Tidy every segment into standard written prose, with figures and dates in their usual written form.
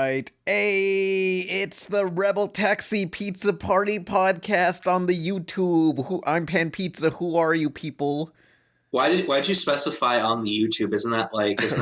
right. Hey, it's the RebelTaxi Pizza Party podcast on the YouTube. I'm Pan Pizza. Who are you people? Why'd you specify on the YouTube? Isn't that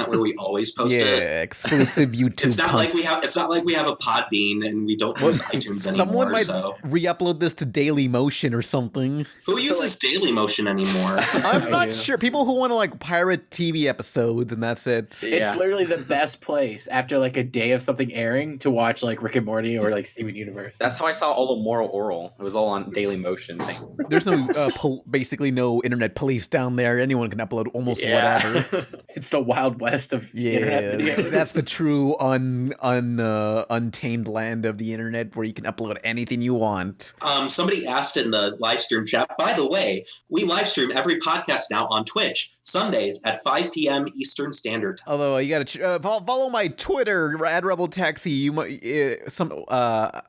where we always post it? Yeah, exclusive YouTube. It's not like we have a PodBean and we don't use iTunes anymore. Someone might re-upload this to Dailymotion or something. Who uses Dailymotion anymore? I'm not sure. People who want to pirate TV episodes and that's it. Yeah. It's literally the best place after a day of something airing to watch Rick and Morty or Steven Universe. That's how I saw all the Moral Oral. It was all on Dailymotion thing. There's no basically no internet police down there. Anyone can upload almost whatever. It's the Wild West of internet videos. That's the true untamed land of the internet where you can upload anything you want. Somebody asked in the live stream chat, by the way, we live stream every podcast now on Twitch, Sundays at 5 p.m. Eastern Standard Time. Although you gotta follow my Twitter at RebelTaxi. You might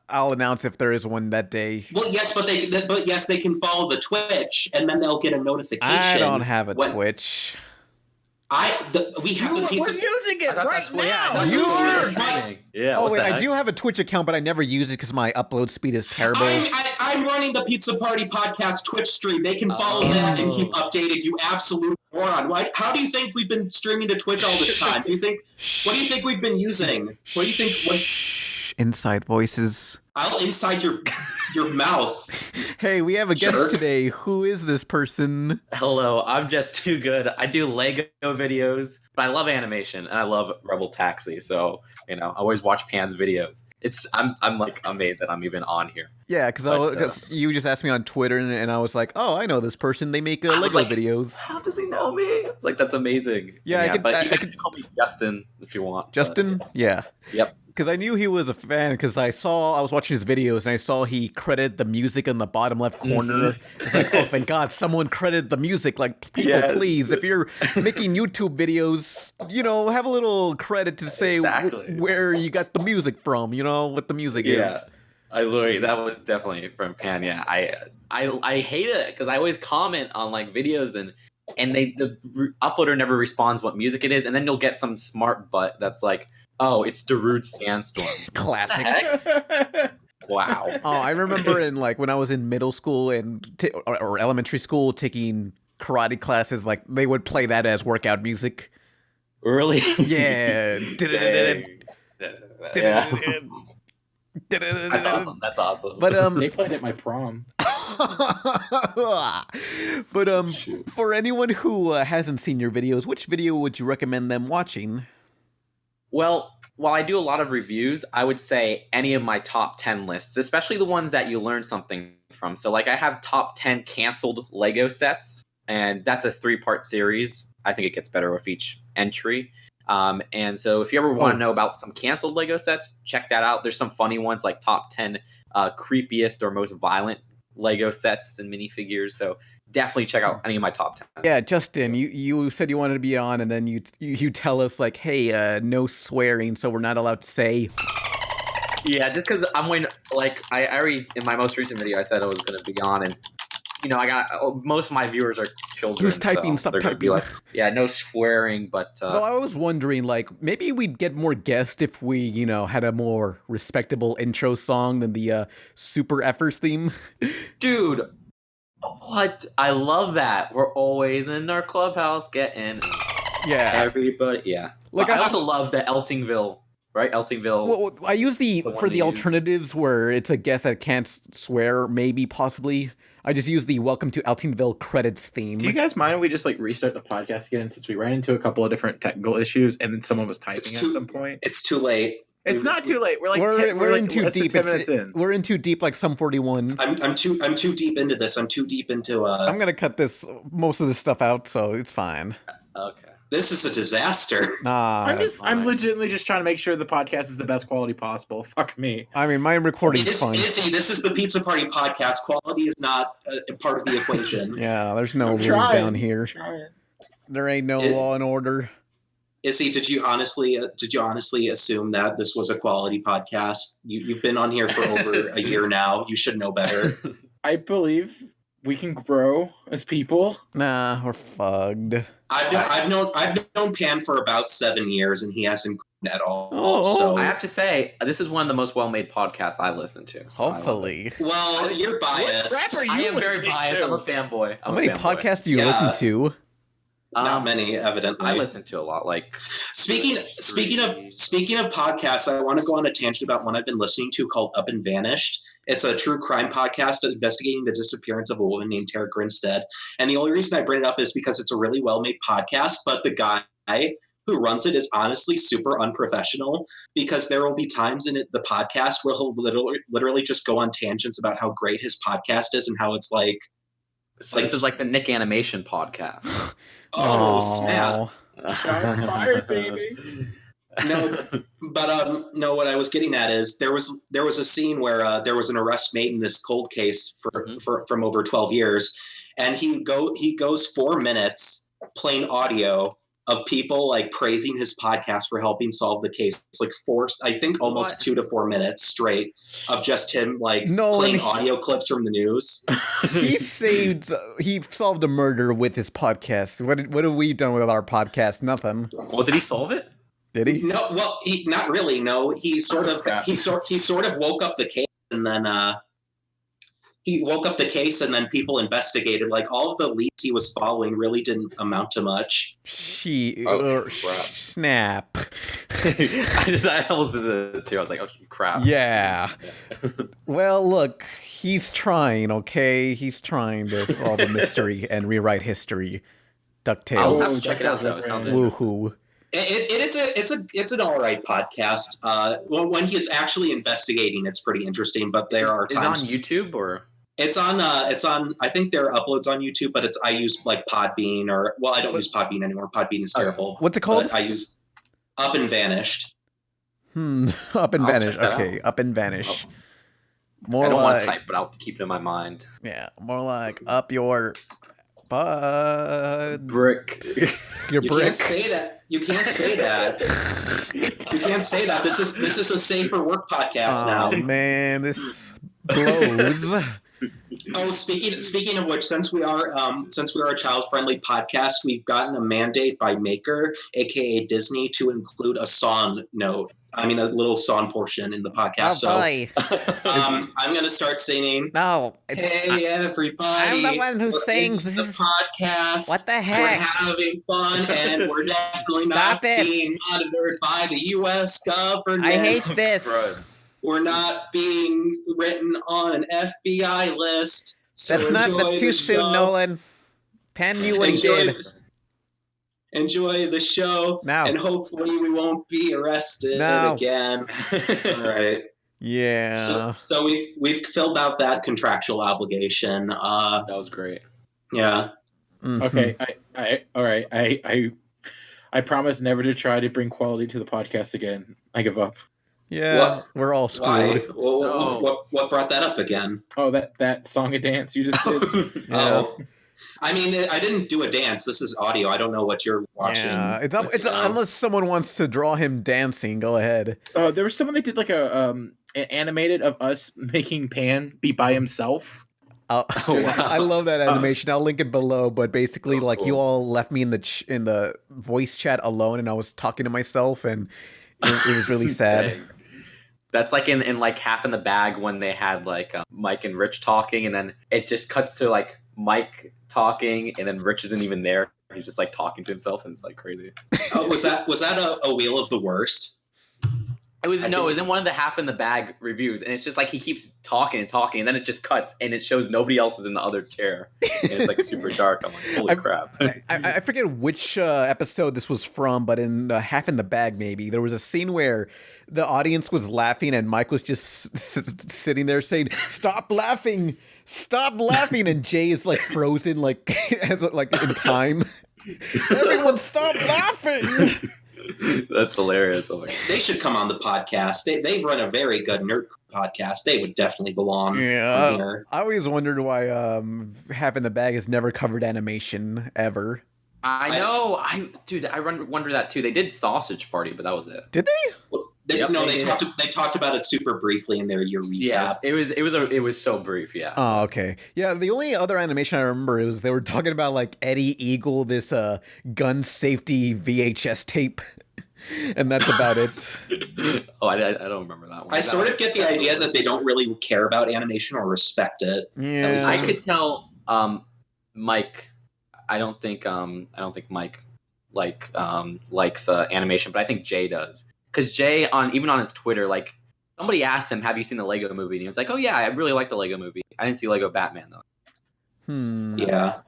I'll announce if there is one that day. Well, yes, but they can follow the Twitch and then they'll get a notification. I don't have a Twitch. We have the pizza. We're using it right now. You are. Yeah. Oh wait, I do have a Twitch account, but I never use it because my upload speed is terrible. I'm running the Pizza Party podcast Twitch stream. They can follow that and keep updated. You absolute moron! How do you think we've been streaming to Twitch all this time? What do you think we've been using? What do you think? Inside voices. I'll inside your mouth. Hey, we have a guest today. Who is this person? Hello, I'm just too good. I do Lego videos, but I love animation and I love RebelTaxi. So I always watch Pan's videos. I'm amazed that I'm even on here. Yeah, because you just asked me on Twitter and I was like, oh, I know this person. They make Lego videos. How does he know me? It's that's amazing. Yeah, you can call me Justin if you want. Justin? Yeah. Yep. Because I knew he was a fan because I was watching his videos and I saw he credited the music in the bottom left corner. It's like, oh, thank God, someone credited the music. People, please, if you're making YouTube videos, have a little credit to say where you got the music from, what the music is. Yeah, that was definitely from Pan. Yeah, I hate it because I always comment on videos and the uploader never responds what music it is, and then you'll get some smart butt that's like, oh, it's Darude Sandstorm. Classic. Wow. Oh, I remember when I was in middle school or elementary school taking karate classes, they would play that as workout music. Really? Yeah. That's awesome. But they played at my prom. But for anyone who hasn't seen your videos, which video would you recommend them watching? Well, while I do a lot of reviews, I would say any of my top 10 lists, especially the ones that you learn something from. So I have top 10 canceled Lego sets, and that's a 3-part series. I think it gets better with each entry. And so if you ever want to know about some canceled Lego sets, check that out. There's some funny ones like top 10 creepiest or most violent Lego sets and minifigures. So definitely check out any of my top 10. Yeah, Justin, you said you wanted to be on, and then you tell us hey, no swearing, so we're not allowed to say. Yeah, just because I'm going I already in my most recent video I said I was going to be on, and I got most of my viewers are children. Who's typing? So stop typing. Be yeah, no swearing, but. No, I was wondering maybe we'd get more guests if we had a more respectable intro song than the Super Effers theme. Dude. What? I love that. We're always in our clubhouse getting everybody. Yeah. I also love the Eltingville, right? Eltingville. Well, I use for the alternatives where it's a guest that can't swear, maybe, possibly. I just use the Welcome to Eltingville credits theme. Do you guys mind if we just restart the podcast again since we ran into a couple of different technical issues and then someone was typing at some point? It's too late. It's not too late. We're in too deep. We're in too deep, like Sum 41. I'm too deep into this. I'm too deep into. I'm gonna cut most of this stuff out, so it's fine. Okay. This is a disaster. Nah, I'm legitimately just trying to make sure the podcast is the best quality possible. Fuck me. I mean, my recording is fine. Izzy, this is the Pizza Party podcast. Quality is not a part of the equation. Yeah, there's no rules down here. There ain't no law and order. Izzy, did you honestly assume that this was a quality podcast? You've been on here for over a year now. You should know better. I believe we can grow as people. Nah, we're fugged. I've known Pan for about 7 years, and he hasn't at all. Oh. So I have to say, this is one of the most well-made podcasts I listen to. So Hopefully. well, you're biased. What crap are I you am very listening biased. to? I'm a fanboy. How many podcasts do you Yeah. listen to? Not many, evidently. I listen to a lot. Like Speaking of podcasts, I want to go on a tangent about one I've been listening to called Up and Vanished. It's a true crime podcast investigating the disappearance of a woman named Tara Grinstead. And the only reason I bring it up is because it's a really well-made podcast, but the guy who runs it is honestly super unprofessional, because there will be times in the podcast where he'll literally just go on tangents about how great his podcast is and how it's like, so this is like the Nick Animation podcast. oh, Aw. snap. Shots fired, baby. No, what I was getting at is there was a scene where there was an arrest made in this cold case from over 12 years, and he goes 4 minutes playing audio of people like praising his podcast for helping solve the case. It's like almost 2 to 4 minutes straight of just him like playing audio clips from the news. He solved a murder with his podcast. What have we done with our podcast? Nothing. Well, did he solve it? Did he? No, well, not really. No, he sort of woke up the case, and then people investigated. Like all of the leads he was following really didn't amount to much. Snap. I almost did it too. I was like, oh crap. Yeah. Well, look, he's trying. Okay, he's trying to solve a mystery and rewrite history. I'll have DuckTales. to check it out though. It sounds interesting. Woohoo. It's an all right podcast. Well, when he's actually investigating, it's pretty interesting. But there are times. Is it on YouTube or? It's on. I think there are uploads on YouTube, but I use like PodBean I don't use PodBean anymore. PodBean is terrible. What's it called? But I use Up and Vanished. Up and I'll Vanish. check that Okay, Up and Vanish. More I don't like, want to type, but I'll keep it in my mind. Yeah, more like up your butt. Brick. Your You brick. can't say that. You can't say that. You can't say that. This is a safer work podcast now. Oh man, this blows. Oh, speaking of which, since we are a child-friendly podcast, we've gotten a mandate by Maker, aka Disney, to include a a little song portion in the podcast. Oh boy. So, I'm gonna start singing. No. Hey everybody! I'm the one who we're sings. in This the is podcast. what the We're heck? having fun, and we're definitely Stop not it. being monitored by the U.S. government. I hate this. We're not being written on an FBI list. So That's too soon, Nolan. Penn knew what he did. Enjoy the show. No. And hopefully we won't be arrested No. again. All right. Yeah. So we've filled out that contractual obligation. That was great. Yeah. Mhm. Okay, all right. I promise never to try to bring quality to the podcast again. I give up. Yeah, we're all Why? screwed. What brought that up again? Oh, that song and dance you just did. Yeah. Oh. I mean, I didn't do a dance. This is audio. I don't know what you're watching. Yeah, it's unless someone wants to draw him dancing, go ahead. There was someone that did like an animated of us making Pan be by himself. Wow. I love that animation. I'll link it below. But basically, like you all left me in the voice chat alone, and I was talking to myself, and it was really sad. Dang. That's like in like Half in the Bag when they had like Mike and Rich talking, and then it just cuts to like Mike talking, and then Rich isn't even there. He's just like talking to himself, and it's like crazy. Oh, was that a Wheel of the Worst? It was in one of the Half in the Bag reviews, and it's just like he keeps talking and talking, and then it just cuts, and it shows nobody else is in the other chair, and it's like super dark. I'm like, holy crap! I forget which episode this was from, but in Half in the Bag, maybe there was a scene where the audience was laughing, and Mike was just sitting there saying, "Stop laughing, stop laughing," and Jay is like frozen, like in time. Everyone, stop laughing. That's hilarious. Oh my God. They should come on the podcast. They run a very good nerd podcast. They would definitely belong. Yeah, on here. I always wondered why Half in the Bag has never covered animation ever. I know. I wonder that too. They did Sausage Party, but that was it. Did they? Well, Yep, they talked about it super briefly in their year recap. Yeah, it was so brief. Yeah. Oh, okay. Yeah, the only other animation I remember is they were talking about like Eddie Eagle, this gun safety VHS tape. And that's about it. Oh, I don't remember that one. I sort of get the idea that they don't really care about animation or respect it. Yeah. I could tell Mike. I don't think Mike likes animation, but I think Jay does. Because Jay even on his Twitter, like somebody asked him, "Have you seen the Lego Movie?" And he was like, "Oh yeah, I really like the Lego Movie. I didn't see Lego Batman though." Yeah.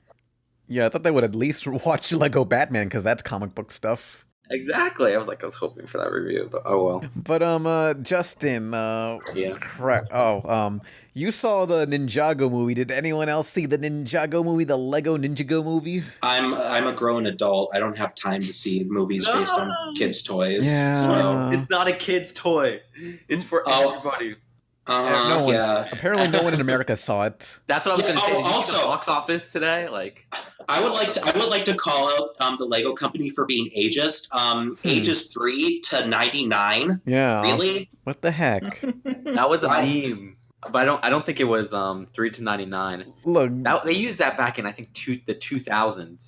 Yeah, I thought they would at least watch Lego Batman because that's comic book stuff. Exactly. I was hoping for that review, but oh well. But Justin, Yeah. correct. Oh, you saw the Ninjago movie. Did anyone else see the Ninjago movie, the Lego Ninjago movie? I'm a grown adult. I don't have time to see movies based on kids' toys. Yeah. So. It's not a kid's toy. It's for everybody. Apparently, no one in America saw it. That's what I was going to say. Did you see Also, the box office today, like. I would like to call out the Lego company for being ageist. Ages 3 to 99. Yeah. Really? What the heck? That was a meme, but I don't think it was 3 to 99. Look, they used that back in I think the 2000s.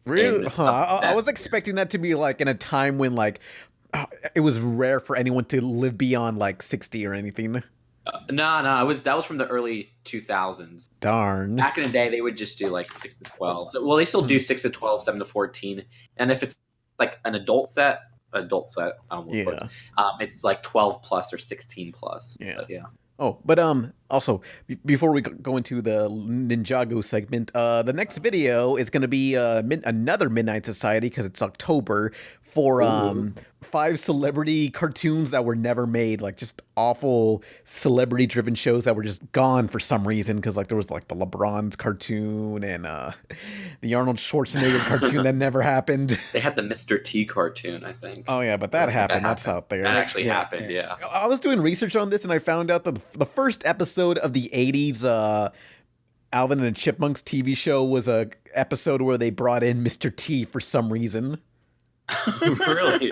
Really? I was expecting that to be like in a time when like it was rare for anyone to live beyond like 60 or anything. No, that was from the early 2000s. Darn. Back in the day, they would just do like 6 to 12. So, well, they still do 6 to 12, 7 to 14, and if it's like an adult set, it's like 12 plus or 16 plus. Yeah. But, yeah. Oh, but also before we go into the Ninjago segment, the next video is going to be another Midnight Society because it's October for 5 celebrity cartoons that were never made, like just awful celebrity driven shows that were just gone for some reason, because like there was like the LeBron's cartoon and the Arnold Schwarzenegger cartoon that never happened. They had the Mr. T cartoon, I think. Oh yeah, but that happened. That's out there. That actually happened, yeah. I was doing research on this and I found out that the first episode of the 80s Alvin and the Chipmunks TV show was a episode where they brought in Mr. T for some reason. Really?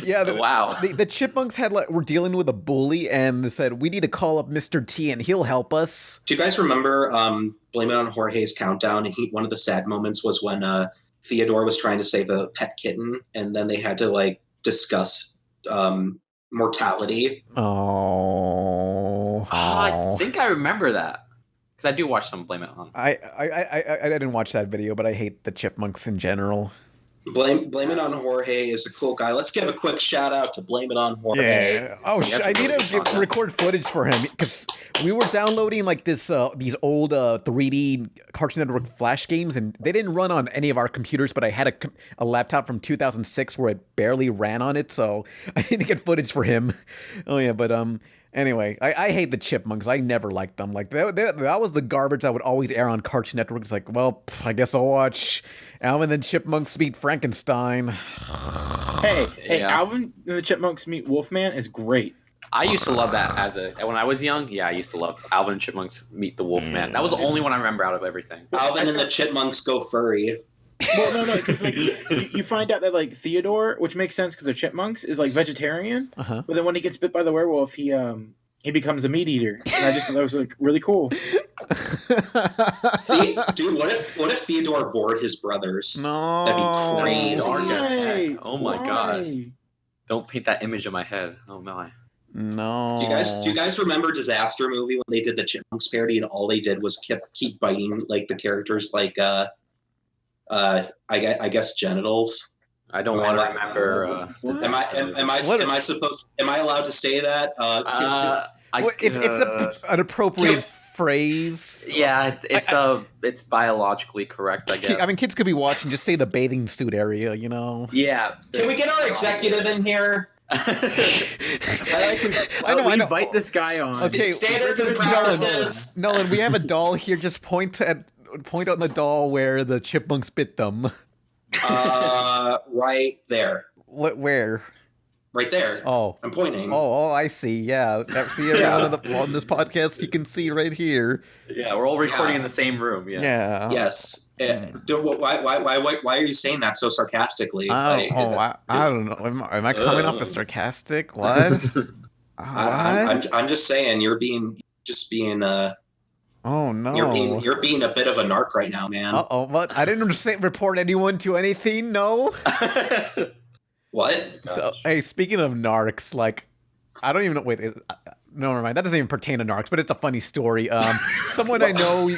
Yeah. Wow. The Chipmunks were dealing with a bully and they said, we need to call up Mr. T and he'll help us. Do you guys remember Blame It on Jorge's Countdown? And one of the sad moments was when Theodore was trying to save a pet kitten, and then they had to like discuss mortality. Oh. I think I remember that. Because I do watch some Blame It On. I didn't watch that video, but I hate the Chipmunks in general. Blame It on Jorge is a cool guy. Let's give a quick shout out to Blame It on Jorge. Yeah. Oh, I need to record footage for him because we were downloading like these old 3D Cartoon Network Flash games, and they didn't run on any of our computers. But I had a laptop from 2006 where it barely ran on it, so I need to get footage for him. Oh yeah, but anyway, I hate the Chipmunks. I never liked them. Like that was the garbage that would always air on Cartoon Network. It's like, well, I guess I'll watch Alvin and the Chipmunks Meet Frankenstein. Hey, Alvin and the Chipmunks Meet Wolfman is great. I used to love that when I was young. Yeah, I used to love Alvin and Chipmunks Meet the Wolfman. That was the only one I remember out of everything. Alvin and the Chipmunks Go Furry. Well, no, because like you find out that like Theodore, which makes sense because they're chipmunks, is like vegetarian. Uh-huh. But then when he gets bit by the werewolf, he becomes a meat eater. And I just thought that was like really cool. Dude, what if Theodore bored his brothers? No, that'd be crazy. Why? Oh my gosh! Don't paint that image in my head. Oh my. No. Do you guys remember Disaster Movie when they did the Chipmunks parody and all they did was keep biting like the characters like I guess genitals. I don't want to remember. Am I allowed to say that? It's an appropriate phrase. Yeah, it's biologically correct, I guess. I mean, kids could be watching. Just say the bathing suit area, you know. Yeah. Can we get our executive in here? I know. Invite this guy on. Okay, standards and practices. Nolan, we have a doll here. Just point on the doll where the chipmunks bit them. Right there. What? Where? Right there. Oh, I'm pointing. Oh, I see. Yeah, see everyone on this podcast. You can see right here. Yeah, we're all recording in the same room. Yeah. Yes. Why are you saying that so sarcastically? I don't know. Am I coming off as sarcastic? What? I'm just saying you're being. Oh no! You're being a bit of a narc right now, man. What? I didn't report anyone to anything. No. What? So, hey, speaking of narcs, like, I don't even know. Wait, no, never mind. That doesn't even pertain to narcs, but it's a funny story. Someone I know,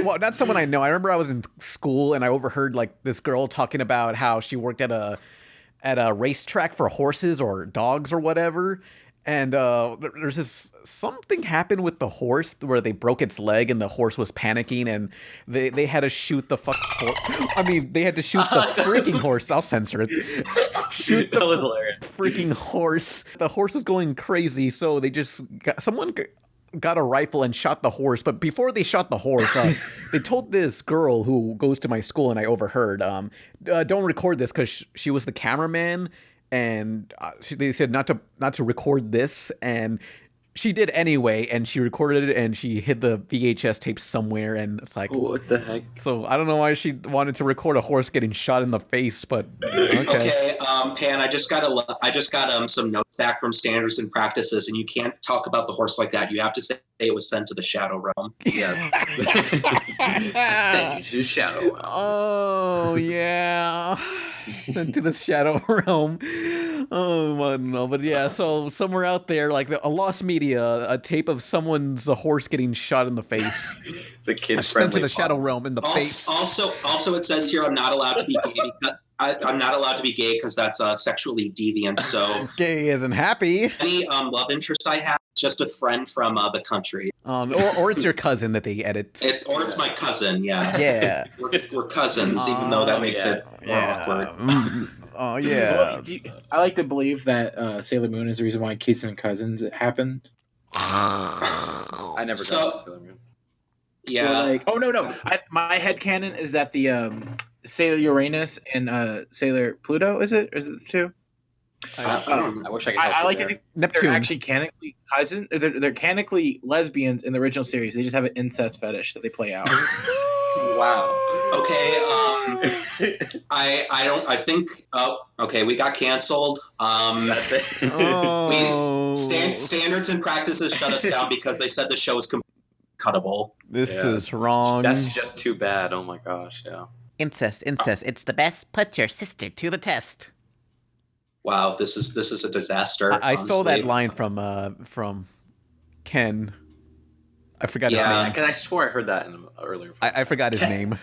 well, not someone I know. I remember I was in school and I overheard like this girl talking about how she worked at a racetrack for horses or dogs or whatever. And there's this something happened with the horse where they broke its leg and the horse was panicking and they had to shoot the they had to shoot the freaking horse. I'll censor it. Shoot the freaking horse. The horse was going crazy, so they just someone got a rifle and shot the horse. But before they shot the horse, they told this girl who goes to my school and I overheard, don't record this because she was the cameraman. And they said not to record this, and she did anyway, and she recorded it, and she hid the VHS tape somewhere, and it's like, what the heck? So I don't know why she wanted to record a horse getting shot in the face, but okay. Pan, I just got some notes back from Standards and Practices, and you can't talk about the horse like that. You have to say it was sent to the Shadow Realm. Yes. Send you to the Shadow Realm. Oh yeah. Sent to the Shadow Realm. Oh, I don't know. But yeah, so somewhere out there, like a lost media, a tape of someone's horse getting shot in the face. The kid sent to the Shadow Realm in the face. Also, it says here I'm not allowed to be gay. I'm not allowed to be gay because that's sexually deviant. So gay isn't happy. Any love interest I have is just a friend from the country. Or it's your cousin that they edit. Or it's my cousin. Yeah. Yeah. We're cousins, even though that makes it more awkward. Oh yeah. Well, I like to believe that Sailor Moon is the reason why Kissing Cousins happened. I never got Sailor Moon. Yeah. So no. My headcanon is that the Sailor Uranus and Sailor Pluto, is it the two? I wish I could help I like to think Neptune. they're actually canonically cousins. They're canonically lesbians in the original series. They just have an incest fetish that they play out. Wow. Okay. I think. Okay. We got canceled. That's it. Standards and Practices shut us down because they said the show was cuttable. This is wrong. That's just too bad. Oh my gosh. Yeah. Incest. It's the best. Put your sister to the test. Wow, this is a disaster. I stole that line from Ken. I forgot his name. I swore I heard that earlier. I forgot his name.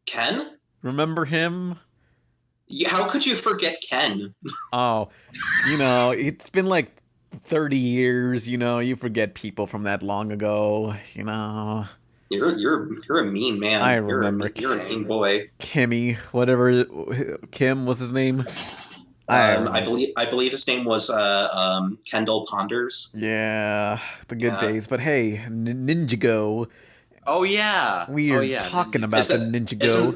Ken? Remember him? Yeah, how could you forget Ken? Oh, it's been like 30 years. You forget people from that long ago. You're a mean man. I remember. You're a mean boy. Kimmy, whatever. Kim was his name. I believe his name was Kendall Ponders. Yeah, the good days. But hey, Ninjago. Oh yeah, we are talking about the Ninjago.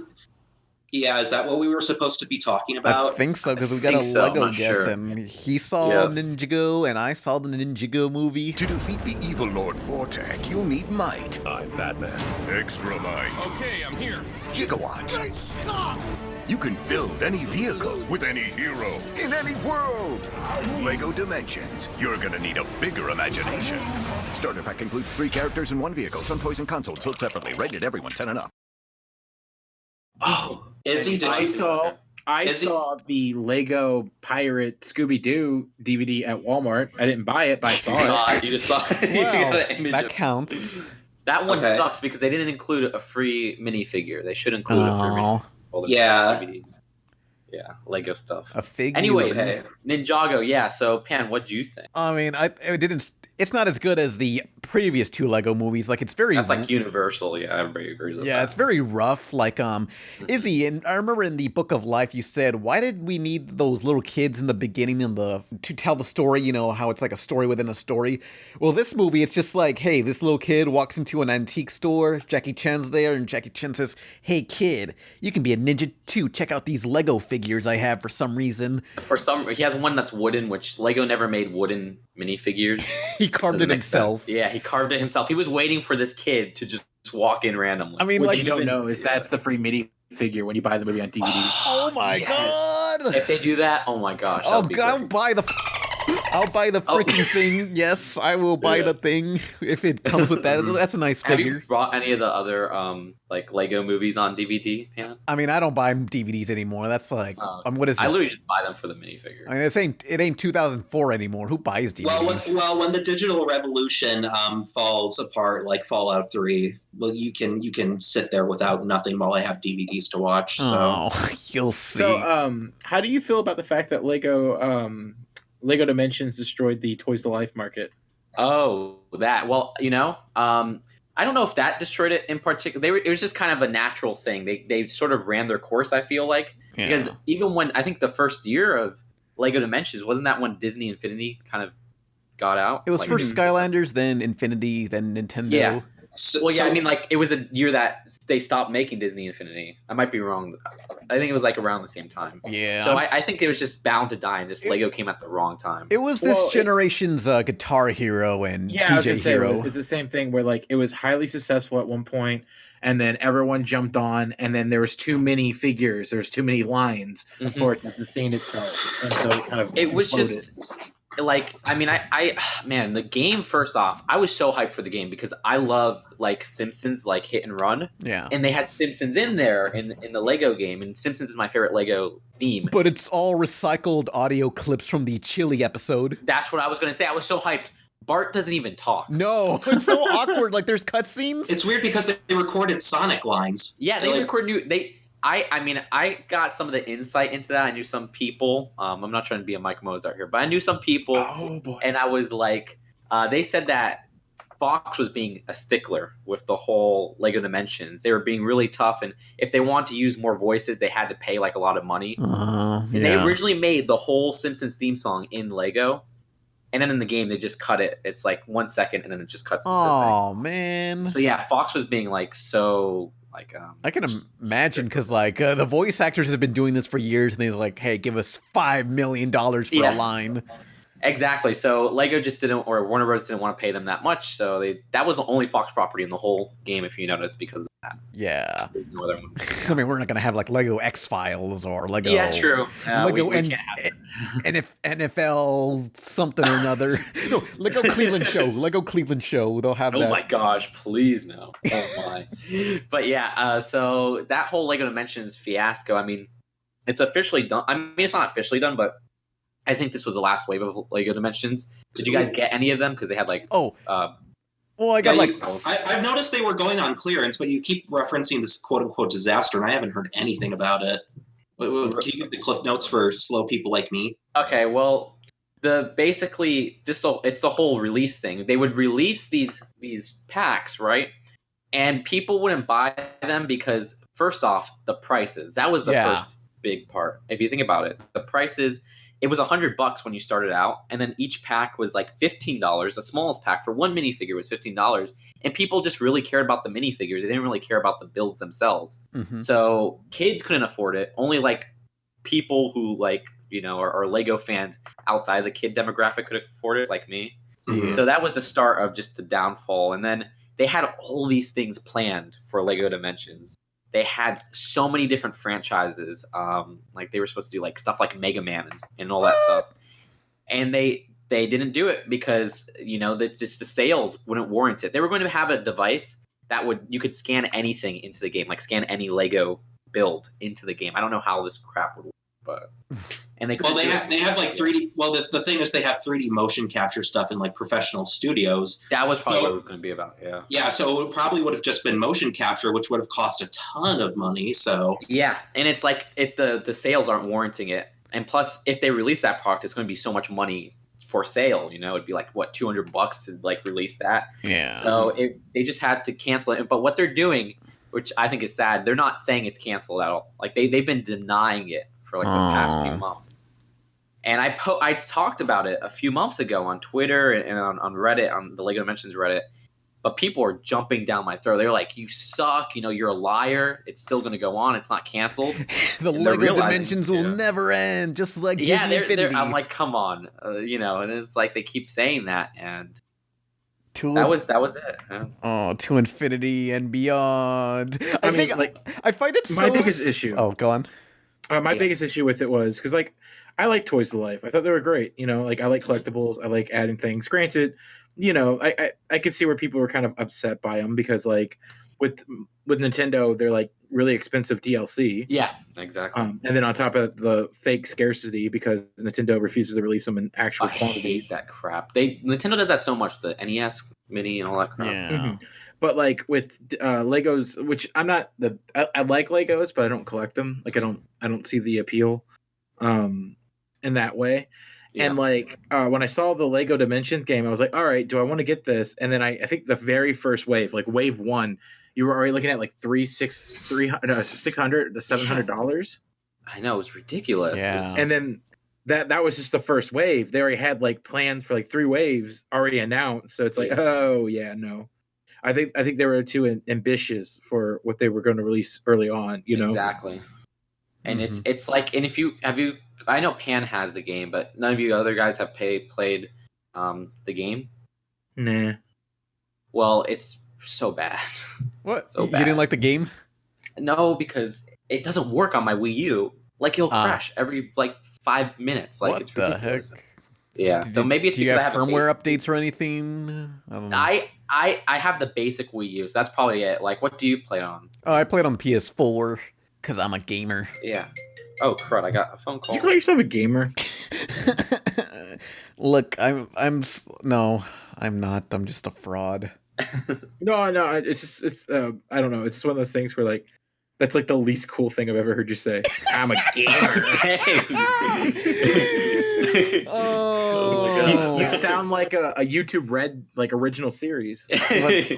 Is that what we were supposed to be talking about? I think so, because we got a Lego guest, and he saw Ninjago, and I saw the Ninjago movie. To defeat the evil Lord Vortek, you'll need might. I'm Batman. Extra might. Okay, I'm here. Gigawatts. Wait, stop! You can build any vehicle with any hero in any world. Lego Dimensions. You're gonna need a bigger imagination. Starter pack includes 3 characters and 1 vehicle. Some toys and consoles sold separately. Rated everyone 10 and up. Oh, Izzy, I saw the Lego Pirate Scooby-Doo DVD at Walmart. I didn't buy it, but I saw it. You just saw it. Well, that counts. That one sucks because they didn't include a free minifigure. They should include a free minifigure. DVDs. Yeah, Lego stuff. A figure. Anyways, Ninjago. Yeah. So, Pan, what do you think? I mean, it's not as good as the previous 2 Lego movies. Like, it's very... That's like universal. Yeah, everybody agrees with that. Yeah, it's very rough. Like, Izzy, and I remember in the Book of Life, you said, why did we need those little kids in the beginning to tell the story, how it's like a story within a story? Well, this movie, it's just like, hey, this little kid walks into an antique store, Jackie Chan's there, and Jackie Chan says, hey, kid, you can be a ninja too. Check out these Lego figures I have for some reason. He has one that's wooden, which Lego never made wooden minifigures. He carved it himself. Yeah, he carved it himself. He was waiting for this kid to just walk in randomly. I mean, what you don't know is that's the free minifigure when you buy the movie on DVD. Oh my god! If they do that, oh my gosh. Oh god, buy the I'll buy the freaking thing. Yes, I will buy the thing if it comes with that. That's a nice figure. Have you brought any of the other like Lego movies on DVD, Pan? I mean, I don't buy DVDs anymore. That's like, what is this? I literally just buy them for the minifigure. I mean, it ain't 2004 anymore. Who buys DVDs? Well, when the digital revolution falls apart, like Fallout 3, well, you can sit there without nothing while I have DVDs to watch. So you'll see. So, how do you feel about the fact that Lego Dimensions destroyed the Toys to Life market? Oh, that. Well, I don't know if that destroyed it in particular. It was just kind of a natural thing. They sort of ran their course, I feel like. Yeah. Because even when, I think the first year of Lego Dimensions, wasn't that when Disney Infinity kind of got out? It was first Skylanders, then Infinity, then Nintendo. Yeah. I mean, like, it was a year that they stopped making Disney Infinity. I might be wrong. I think it was, like, around the same time. Yeah. So I think it was just bound to die, and just Lego came at the wrong time. It was this generation's Guitar Hero and DJ Hero. It's the same thing where, like, it was highly successful at one point, and then everyone jumped on, and then there was too many figures, there's too many lines for it to sustain itself. And so it kind of exploded. Just... Like, I mean, man, the game, first off, I was so hyped for the game because I love, like, Simpsons, like, hit and run. Yeah. And they had Simpsons in there in the Lego game, and Simpsons is my favorite Lego theme. But it's all recycled audio clips from the Chili episode. That's what I was going to say. I was so hyped. Bart doesn't even talk. No, it's so awkward. Like, there's cutscenes. It's weird because they recorded Sonic lines. Yeah, they recorded new... I mean, I got some of the insight into that. I knew some people. I'm not trying to be a Mike Mozart here, but I knew some people. Oh, boy. And I was like, they said that Fox was being a stickler with the whole Lego Dimensions. They were being really tough, and if they wanted to use more voices, they had to pay like a lot of money. And they originally made the whole Simpsons theme song in Lego, and then in the game they just cut it. It's like 1 second, and then it just cuts into the thing. Oh man! So yeah, Fox was being like so. Like, I can imagine because like the voice actors have been doing this for years, and they're like, "Hey, give us $5 million for a line." Exactly. So Lego just didn't, or Warner Bros. Didn't want to pay them that much. So that was the only Fox property in the whole game, if you notice, because of that. Yeah. No other ones. I mean, we're not gonna have like Lego X-Files or Lego. Yeah, true. Lego we can't have and NFL something or another. No, Lego Cleveland Show. Lego Cleveland Show. They'll have that. Oh my gosh, please no. Oh my. But yeah, so that whole Lego Dimensions fiasco. I mean, it's officially done. I mean, it's not officially done, but I think this was the last wave of Lego Dimensions. Did you guys get any of them? Because they had like well, I got I've noticed they were going on clearance, but you keep referencing this quote unquote disaster, and I haven't heard anything about it. Can you give the cliff notes for slow people like me? Okay, well, it's the whole release thing. They would release these packs, right? And people wouldn't buy them because, first off, the prices. That was the first big part. If you think about it, the prices. It was $100 when you started out, and then each pack was like $15. The smallest pack for one minifigure was $15, and people just really cared about the minifigures. They didn't really care about the builds themselves. So kids couldn't afford it. Only like people who like are Lego fans outside the kid demographic could afford it, like me. So that was the start of just the downfall. And then they had all these things planned for Lego Dimensions. They had so many different franchises. Like they were supposed to do like stuff like Mega Man and all that stuff. And they didn't do it because, that just the sales wouldn't warrant it. They were going to have a device that you could scan anything into the game, like scan any Lego build into the game. I don't know how this crap would work, but they have like 3D. Well, the thing is they have 3D motion capture stuff in like professional studios. That was probably what it was going to be about. Yeah. Yeah. So it probably would have just been motion capture, which would have cost a ton of money. So yeah, and it's like the sales aren't warranting it, and plus if they release that product, it's going to be so much money for sale. It'd be like what $200 to like release that. Yeah. So they just had to cancel it. But what they're doing, which I think is sad, they're not saying it's canceled at all. Like they've been denying it for like the past few months. And I talked about it a few months ago on Twitter and on Reddit, on the Lego Dimensions Reddit, but people are jumping down my throat. They're like, "You suck! You're a liar. It's still going to go on. It's not canceled." The Lego Dimensions will never end, just like Disney Infinity. I'm like, come on, and it's like they keep saying that, and that was it. Yeah. Oh, to infinity and beyond. I find it my biggest issue. Oh, go on. My biggest issue with it was because like I like Toys to Life. I thought they were great. You know, like I like collectibles. I like adding things. Granted, you know, I could see where people were kind of upset by them because like with Nintendo, they're like really expensive DLC. Yeah, exactly. And then on top of the fake scarcity because Nintendo refuses to release them in actual I quantities. hate that crap. Nintendo does that so much. The NES Mini and all that crap. Yeah. Mhm. But like with Legos, which I like Legos, but I don't collect them. Like I don't see the appeal, in that way. Yeah. And like when I saw the Lego Dimensions game, I was like, all right, do I want to get this? And then I think the very first wave, like wave 1, you were already looking at like $600 to $700. I know, it was ridiculous. Yeah. And then that was just the first wave. They already had like plans for like 3 waves already announced. So it's like, oh yeah, no. I think they were too ambitious for what they were going to release early on, you know. Exactly. And it's like, and I know Pan has the game, but none of you other guys have played the game. Nah. Well, it's so bad. What? So You bad. didn't like the game? No, because it doesn't work on my Wii U. Like it'll crash every like 5 minutes. Like What it's the ridiculous. heck? Yeah. So maybe it's Do you because I have have firmware a basic, updates or anything? I don't know. I have the basic Wii U, so that's probably it. Like, what do you play on? Oh, I played on PS4 because I'm a gamer. Yeah. Oh crud! I got a phone Did call. you call yourself a gamer? Look, no, I'm not. I'm just a fraud. No. It's I don't know. It's just one of those things where like that's like the least cool thing I've ever heard you say. I'm a gamer. Oh, You sound like a YouTube Red like original series.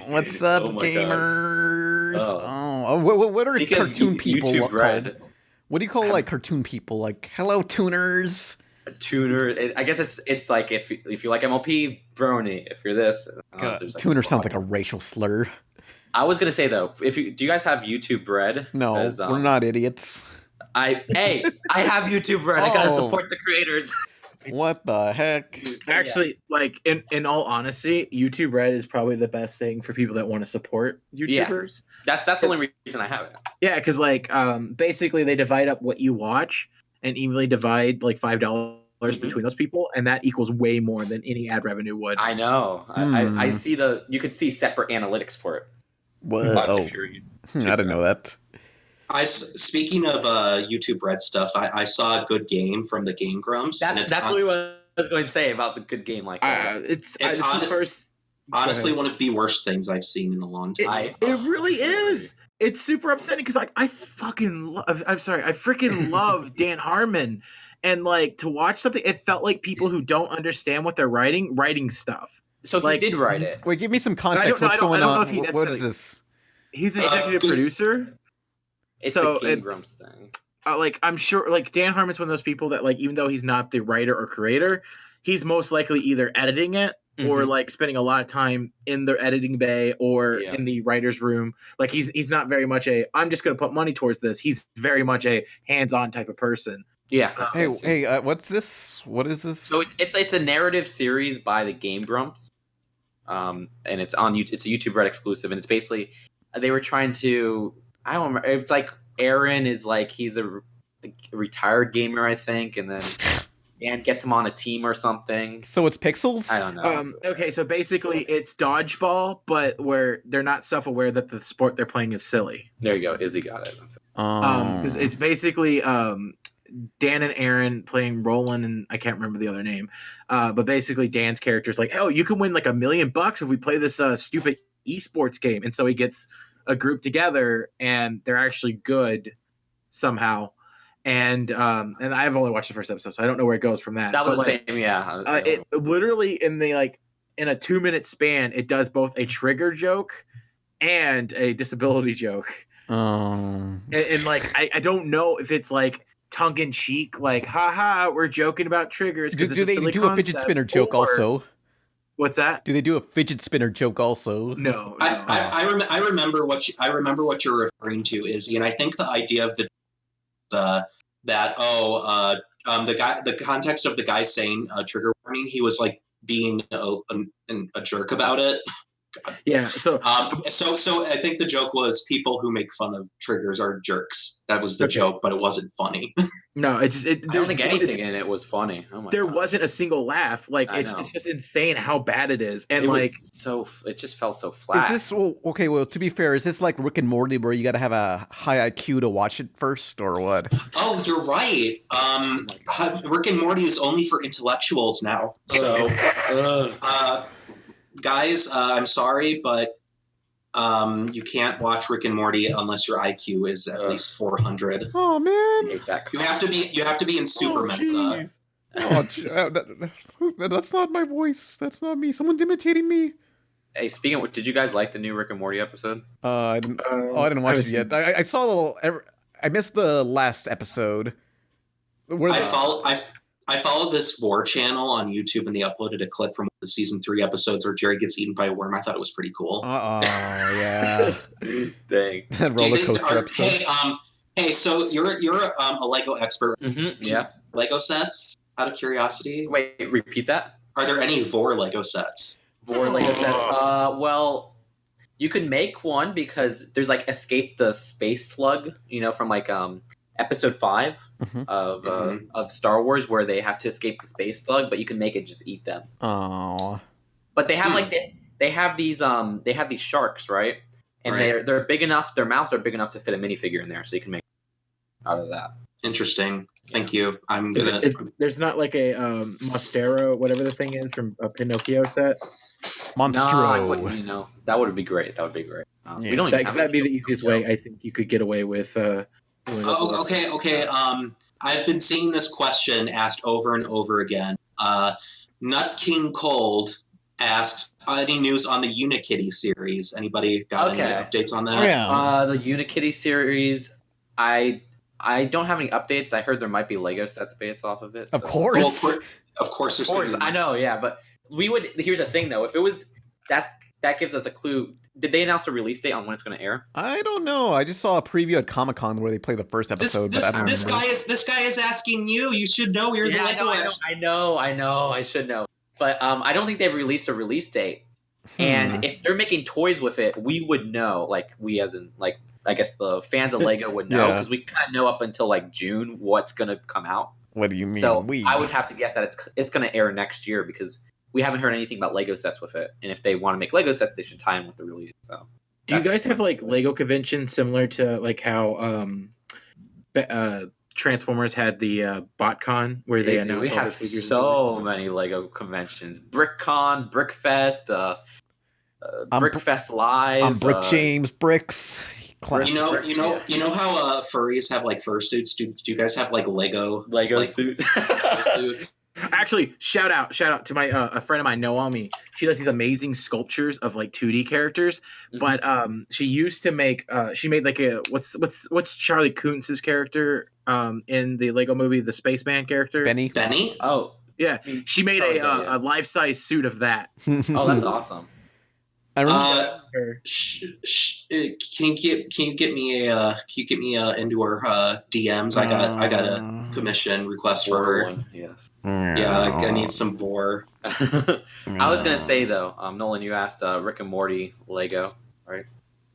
What's up, Oh my gamers? Oh. What are Speaking of cartoon people YouTube called? Red, What do you call like cartoon people? Like, hello, tuners. tuner. I guess it's like if you like MLP, brony. If you're this, God, there's, like, tuner sounds like a racial slur. I was gonna say though, do you guys have YouTube Red? No, 'Cause, we're not idiots. I have YouTube Red. I gotta Oh. support the creators. What the heck? Actually, like in all honesty, YouTube Red is probably the best thing for people that want to support YouTubers. That's the only reason I have it. Yeah, because like basically they divide up what you watch and evenly divide like $5 between those people, and that equals way more than any ad revenue would. I know. I see you could see separate analytics for it. What? But Oh, if you're I didn't know that. Speaking of YouTube Red stuff, I saw a good game from the Game Grumps. That's what I was going to say about the good game like that. It's honestly one of the worst things I've seen in a long time. It really is. It's super upsetting because like I freaking love Dan Harmon, and like to watch something, it felt like people who don't understand what they're writing stuff. So like, he did write it. Wait, give me some context. What's going on? What is this? He's an executive producer. It's so the Game Grumps thing. Like I'm sure, like Dan Harmon's one of those people that like even though he's not the writer or creator, he's most likely either editing it or like spending a lot of time in the editing bay or in the writer's room. Like he's not very much I'm just going to put money towards this. He's very much a hands-on type of person. Yeah. Hey, what's this? What is this? So it's a narrative series by the Game Grumps, and it's on YouTube. It's a YouTube Red exclusive, and it's basically they were trying to. I don't remember. It's like Aaron is like he's a retired gamer, I think, and then Dan gets him on a team or something. So it's pixels? I don't know. Okay, so basically it's dodgeball, but where they're not self-aware that the sport they're playing is silly. There you go. Izzy got it. Because it's basically Dan and Aaron playing Roland, and I can't remember the other name. But basically Dan's character is like, oh, you can win like $1 million if we play this stupid esports game. And so he gets a group together and they're actually good somehow. And I've only watched the first episode, so I don't know where it goes from that. That was but the same, yeah. It literally in a 2-minute span, it does both a trigger joke and a disability joke. And like I don't know if it's like tongue in cheek, like haha, we're joking about triggers. Do they do a fidget spinner joke also? What's that? Do they do a fidget spinner joke also? No. I remember what you're referring to, Izzy, and I think the idea of the context of the guy saying trigger warning, he was like being a jerk about it. Yeah. So so I think the joke was people who make fun of triggers are jerks. That was the joke, but it wasn't funny. no, I don't think anything in it was funny. Oh my there God. wasn't a single laugh. Like it's just insane how bad it is, and it just felt so flat. Is this okay? Well, to be fair, is this like Rick and Morty, where you got to have a high IQ to watch it first, or what? Oh, you're right. Rick and Morty is only for intellectuals now. So, guys, I'm sorry, but you can't watch Rick and Morty unless your IQ is at least 400. Oh man, you have to be in Super Mensa. That's not my voice. That's not me. Someone's imitating me. Hey, speaking of, did you guys like the new Rick and Morty episode? I didn't watch it yet. I saw I missed the last episode. I followed this vor channel on YouTube, and they uploaded a clip from the season 3 episodes where Jerry gets eaten by a worm. I thought it was pretty cool. Yeah. Dang. That roller coaster episode. Hey, so you're a Lego expert. Mm-hmm, yeah. Lego sets, out of curiosity. Wait, repeat that. Are there any vor Lego sets? Vor Lego sets. Well, you could make one because there's like Escape the Space Slug, from like episode 5 of Star Wars, where they have to escape the space slug, but you can make it just eat them. Oh. But they have they have these sharks, right? And they're big enough. Their mouths are big enough to fit a minifigure in there, so you can make out of that. Interesting. Thank you. There's not like a Monstero, whatever the thing is from a Pinocchio set. Monstro. No, that would be great. That would be great. We don't. That'd be the easiest way I think you could get away with. Okay. I've been seeing this question asked over and over again. Nut King Cold asked, any news on the Unikitty series? Anybody got any updates on that? Oh, yeah. The Unikitty series, I don't have any updates. I heard there might be Lego sets based off of it. Of course. Well, of course. Of course, I know, yeah. But we would. Here's the thing, though. If it was that gives us a clue. Did they announce a release date on when it's going to air? I don't know. I just saw a preview at Comic-Con where they played the first episode. This guy is asking you. You should know. You're the Lego I know. I should know. But I don't think they've released a release date. And if they're making toys with it, we would know. Like we, as in like, I guess the fans of Lego would know because we kind of know up until like June what's going to come out. What do you mean? So I would have to guess that it's going to air next year because we haven't heard anything about Lego sets with it. And if they want to make Lego sets, they should tie in with the release. So, do you guys have like Lego conventions similar to like how Transformers had the BotCon where they announced we have so many Lego conventions: BrickCon, BrickFest, BrickFest Live, Brick James Bricks. You know how furries have like fursuits? Do you guys have like Lego suits? suits? Actually, shout out to my a friend of mine, Naomi. She does these amazing sculptures of like 2D characters. But she used to make she made like a what's Charlie Kuntz's character in the Lego movie, the Spaceman character? Benny? Oh, yeah. She made a life-size suit of that. Oh, that's awesome. I remember. Can you get me into her DMs? I got a commission request for her. One, yes. Yeah, I need some vor. I was gonna say though, Nolan, you asked Rick and Morty Lego, right?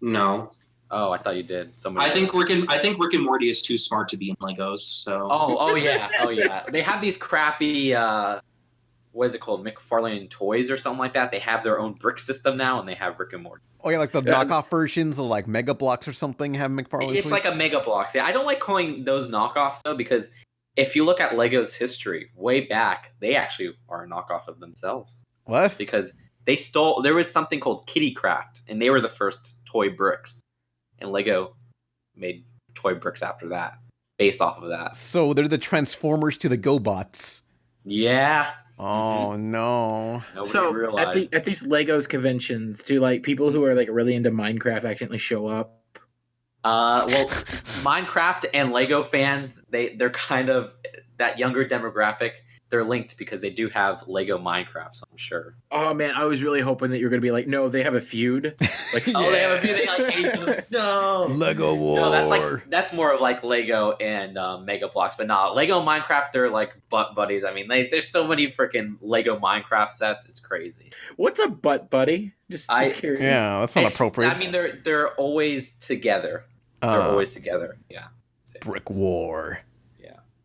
No. Oh, I thought you did. I think Rick and Morty is too smart to be in Legos. So. Oh yeah. They have these crappy. What is it called? McFarlane Toys or something like that. They have their own brick system now, and they have Rick and Morty. Oh yeah, like the knockoff versions of like Mega Blocks or something have McFarlane. It's toys? like a Mega Blocks. Yeah, I don't like calling those knockoffs though, because if you look at Lego's history way back, they actually are a knockoff of themselves. What? Because they stole. There was something called Kitty Craft, and they were the first toy bricks, and Lego made toy bricks after that, based off of that. So they're the Transformers to the GoBots. Yeah. Oh no! Nobody at these Legos conventions, do like people who are like really into Minecraft accidentally show up? Well, Minecraft and Lego fans, they're kind of that younger demographic. they're linked because they do have Lego Minecraft, so I'm sure. Oh man, I was really hoping that you're gonna be like, no, they have a feud. Like, Oh, they have a few. They like hate each other. No, Lego War. No, that's more of like Lego and Mega Bloks, but nah, Lego Minecraft, they're like butt buddies. I mean, there's so many freaking Lego Minecraft sets. It's crazy. What's a butt buddy? Just curious. Yeah, that's not appropriate. I mean, they're always together. They're always together. Yeah. Brick War.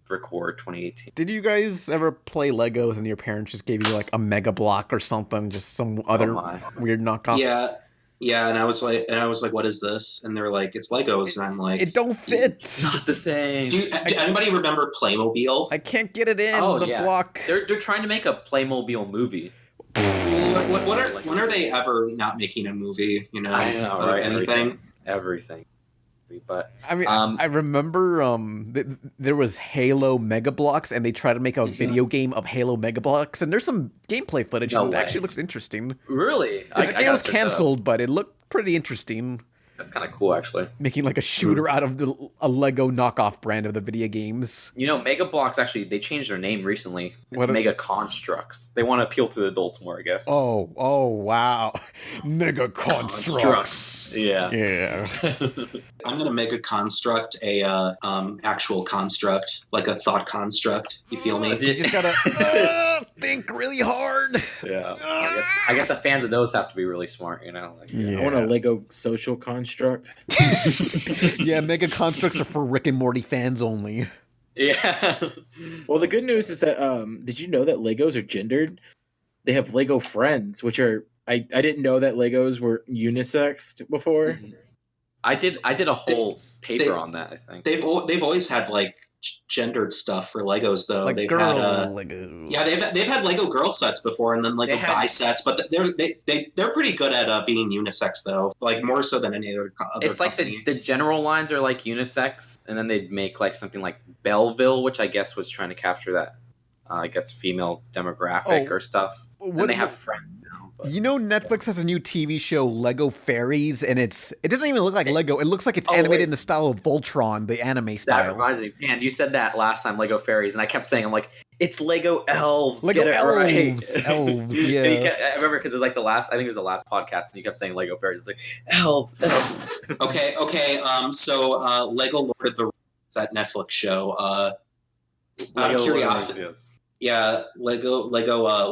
Brick War 2018. Did you guys ever play Legos and your parents just gave you like a Mega Block or something, just some other weird knockoff? Yeah, and I was like, what is this? And they're like, it's Legos, and I'm like, it don't fit. It's not the same. Do anybody remember Playmobil? I can't get it in the block. They're trying to make a Playmobil movie. When are they ever not making a movie? You know, I know, right? Anything. Everything. But I mean, I remember there was Halo Mega Bloks, and they tried to make a video game of Halo Mega Bloks, and there's some gameplay footage, and it actually looks interesting. Really? It was canceled, but it looked pretty interesting. That's kind of cool, actually. Making like a shooter out of a Lego knockoff brand of the video games. You know, Mega Bloks, actually, they changed their name recently. It's Mega Constructs. They want to appeal to the adults more, I guess. Oh, wow. Mega Constructs. Yeah. I'm going to Mega Construct a actual construct, like a thought construct. You feel me? You just got to think really hard. Yeah. I guess the fans of those have to be really smart, you know? Like, I want a Lego social construct. Yeah, Mega Constructs are for Rick and Morty fans only. Yeah. Well, the good news is that did you know that Legos are gendered? They have Lego Friends, which are I didn't know that Legos were unisex before. Mm-hmm. I did a whole paper on that, I think. They've always had like gendered stuff for Legos though. Like they've girl had Legos. Yeah, they've had Lego girl sets before, and then Lego guy sets, but they're pretty good at being unisex though, like more so than any other it's company. Like the general lines are like unisex, and then they'd make like something like Belleville, which I guess was trying to capture that I guess female demographic or stuff. And they have friends now. But, you know, Netflix has a new TV show, Lego Fairies, and it doesn't even look like Lego. It looks like it's animated in the style of Voltron, the anime style. That reminds me, man, you said that last time, Lego Fairies, and I kept saying, I'm like, it's Lego Elves. Lego Get it Elves. right. Elves, yeah. I remember because it was like I think it was the last podcast, and you kept saying Lego Fairies. It's like, Elves. Okay. So Lego Lord of the Rings, that Netflix show. Out of curiosity. Yeah, Lego. What are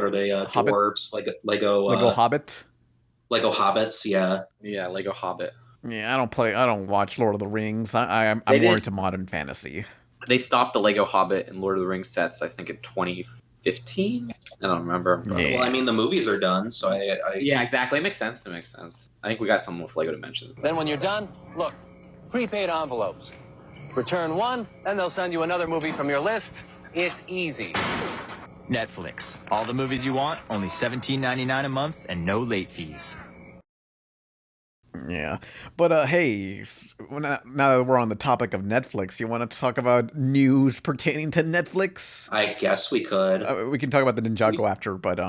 they? Dwarves. Lego Hobbit. Lego Hobbits. Yeah. Yeah, Lego Hobbit. Yeah, I don't watch Lord of the Rings. I'm more into modern fantasy. They stopped the Lego Hobbit and Lord of the Rings sets, I think, in 2015. I don't remember. Yeah. Well, I mean, the movies are done, so I Yeah, exactly. It makes sense. I think we got something with Lego Dimensions. Then when you're done, look, prepaid envelopes. Return one, and they'll send you another movie from your list. It's easy. Netflix. All the movies you want, only $17.99 a month, and no late fees. Yeah, but hey, now that we're on the topic of Netflix, you want to talk about news pertaining to Netflix? I guess we could. We can talk about the Ninjago after, but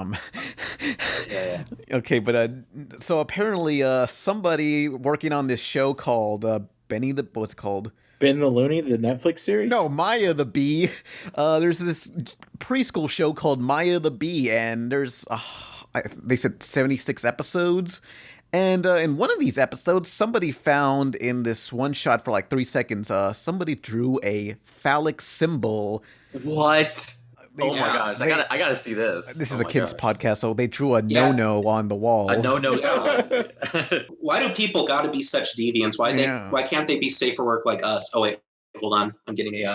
Yeah. Okay, but so apparently somebody working on this show called what's it called? Ben the Looney, the Netflix series? No, Maya the Bee. There's this preschool show called Maya the Bee, and there's they said 76 episodes. And in one of these episodes, somebody found in this one shot for like 3 seconds, somebody drew a phallic symbol. What? Oh my gosh! I gotta see this. This is a kids podcast, so they drew a no-no on the wall. A no-no sign. Why do people got to be such deviants? Why can't they be safe for work like us? Oh wait, hold on. I'm getting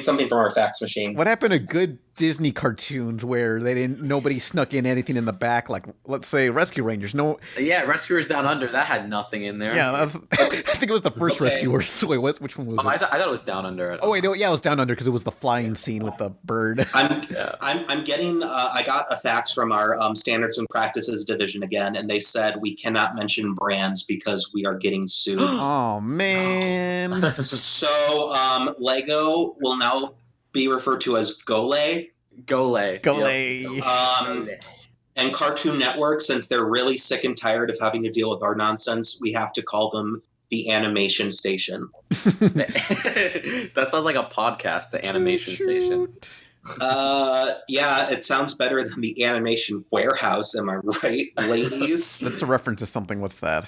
something from our fax machine. What happened to good Disney cartoons where nobody snuck in anything in the back, like let's say Rescue Rangers? No. Yeah, Rescuers Down Under, that had nothing in there. Yeah, I think it was the first Rescuers. Wait, which one was it? I thought it was Down Under. Oh wait, no, yeah, it was Down Under because it was the flying scene with the bird. I'm getting. I got a fax from our Standards and Practices division again, and they said we cannot mention brands because we are getting sued. Oh man. So Lego will now be referred to as Gole. And Cartoon Network, since they're really sick and tired of having to deal with our nonsense, we have to call them the animation station. That sounds like a podcast, the animation station. Yeah, it sounds better than the animation warehouse. Am I right, ladies? That's a reference to something. What's that?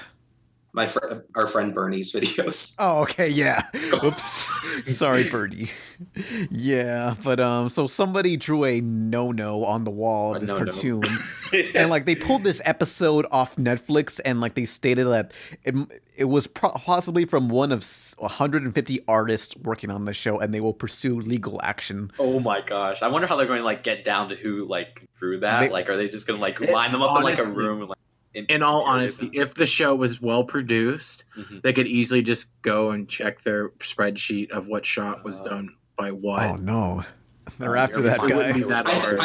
Our friend Bernie's videos. Oh, okay, yeah. Oops. Sorry, Bernie. Yeah, but so somebody drew a no-no on the wall of this cartoon. And like they pulled this episode off Netflix and like they stated that it was possibly from one of 150 artists working on the show and they will pursue legal action. Oh my gosh. I wonder how they're going to like get down to who like drew that. Like are they just going to like line them up in like a room and like in all honesty, if the show was well produced, they could easily just go and check their spreadsheet of what shot was done by what. Oh no, they're after that guy. It wouldn't be that hard.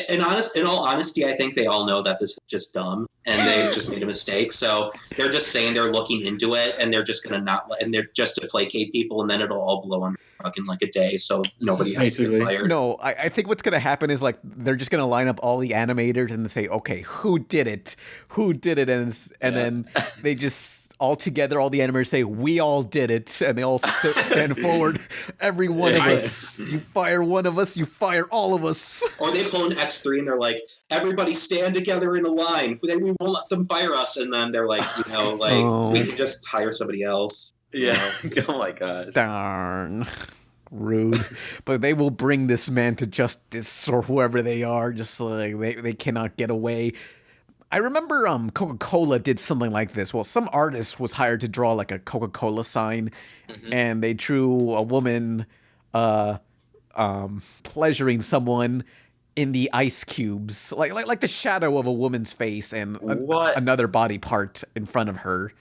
In all honesty, I think they all know that this is just dumb and they just made a mistake. So they're just saying they're looking into it and they're just gonna and they're just to placate people and then it'll all blow under in like a day, so nobody has to get fired. No, I think what's gonna happen is like they're just gonna line up all the animators and say, okay, who did it, and then they just all together, all the animators say, we all did it, and they all stand forward. Every one of us. You fire one of us, you fire all of us. Or they pull an X3 and they're like, everybody stand together in a line. We won't let them fire us, and then they're like, we can just hire somebody else. Yeah. Oh my gosh. Darn. Rude. But they will bring this man to justice or whoever they are. Just like they cannot get away. I remember Coca-Cola did something like this. Well, some artist was hired to draw like a Coca-Cola sign and they drew a woman pleasuring someone in the ice cubes. Like the shadow of a woman's face and another body part in front of her.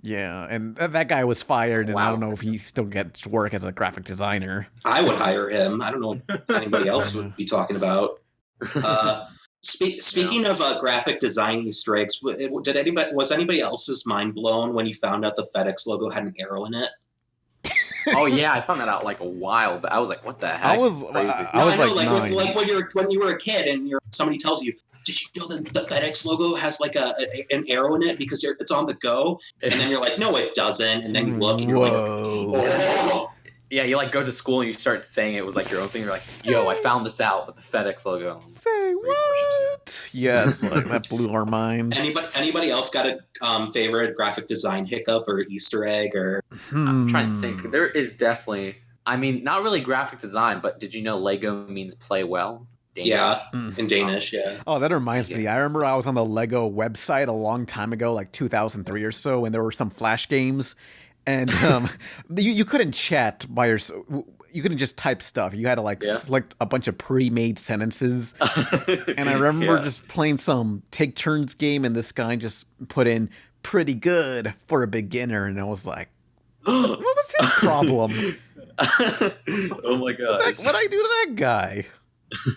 Yeah, and that guy was fired, and I don't know if he still gets work as a graphic designer. I would hire him. I don't know what anybody else would be talking about. Speaking of graphic design Easter eggs, was anybody else's mind blown when you found out the FedEx logo had an arrow in it? Oh yeah, I found that out like a while, but I was like, "What the heck?" I was like when you were a kid and somebody tells you, "Did you know that the FedEx logo has like an arrow in it because it's on the go?" And then you're like, "No, it doesn't." And then you look and you're like, "Oh." Yeah, you like go to school and you start saying it was like your own thing. You're like, "Yo, I found this out," but the FedEx logo. Say what? Yes, like, that blew our minds. Anybody else got a favorite graphic design hiccup or Easter egg or? I'm trying to think. There is definitely. I mean, not really graphic design, but did you know Lego means play well? Danish. Yeah, in Danish. Yeah. Oh, that reminds me. I remember I was on the Lego website a long time ago, like 2003 or so, and there were some Flash games. And you couldn't chat by yourself. You couldn't just type stuff. You had to like select a bunch of pre-made sentences. And I remember just playing some take turns game, and this guy just put in "pretty good for a beginner," and I was like, "What was his problem?" Oh my god! What'd I do to that guy?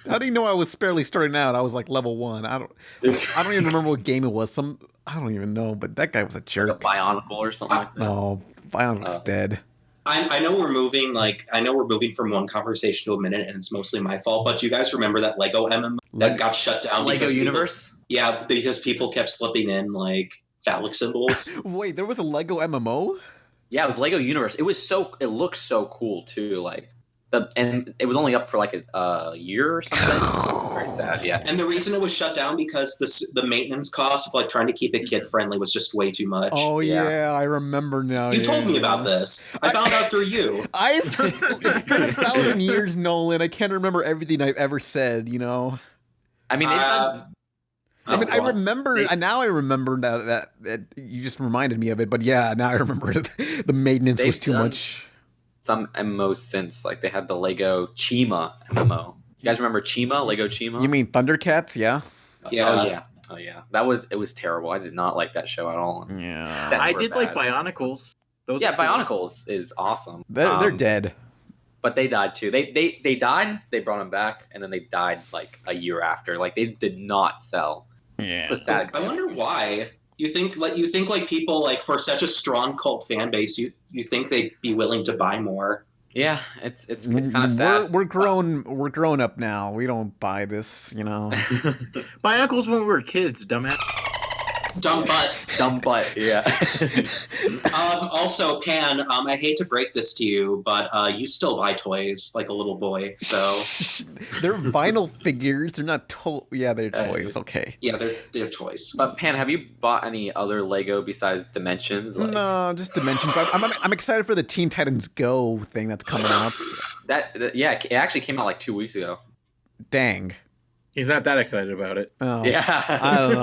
How do you know I was barely starting out? I was like level 1. I don't even remember what game it was. I don't even know. But that guy was a jerk. Like a Bionicle or something like that. No, Bionicle's dead. I know we're moving from one conversation to a minute, and it's mostly my fault. But do you guys remember that Lego MMO that got shut down? Lego Universe? Because people kept slipping in like phallic symbols. Wait, there was a Lego MMO? Yeah, it was Lego Universe. It looked so cool too. Like and it was only up for like a year or something. Very sad. Yeah. And the reason it was shut down because the maintenance cost of like trying to keep it kid friendly was just way too much. Oh yeah, I remember now. You told me about this. I found out through you. It's been 1,000 years, Nolan. I can't remember everything I've ever said. You know. I mean. I remember. Now I remember that you just reminded me of it. But yeah, now I remember it. The maintenance was too much. Some MMOs since, like they had the Lego Chima MMO. You guys remember Chima? Lego Chima? You mean Thundercats? Yeah. Yeah. Oh yeah. It was terrible. I did not like that show at all. Yeah. I did like Bionicles. Bionicles is awesome. They're dead. But they died too. They died. They brought them back, and then they died like a year after. Like they did not sell. Yeah. It was sad. I wonder why. You think people like for such a strong cult fan base, you think they'd be willing to buy more? Yeah, it's kind of sad. We're grown up now. We don't buy this, you know. Bionicles when we were kids, dumbass. Dumb butt. Dumb butt. Yeah. Also, Pan, I hate to break this to you, but you still buy toys like a little boy. So they're vinyl figures. They're not Yeah, they're toys. Okay. Yeah, they're toys. But Pan, have you bought any other Lego besides Dimensions? Like... No, just Dimensions. I'm excited for the Teen Titans Go thing that's coming out. Yeah, it actually came out like 2 weeks ago. Dang. He's not that excited about it. Oh, yeah. I don't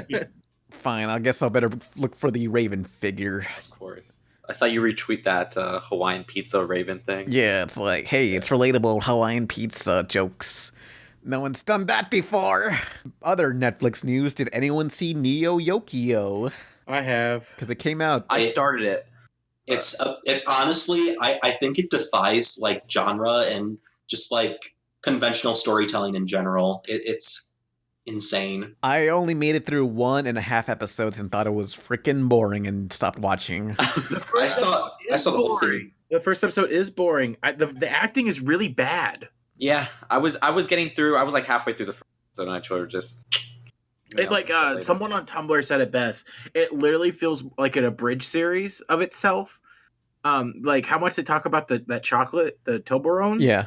know. Fine, I guess I'll better look for the Raven figure. Of course. I saw you retweet that Hawaiian pizza Raven thing. Yeah, it's like, hey, it's relatable Hawaiian pizza jokes. No one's done that before. Other Netflix news, did anyone see Neo Yokio? I have. Because it came out. I started it. It's honestly, I think it defies like genre and just like conventional storytelling in general. It's insane. I only made it through 1.5 episodes and thought it was freaking boring and stopped watching. I saw the whole thing. The first episode is boring. The acting is really bad. Yeah, I was getting through. I was like halfway through the first episode, and I sort of just. It's like someone on Tumblr said it best. It literally feels like an abridged series of itself. Like how much they talk about that chocolate, the Toblerones. Yeah.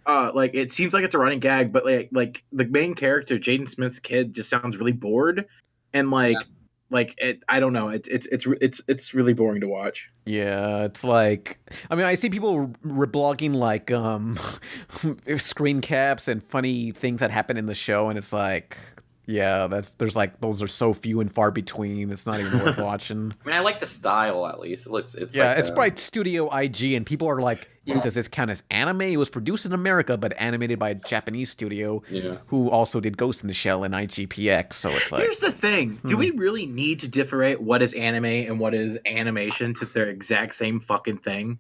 Like it seems like it's a running gag, but like the main character, Jaden Smith's kid, just sounds really bored, and like it. I don't know. It's really boring to watch. Yeah, it's like, I mean, I see people reblogging like screen caps and funny things that happen in the show, and it's like, yeah, those are so few and far between. It's not even worth watching. I mean, I like the style at least. It's yeah, like it's by Studio IG, and people are like, does this count as anime? It was produced in America, but animated by a Japanese studio who also did Ghost in the Shell and IGPX. So it's like, here's the thing: do we really need to differentiate what is anime and what is animation since they're exact same fucking thing?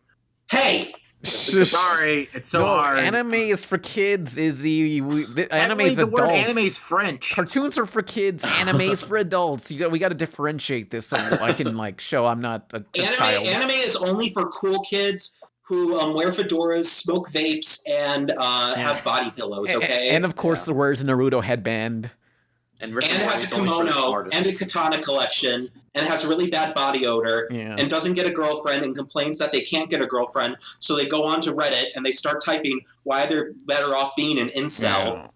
Hey. Sorry, it's so hard. Anime is for kids, Izzy. Anime is the adults. word anime is French. Cartoons are for kids. Anime is for adults. We got to differentiate this so I can like show I'm not a child. Anime is only for cool kids who wear fedoras, smoke vapes, and have body pillows. Okay, and of course, wears a Naruto headband. And has a kimono and a katana collection and has really bad body odor and doesn't get a girlfriend and complains that they can't get a girlfriend. So they go on to Reddit and they start typing why they're better off being an incel.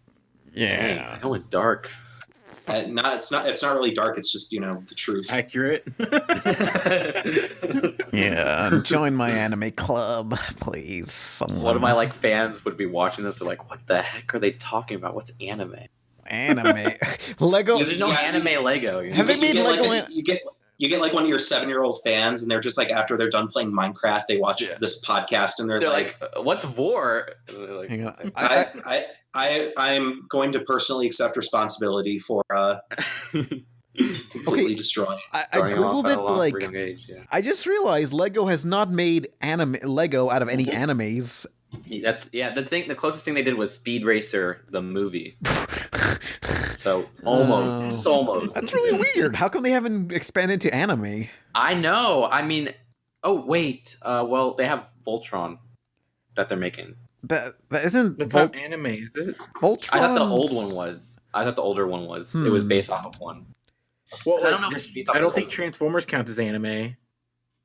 Yeah. That went dark. It's not really dark. It's just, the truth. Accurate. Yeah. Join my anime club, please. Someone. One of my fans would be watching this. They're like, what the heck are they talking about? What's anime? Anime. Lego. There's no anime Lego. Have they made Lego? You get like one of your 7-year-old fans, and they're just like, after they're done playing Minecraft, they watch this podcast, and they're like, "What's vor?" Like, hang on. I'm going to personally accept responsibility for completely destroying. I googled it. I just realized Lego has not made Lego out of any animes. The closest thing they did was Speed Racer, the movie. So almost. That's really weird. How come they haven't expanded to anime? I know. I mean, oh wait. Well, they have Voltron that they're making. That isn't. That's not anime, is it? Voltron. I thought the old one was. I thought the older one was. It was based off of one. Well, I don't know. I don't think Transformers counts as anime.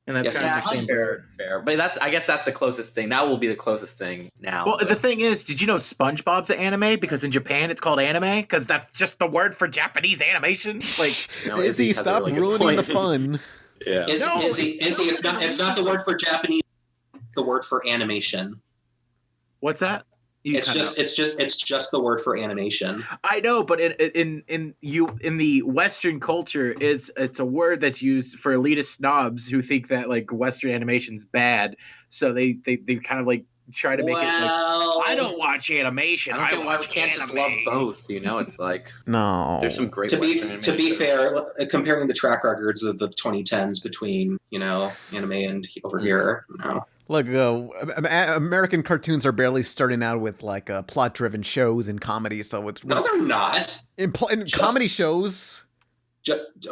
And that's kind of the same. Fair. But I guess that's the closest thing. That will be the closest thing now. Well, the thing is, did you know SpongeBob's an anime? Because in Japan it's called anime, because that's just the word for Japanese animation. Like, Izzy, stop ruining the fun. Yeah. Izzy, it's not the word for Japanese, the word for animation. What's that? It's just the word for animation. I know, but in the Western culture, it's a word that's used for elitist snobs who think that Western animation's bad. So they kind of try to make it I don't watch animation. I don't watch can't just love both. It's no. There's some great. To be fair, comparing the track records of the 2010s between anime and over here, Look, American cartoons are barely starting out with plot-driven shows and comedy, so it's no, they're not. In comedy shows.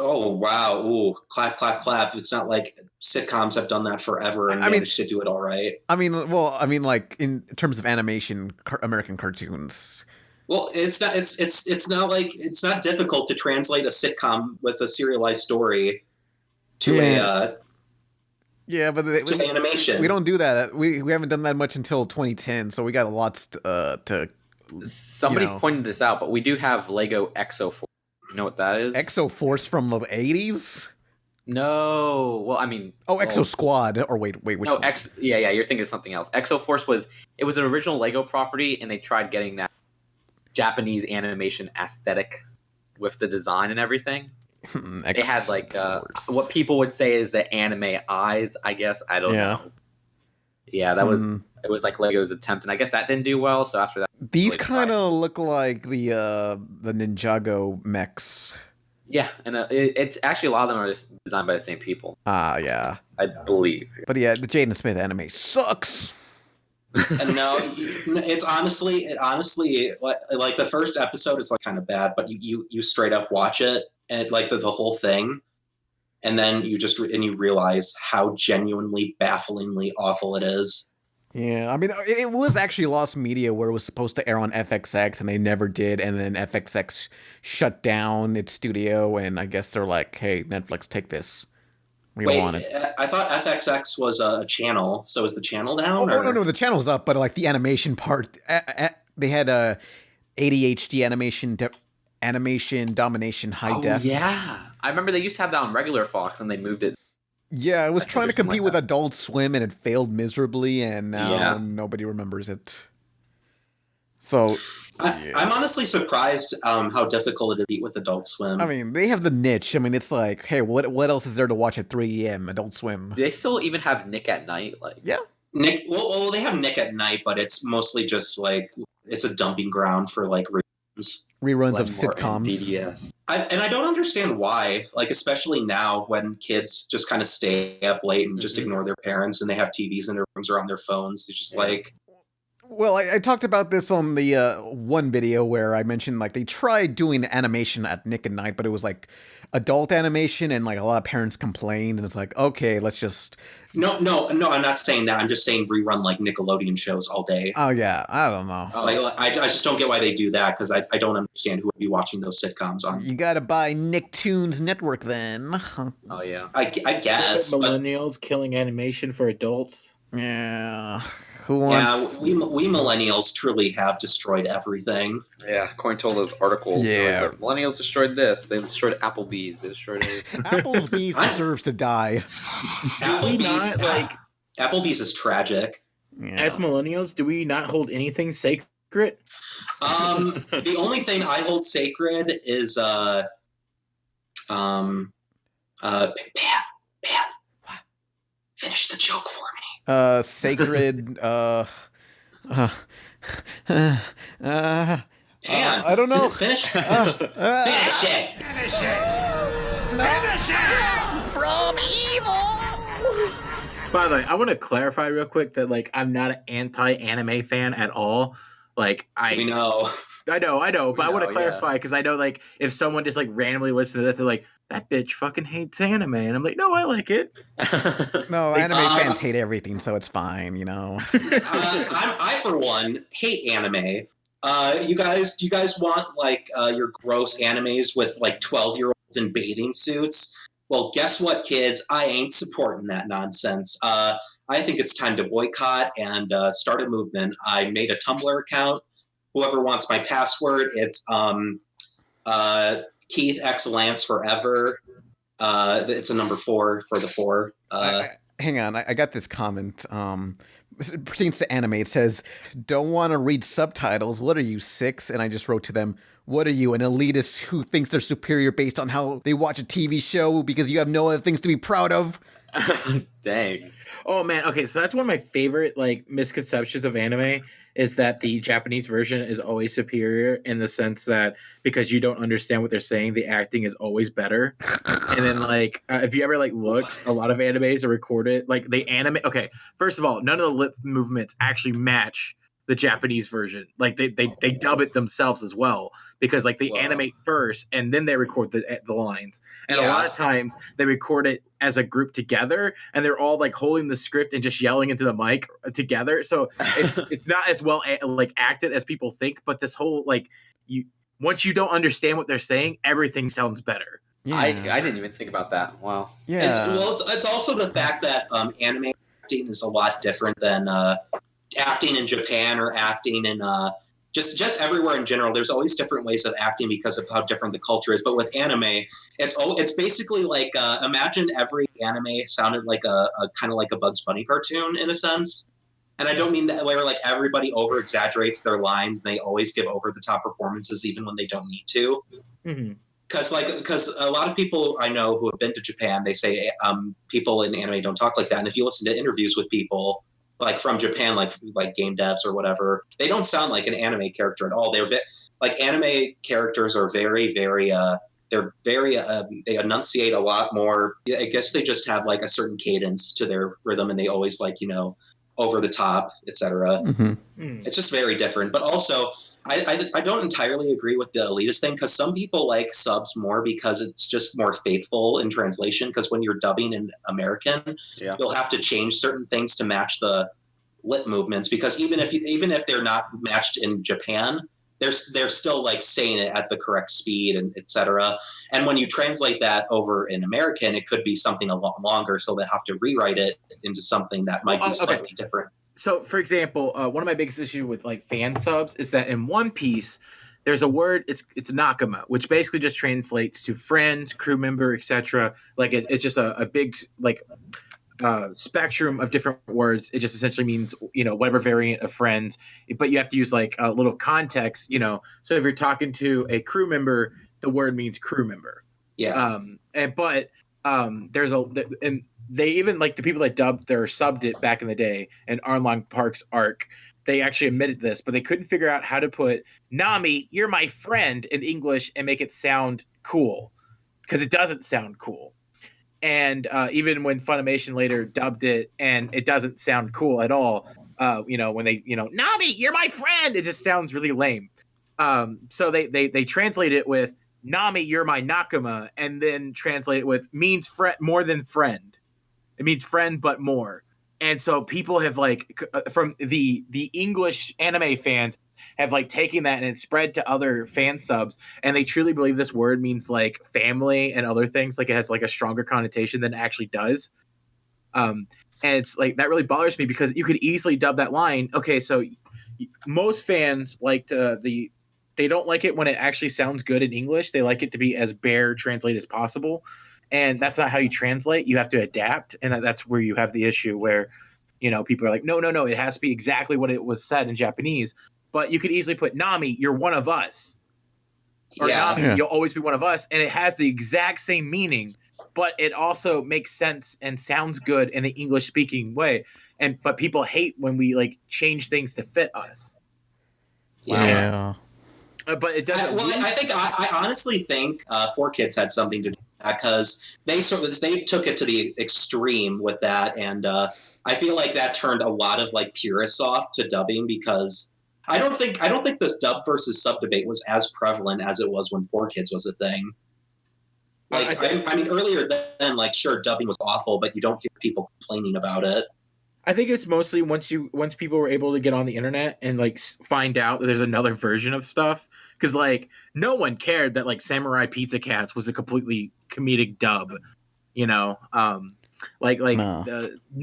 Oh wow! Ooh, clap, clap, clap! It's not like sitcoms have done that forever and managed to do it all right. I mean, in terms of animation, American cartoons. Well, it's not difficult to translate a sitcom with a serialized story to to animation. We don't do that. We haven't done that much until 2010, so we got lots to. Somebody pointed this out, but we do have Lego Exo Force. You know what that is? Exo Force from the 80s? No. Well, I mean... Exo Squad. Or wait, which one? Yeah, you're thinking of something else. Exo Force was an original Lego property, and they tried getting that Japanese animation aesthetic with the design and everything. They had what people would say is the anime eyes, I guess. I don't know. Yeah, that was... It was like Lego's attempt, and I guess that didn't do well, so after that... These kind of look like the Ninjago mechs. Yeah, and it's actually a lot of them are designed by the same people. Yeah. I believe. But yeah, the Jaden Smith anime sucks. No, it honestly like the first episode is like kind of bad, but you straight up watch it and like the whole thing, and then you realize how genuinely bafflingly awful it is. Yeah, I mean, it was actually lost media where it was supposed to air on FXX, and they never did, and then FXX shut down its studio, and I guess they're like, hey, Netflix, take this. We want it. I thought FXX was a channel, so is the channel down? No, the channel's up, but like the animation part, they had a ADHD animation domination high def. Yeah, I remember they used to have that on regular Fox, and they moved it. Yeah, it was trying to compete with Adult Swim, and it failed miserably, and now nobody remembers it. So, I'm honestly surprised how difficult it is to beat with Adult Swim. I mean, they have the niche. I mean, it's like, hey, what else is there to watch at 3 a.m.? Adult Swim. Do they still even have Nick at Night? Yeah. Nick. Well, they have Nick at Night, but it's mostly just like it's a dumping ground for like reruns of sitcoms. DDS. I don't understand why, like, especially now when kids just kind of stay up late and just ignore their parents, and they have TVs in their rooms or on their phones. It's just like... Well, I talked about this on the one video where I mentioned, like, they tried doing animation at Nick at Night, but it was, like, adult animation, and, like, a lot of parents complained, and it's like, okay, let's just... No, I'm not saying that. I'm just saying rerun, like, Nickelodeon shows all day. Oh, yeah. I don't know. Like, I just don't get why they do that, because I don't understand who would be watching those sitcoms on. You gotta buy Nicktoons Network, then. Oh, yeah. I guess. Millennials killing animation for adults. Yeah. Who wants... Yeah, we millennials truly have destroyed everything. Yeah, Coin told us articles. Yeah. So millennials destroyed this. They destroyed Applebee's. They destroyed everything. Applebee's deserves to die. Applebee's is tragic. Yeah. As millennials, do we not hold anything sacred? The only thing I hold sacred is Pam, finish the joke for me. Sacred, Pam, I don't know. Finish it. From evil. By the way, I want to clarify real quick that, like, I'm not an anti-anime fan at all. Like, We know. I know, but I want to clarify because I know, like, if someone just like randomly listens to that, they're like, "That bitch fucking hates anime," and I'm like, "No, I like it." No, anime fans hate everything, so it's fine, you know. I for one hate anime. Do you guys want like your gross animes with like 12-year-olds in bathing suits? Well, guess what, kids? I ain't supporting that nonsense. I think it's time to boycott and start a movement. I made a Tumblr account. Whoever wants my password, it's Keith X Lance Forever. It's a number 4 for the 4. Hang on, I got this comment. It pertains to anime. It says, "Don't want to read subtitles. What are you, 6?" And I just wrote to them, "What are you, an elitist who thinks they're superior based on how they watch a TV show because you have no other things to be proud of?" Dang. Oh man, okay, so that's one of my favorite like misconceptions of anime is that the Japanese version is always superior in the sense that because you don't understand what they're saying, the acting is always better. And then like if you ever like looked, a lot of animes are recorded like they animate. Okay, first of all, none of the lip movements actually match the Japanese version. Like they dub it themselves as well, because like they animate first and then they record the lines. And a lot of times they record it as a group together, and they're all like holding the script and just yelling into the mic together. So it's not as well like acted as people think. But this whole like once you don't understand what they're saying, everything sounds better. Yeah. I didn't even think about that. Wow. Yeah. It's also the fact that anime acting is a lot different than acting in Japan or acting in just everywhere in general. There's always different ways of acting because of how different the culture is. But with anime, it's basically like imagine every anime sounded like a kind of like a Bugs Bunny cartoon in a sense. And I don't mean that where like everybody over exaggerates their lines. They always give over the top performances even when they don't need to. Mm-hmm. Because a lot of people I know who have been to Japan, they say people in anime don't talk like that. And if you listen to interviews with people like from Japan, like game devs or whatever, they don't sound like an anime character at all. They're like anime characters are very, very they enunciate a lot more. I guess they just have like a certain cadence to their rhythm, and they always like over the top, etc. Mm-hmm. It's just very different. But also, I don't entirely agree with the elitist thing, because some people like subs more because it's just more faithful in translation. Because when you're dubbing in American, you'll have to change certain things to match the lip movements. Because even if they're not matched in Japan, they're still like saying it at the correct speed and etc. And when you translate that over in American, it could be something a lot longer, so they have to rewrite it into something that might be slightly different. So, for example, one of my biggest issues with like fan subs is that in One Piece, there's a word. It's nakama, which basically just translates to friend, crew member, etc. Like it's just a big like spectrum of different words. It just essentially means whatever variant of friend, but you have to use like a little context. So if you're talking to a crew member, the word means crew member. Yeah. And they even like the people that dubbed or subbed it back in the day in Arlong Park's arc, they actually admitted this, but they couldn't figure out how to put Nami, you're my friend in English and make it sound cool, because it doesn't sound cool. And even when Funimation later dubbed it and it doesn't sound cool at all, when they, Nami, you're my friend, it just sounds really lame. So they translate it with Nami, you're my nakama, and then translate it with means more than friend. It means friend, but more. And so people have like from the English anime fans have like taken that and it's spread to other fan subs, and they truly believe this word means like family and other things. Like it has like a stronger connotation than it actually does. And it's like that really bothers me, because you could easily dub that line. Okay, so most fans like they don't like it when it actually sounds good in English. They like it to be as bare translated as possible. And that's not how you translate. You have to adapt. And that's where you have the issue where, people are like, no, it has to be exactly what it was said in Japanese. But you could easily put Nami, you're one of us. Or Nami, you'll always be one of us. And it has the exact same meaning, but it also makes sense and sounds good in the English speaking way. But people hate when we like change things to fit us. Yeah. But it doesn't. I honestly think 4Kids had something to do with that, because they took it to the extreme with that, and I feel like that turned a lot of like purists off to dubbing, because I don't think this dub versus sub debate was as prevalent as it was when 4Kids was a thing. Like I mean, earlier then, like sure, dubbing was awful, but you don't hear people complaining about it. I think it's mostly once people were able to get on the internet and like find out that there's another version of stuff, because like no one cared that like Samurai Pizza Cats was a completely comedic dub, no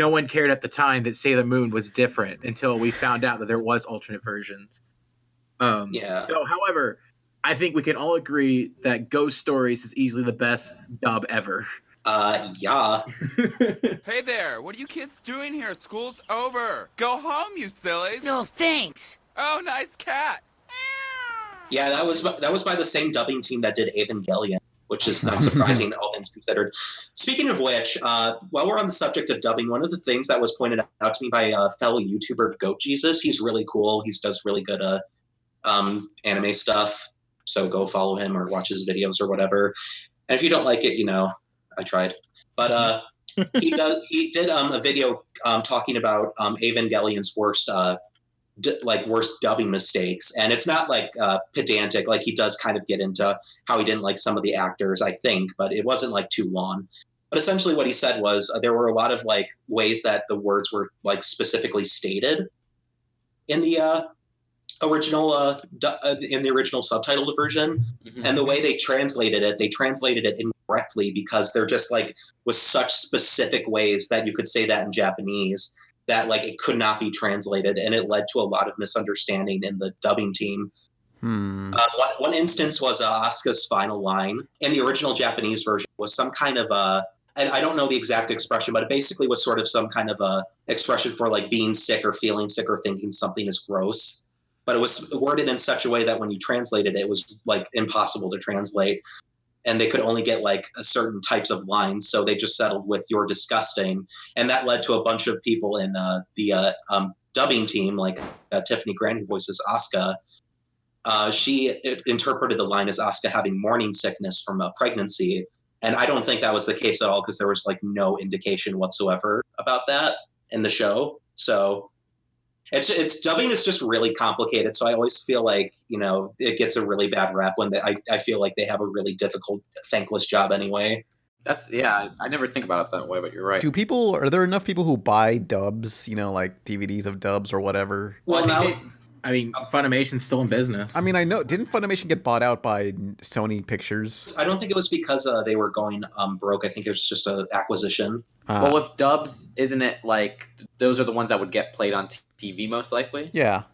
one cared at the time that Sailor Moon was different until we found out that there was alternate versions. So, however, I think we can all agree that Ghost Stories is easily the best dub ever. Yeah. Hey there, what are you kids doing here? School's over. Go home, you sillies. No, thanks. Oh, nice cat. Yeah, that was by the same dubbing team that did Evangelion, which is not surprising, all things considered. Speaking of which, while we're on the subject of dubbing, one of the things that was pointed out to me by a fellow YouTuber, Goat Jesus, he's really cool. He does really good anime stuff, so go follow him or watch his videos or whatever. And if you don't like it, I tried. But he did a video talking about Evangelion's worst worst dubbing mistakes. And it's not like pedantic. Like he does kind of get into how he didn't like some of the actors, I think, but it wasn't like too long. But essentially what he said was there were a lot of like ways that the words were like specifically stated in the original subtitled version. Mm-hmm. And the way they translated it incorrectly because there just like was such specific ways that you could say that in Japanese that like it could not be translated, and it led to a lot of misunderstanding in the dubbing team. One instance was Asuka's final line in the original Japanese version was some kind of and I don't know the exact expression, but it basically was sort of some kind of a expression for like being sick or feeling sick or thinking something is gross. But it was worded in such a way that when you translated it, it was like impossible to translate. And they could only get like a certain types of lines. So they just settled with "you're disgusting." And that led to a bunch of people in the dubbing team, like Tiffany Grant, who voices Asuka. She interpreted the line as Asuka having morning sickness from a pregnancy. And I don't think that was the case at all because there was like no indication whatsoever about that in the show. So it's dubbing is just really complicated. So I always feel like, you know, it gets a really bad rap when I feel like they have a really difficult, thankless job anyway. I never think about it that way, but you're right. Are there enough people who buy dubs, you know, like DVDs of dubs or whatever? Well, now... Funimation's still in business. I mean, I know. Didn't Funimation get bought out by Sony Pictures? I don't think it was because they were going broke. I think it was just an acquisition. Well, with dubs, isn't it like those are the ones that would get played on TV most likely? Yeah.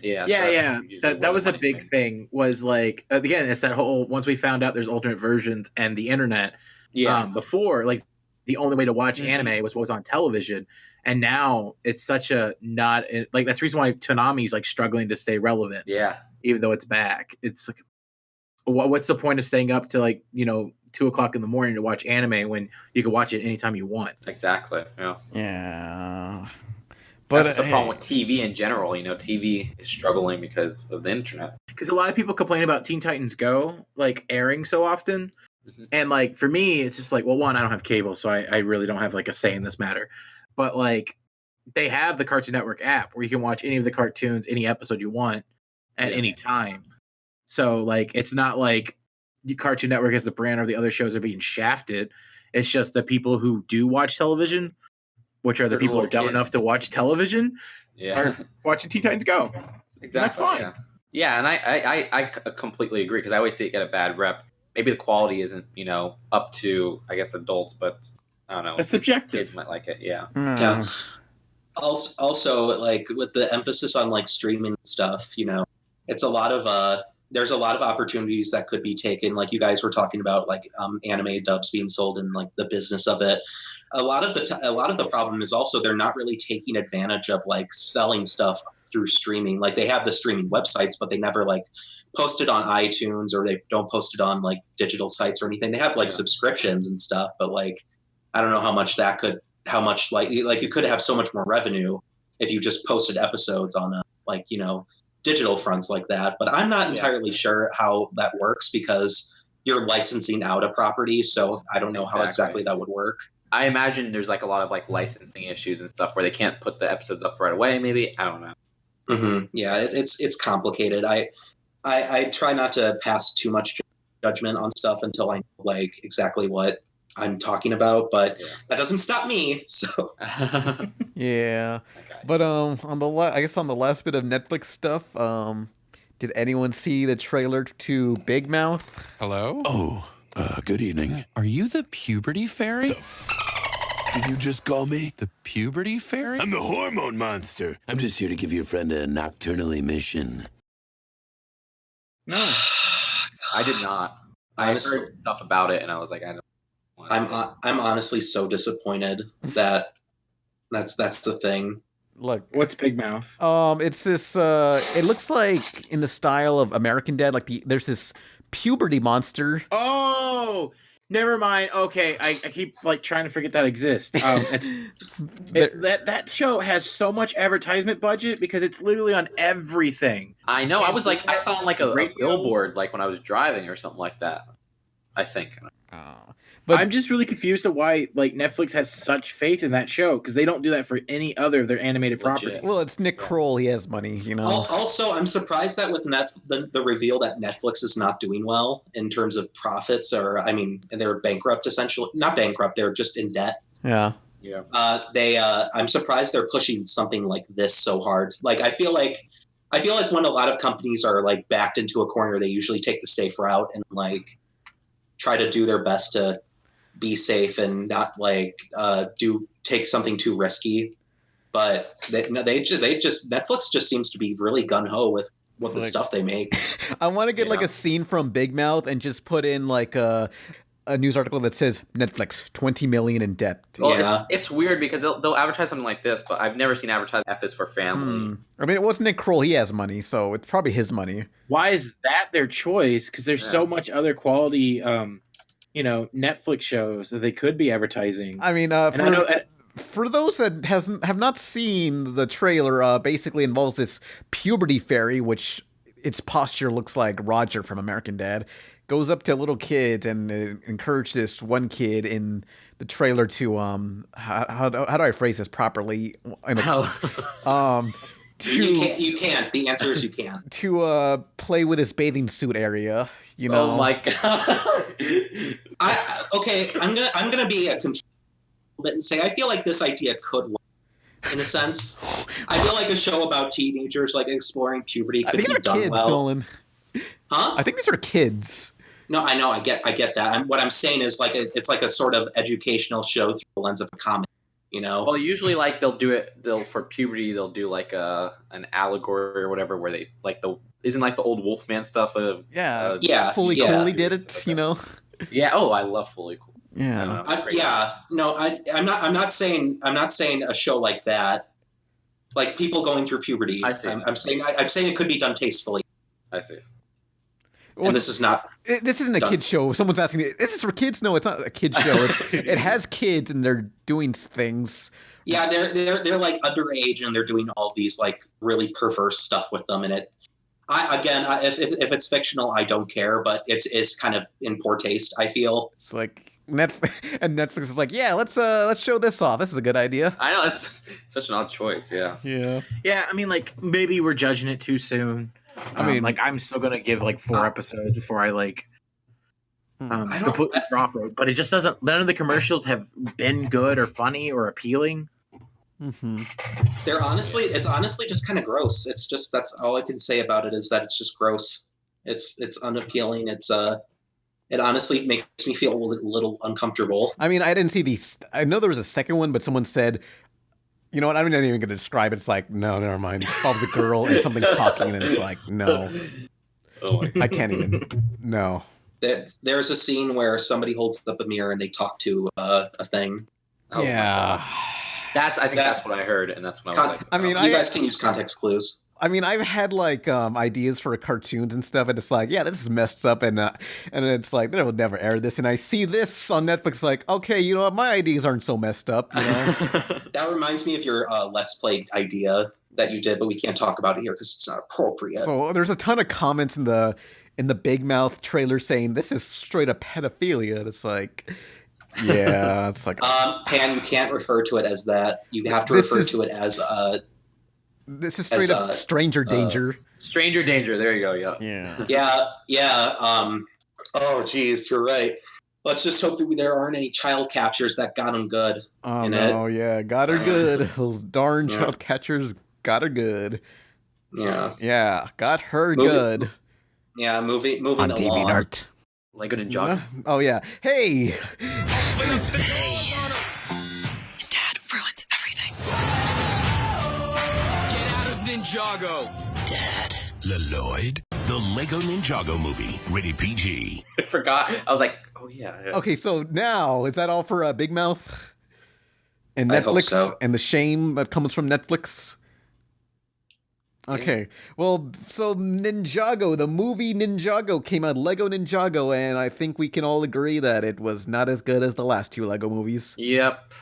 Yeah. That was a big thing. Was like again, it's that whole once we found out there's alternate versions and the internet. Yeah. Before, like the only way to watch anime was what was on television. And now it's such a not like that's the reason why Toonami's like struggling to stay relevant. Yeah, even though it's back, it's like, what's the point of staying up to like 2:00 in the morning to watch anime when you can watch it anytime you want? Exactly. Yeah. Yeah. But that's the problem with TV in general. TV is struggling because of the internet. Because a lot of people complain about Teen Titans Go like airing so often, and like for me, it's just like, well, one, I don't have cable, so I really don't have like a say in this matter. But like they have the Cartoon Network app where you can watch any of the cartoons, any episode you want at any time. So like it's not like the Cartoon Network as the brand or the other shows are being shafted. It's just the people who do watch television, which are the people who are dumb enough to watch television, are watching Teen Titans Go. Exactly. That's fine. Yeah, and I completely agree because I always see it get a bad rep. Maybe the quality isn't, up to, I guess, adults, but I don't know. It's subjective. Kids might like it, yeah. Yeah. Also, like with the emphasis on like streaming stuff, it's a lot of there's a lot of opportunities that could be taken. Like you guys were talking about, like anime dubs being sold and like the business of it. A lot of the problem is also they're not really taking advantage of like selling stuff through streaming. Like they have the streaming websites, but they never like post it on iTunes or they don't post it on like digital sites or anything. They have like subscriptions and stuff, but like I don't know how much you could have so much more revenue if you just posted episodes on digital fronts like that. But I'm not entirely sure how that works because you're licensing out a property. So I don't know how exactly that would work. I imagine there's like a lot of like licensing issues and stuff where they can't put the episodes up right away. Maybe, I don't know. Mm-hmm. Yeah, it's complicated. I try not to pass too much judgment on stuff until I know like exactly what I'm talking about, but that doesn't stop me. So yeah, but on the last bit of Netflix stuff, did anyone see the trailer to Big Mouth? Hello? Oh, good evening. Are you the puberty fairy? Did you just call me? The puberty fairy? I'm the hormone monster. I'm just here to give your friend a nocturnal emission. No, I did not. I heard stuff about it, and I was like, I don't. I'm honestly so disappointed that that's the thing. Look, what's Big Mouth? It's this. It looks like in the style of American Dad. Like there's this puberty monster. Oh, never mind. Okay, I keep like trying to forget that exists. That show has so much advertisement budget because it's literally on everything. I know. I was like, I saw on like a billboard like when I was driving or something like that. I think. But I'm just really confused at why like Netflix has such faith in that show because they don't do that for any other of their animated properties. Well, it's Nick Kroll. He has money, you know. Also, I'm surprised that with the reveal that Netflix is not doing well in terms of profits, or I mean, they're bankrupt essentially. Not bankrupt, they're just in debt. Yeah. Yeah. I'm surprised they're pushing something like this so hard. Like I feel like when a lot of companies are like backed into a corner, they usually take the safe route and like try to do their best to be safe and not like take something too risky. But Netflix just seems to be really gun ho with the stuff they make. I want to get like a scene from Big Mouth and just put in like a news article that says Netflix 20 million in debt. Well, it's weird because they'll advertise something like this, but I've never seen advertised F is for family. I mean, it wasn't Nick Kroll. He has money, so it's probably his money. Why is that their choice? Because there's so much other quality, Netflix shows that they could be advertising. I mean, for those that have not seen the trailer, basically involves this puberty fairy, which its posture looks like Roger from American Dad. Goes up to little kids and encourages this one kid in the trailer to how do I phrase this properly? You can't. The answer is you can't. To play with his bathing suit area. You know. Oh my god. I'm gonna be a bit and say I feel like this idea could work in a sense. I feel like a show about teenagers like exploring puberty could be done kids, well. Nolan. Huh? I think these are kids. No, I know. I get that. What I'm saying is like it's like a sort of educational show through the lens of a comic. You know. Well, usually like they'll for puberty they'll do like an allegory or whatever where they like isn't like the old Wolfman stuff of Fully Cooley did it, you know. Yeah. Oh, I love Fully Cool. Yeah. I'm not saying a show like that, like people going through puberty. I see. I'm saying it could be done tastefully. I see. And this is not. This isn't a kid show. Someone's asking me, "Is this for kids?" No, it's not a kid show. It has kids and they're doing things. Yeah, they're like underage and they're doing all these like really perverse stuff with them. And if it's fictional, I don't care. But it's kind of in poor taste. I feel it's like Netflix is like, yeah, let's show this off. This is a good idea. I know it's such an odd choice. Yeah. I mean, like maybe we're judging it too soon. I mean, like I'm still gonna give like 4 episodes before I like completely drop it. But it just doesn't. None of the commercials have been good or funny or appealing. Mm-hmm. It's honestly just kind of gross. It's just that's all I can say about it is that it's just gross. It's unappealing. It honestly makes me feel a little uncomfortable. I mean, I didn't see these. I know there was a second one, but someone said, you know what? I'm not even going to describe it. It's like, no, never mind. It involves a girl and something's talking, and it's like, no. Oh my God. I can't even. No. There's a scene where somebody holds up a mirror and they talk to a thing. Yeah. I think that's what I heard, and that's what I was like. I mean, you guys can use context clues. I mean, I've had like ideas for cartoons and stuff, and it's like, yeah, this is messed up, and it's like they will never air this, and I see this on Netflix, like, okay, you know what, my ideas aren't so messed up. You know? That reminds me of your Let's Play idea that you did, but we can't talk about it here because it's not appropriate. So there's a ton of comments in the Big Mouth trailer saying this is straight up pedophilia. And it's like, yeah, it's like, Pan, you can't refer to it as that. You have to refer to it as this is straight up stranger danger. Stranger danger. There you go. Yeah. Oh, geez, you're right. Let's just hope that there aren't any child catchers that got him good. Oh no, yeah, got her good. Those darn child catchers got her good. Yeah, got her good. Yeah, moving on along. Deviant Art. Lego Ninjago. Oh yeah. Hey. His dad ruins everything. Get out of Ninjago. Dad. Leloid. The Lego Ninjago movie, rated PG. I forgot. I was like, oh yeah. Okay, so now is that all for Big Mouth and Netflix I hope so. and the shame that comes from Netflix? Okay, well, so Ninjago, the movie Ninjago came out, Lego Ninjago, and I think we can all agree that it was not as good as the last 2 Lego movies. Yep.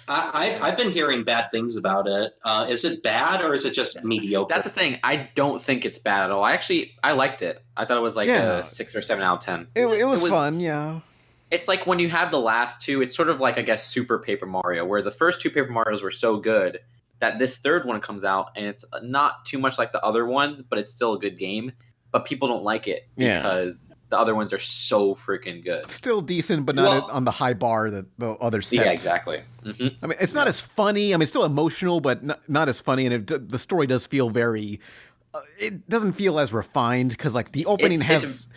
I've been hearing bad things about it. Is it bad or is it just mediocre? That's the thing. I don't think it's bad at all. I liked it. I thought it was like a 6 or 7 out of 10. It was fun, yeah. It's like when you have the last two, it's sort of like, I guess, Super Paper Mario, where the first two Paper Marios were so good that this third one comes out and it's not too much like the other ones, but it's still a good game. But people don't like it because the other ones are so freaking good. Still decent, but not on the high bar that the other sets. Yeah, exactly. I mean, it's not as funny. I mean, it's still emotional, but not as funny. And the story does feel very... it doesn't feel as refined because, like, the opening has...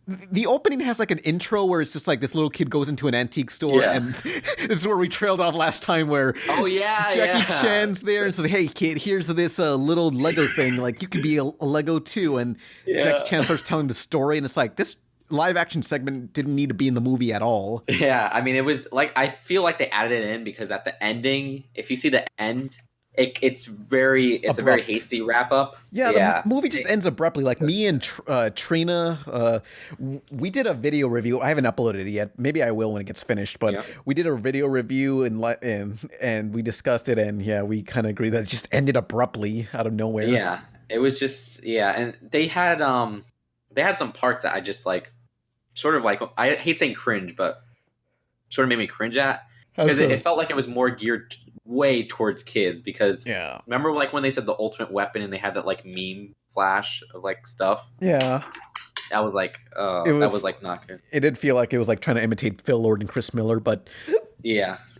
The opening has like an intro where it's just like this little kid goes into an antique store, and this is where we trailed off last time, where Jackie Chan's there and says, "Hey kid, here's this little Lego thing. Like you could be a Lego too." And Jackie Chan starts telling the story, and it's like this live action segment didn't need to be in the movie at all. Yeah, I mean, it was like I feel like they added it in because at the ending, if you see the end. It's a very hasty wrap up. Yeah, the movie just ends abruptly. Like me and Trina, we did a video review. I haven't uploaded it yet. Maybe I will when it gets finished. But we did a video review and we discussed it. And we kind of agree that it just ended abruptly out of nowhere. Yeah, it was just and they had some parts that I just like, sort of like I hate saying cringe, but sort of made me cringe at because it felt like it was more geared way towards kids because remember like when they said the ultimate weapon and they had that like meme flash of like stuff I was like that was like not good. It did feel like it was like trying to imitate Phil Lord and Chris Miller, but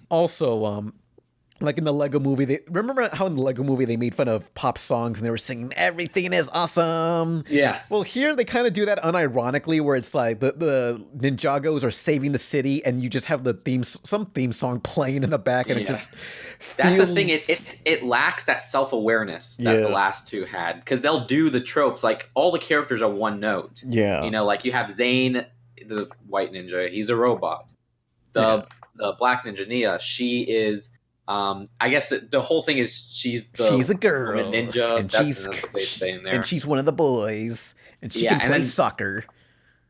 also like in the Lego movie, remember how in the Lego movie they made fun of pop songs and they were singing "Everything is awesome"? Yeah. Well, here they kind of do that unironically, where it's like the Ninjagos are saving the city, and you just have some theme song playing in the back, and it just that's the thing. It lacks that self-awareness that the last two had, because they'll do the tropes like all the characters are one note. Yeah. You know, like you have Zane, the white ninja, he's a robot. The black ninja Nia, she is. I guess the whole thing is she's a girl, a ninja, and that's what they say in there. And she's one of the boys, and she can play soccer.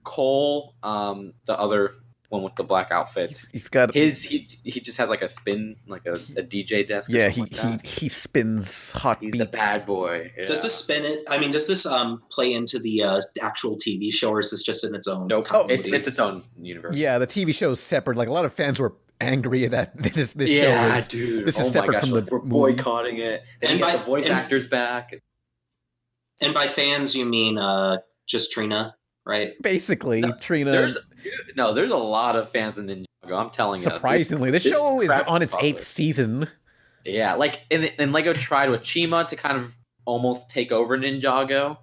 Cole, the other one with the black outfits, he's got he just has like a spin, like a DJ desk. Yeah, he spins hot beats. He's a bad boy. Yeah. Does this spin it? I mean, does this play into the actual TV show, or is this just in its own? Nope, it's its own universe. Yeah, the TV show is separate. Like a lot of fans were angry that this show is dude. This is separate from the we're boycotting it. And get the voice actors back. And by fans, you mean just Trina, right? Basically, Trina. There's a lot of fans in Ninjago. I'm telling you. Surprisingly, the show is on its 8th season. Yeah, like and Lego tried with Chima to kind of almost take over Ninjago.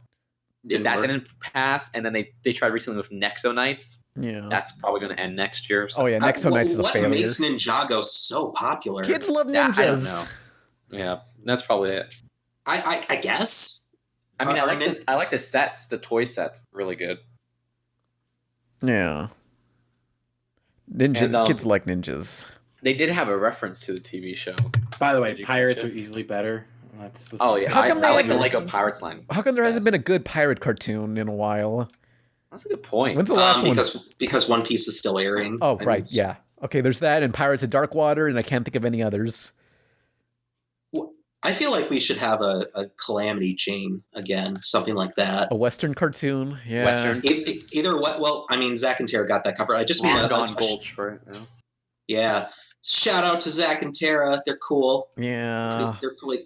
That didn't pass, and then they tried recently with Nexo Knights. Yeah, that's probably going to end next year. So. Oh yeah, Nexo Knights is a failure. What makes Ninjago so popular? Kids love ninjas. I don't know. Yeah, that's probably it. I guess. I mean, I like the sets. The toy sets, really good. Yeah. Kids like ninjas. They did have a reference to the TV show. By the way, pirates are easily better. I like the Lego Pirates line. How come there hasn't been a good pirate cartoon in a while? That's a good point. When's the last one? Because One Piece is still airing. Oh, right, yeah. Okay, there's that, and Pirates of Darkwater, and I can't think of any others. Well, I feel like we should have a Calamity Jane again, something like that. A Western cartoon, yeah. Western. Either what? Well, I mean, Zach and Tara got that cover. I just mean Gone Gulch, right? Yeah. Shout out to Zach and Tara. They're cool. Yeah.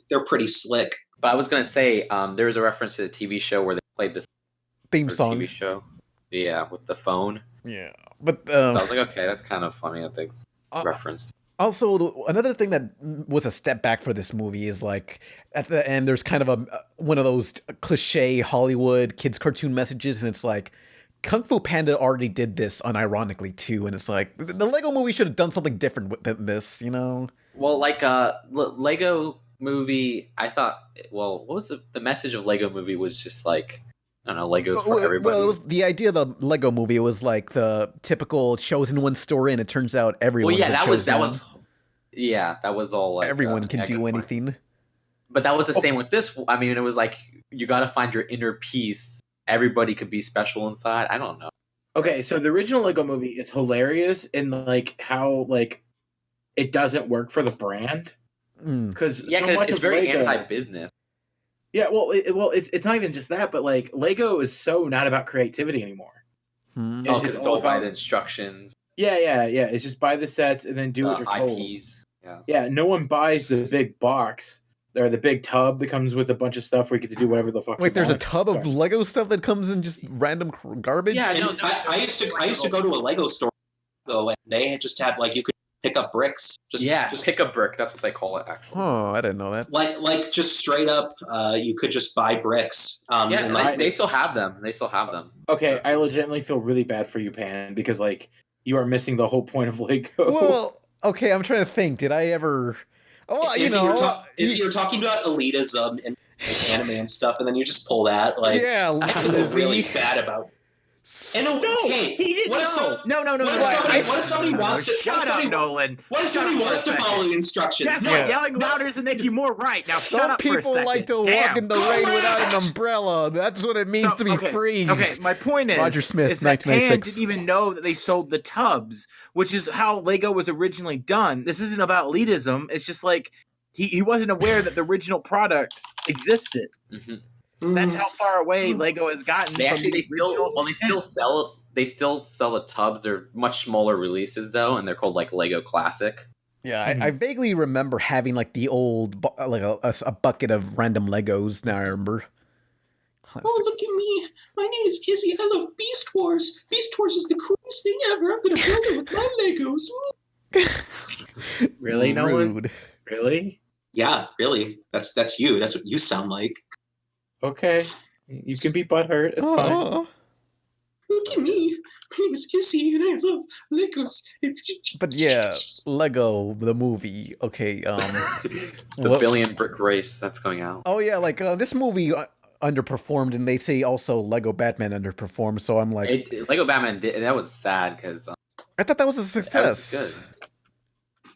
They're pretty slick. But I was going to say, there was a reference to the TV show where they played the theme song. TV show. Yeah, with the phone. Yeah. But so I was like, okay, that's kind of funny that they referenced. Also, another thing that was a step back for this movie is like at the end, there's kind of one of those cliche Hollywood kids cartoon messages, and it's like, Kung Fu Panda already did this unironically too, and it's like the Lego movie should have done something different than this, you know? Well, like Lego movie, I thought. Well, what was the message of Lego movie? Was just like, I don't know, Legos for everybody. Well, it was the idea of the Lego movie was like the typical chosen one story, and it turns out everyone. Well, yeah, that was all. Like, everyone can do anything. But that was the same with this. I mean, it was like you got to find your inner peace. Everybody could be special inside. I don't know. Okay, so the original Lego movie is hilarious in like how like it doesn't work for the brand because it's very Lego, anti-business. Yeah, it's not even just that, but like Lego is so not about creativity anymore. Because it's all by the instructions. Yeah. It's just buy the sets and then do what you're told. IPs. Yeah. Yeah, no one buys the big box. Or the big tub that comes with a bunch of stuff where you get to do whatever the fuck. Wait, there's a tub of Lego stuff that comes in just random garbage? Yeah, no. I used to go to a Lego store though, and they just had like you could pick up bricks. Just pick up brick. That's what they call it, actually. Oh, I didn't know that. Like just straight up, you could just buy bricks. They still have them. Okay, I legitimately feel really bad for you, Pan, because like you are missing the whole point of Lego. Well, okay, I'm trying to think. Did I ever? Oh, you're talking about elitism and anime and stuff, and then you just pull that. Like, I feel really bad about. And he didn't know. No. What if somebody wants to? Shut up, Nolan. What if somebody wants to follow the instructions? Guess what? Yelling louder doesn't make you more right. Now shut up for a second. Some people like to walk in the rain without an umbrella. That's what it means to be free. Okay, my point is, Roger Smith, is that Pan 1996. didn't even know that they sold the tubs, which is how Lego was originally done. This isn't about elitism. It's just like he wasn't aware that the original product existed. Mm-hmm. That's how far away Lego has gotten. They still sell the tubs. They're much smaller releases though, and they're called like Lego Classic. Yeah, I vaguely remember having like the old like a bucket of random Legos. Now I remember. Classic. Oh, look at me! My name is Izzy. I love Beast Wars. Beast Wars is the coolest thing ever. I'm gonna build it with my Legos. Really, Nolan? Really? Yeah, really. That's you. That's what you sound like. Okay, you can be butthurt. It's fine. Look at me. My name is Izzy, and I love Legos. But yeah, Lego the movie. Okay, the Billion Brick Race that's going out. Oh yeah, like this movie underperformed, and they say also Lego Batman underperformed. So I'm like, Lego Batman that was sad because I thought that was a success.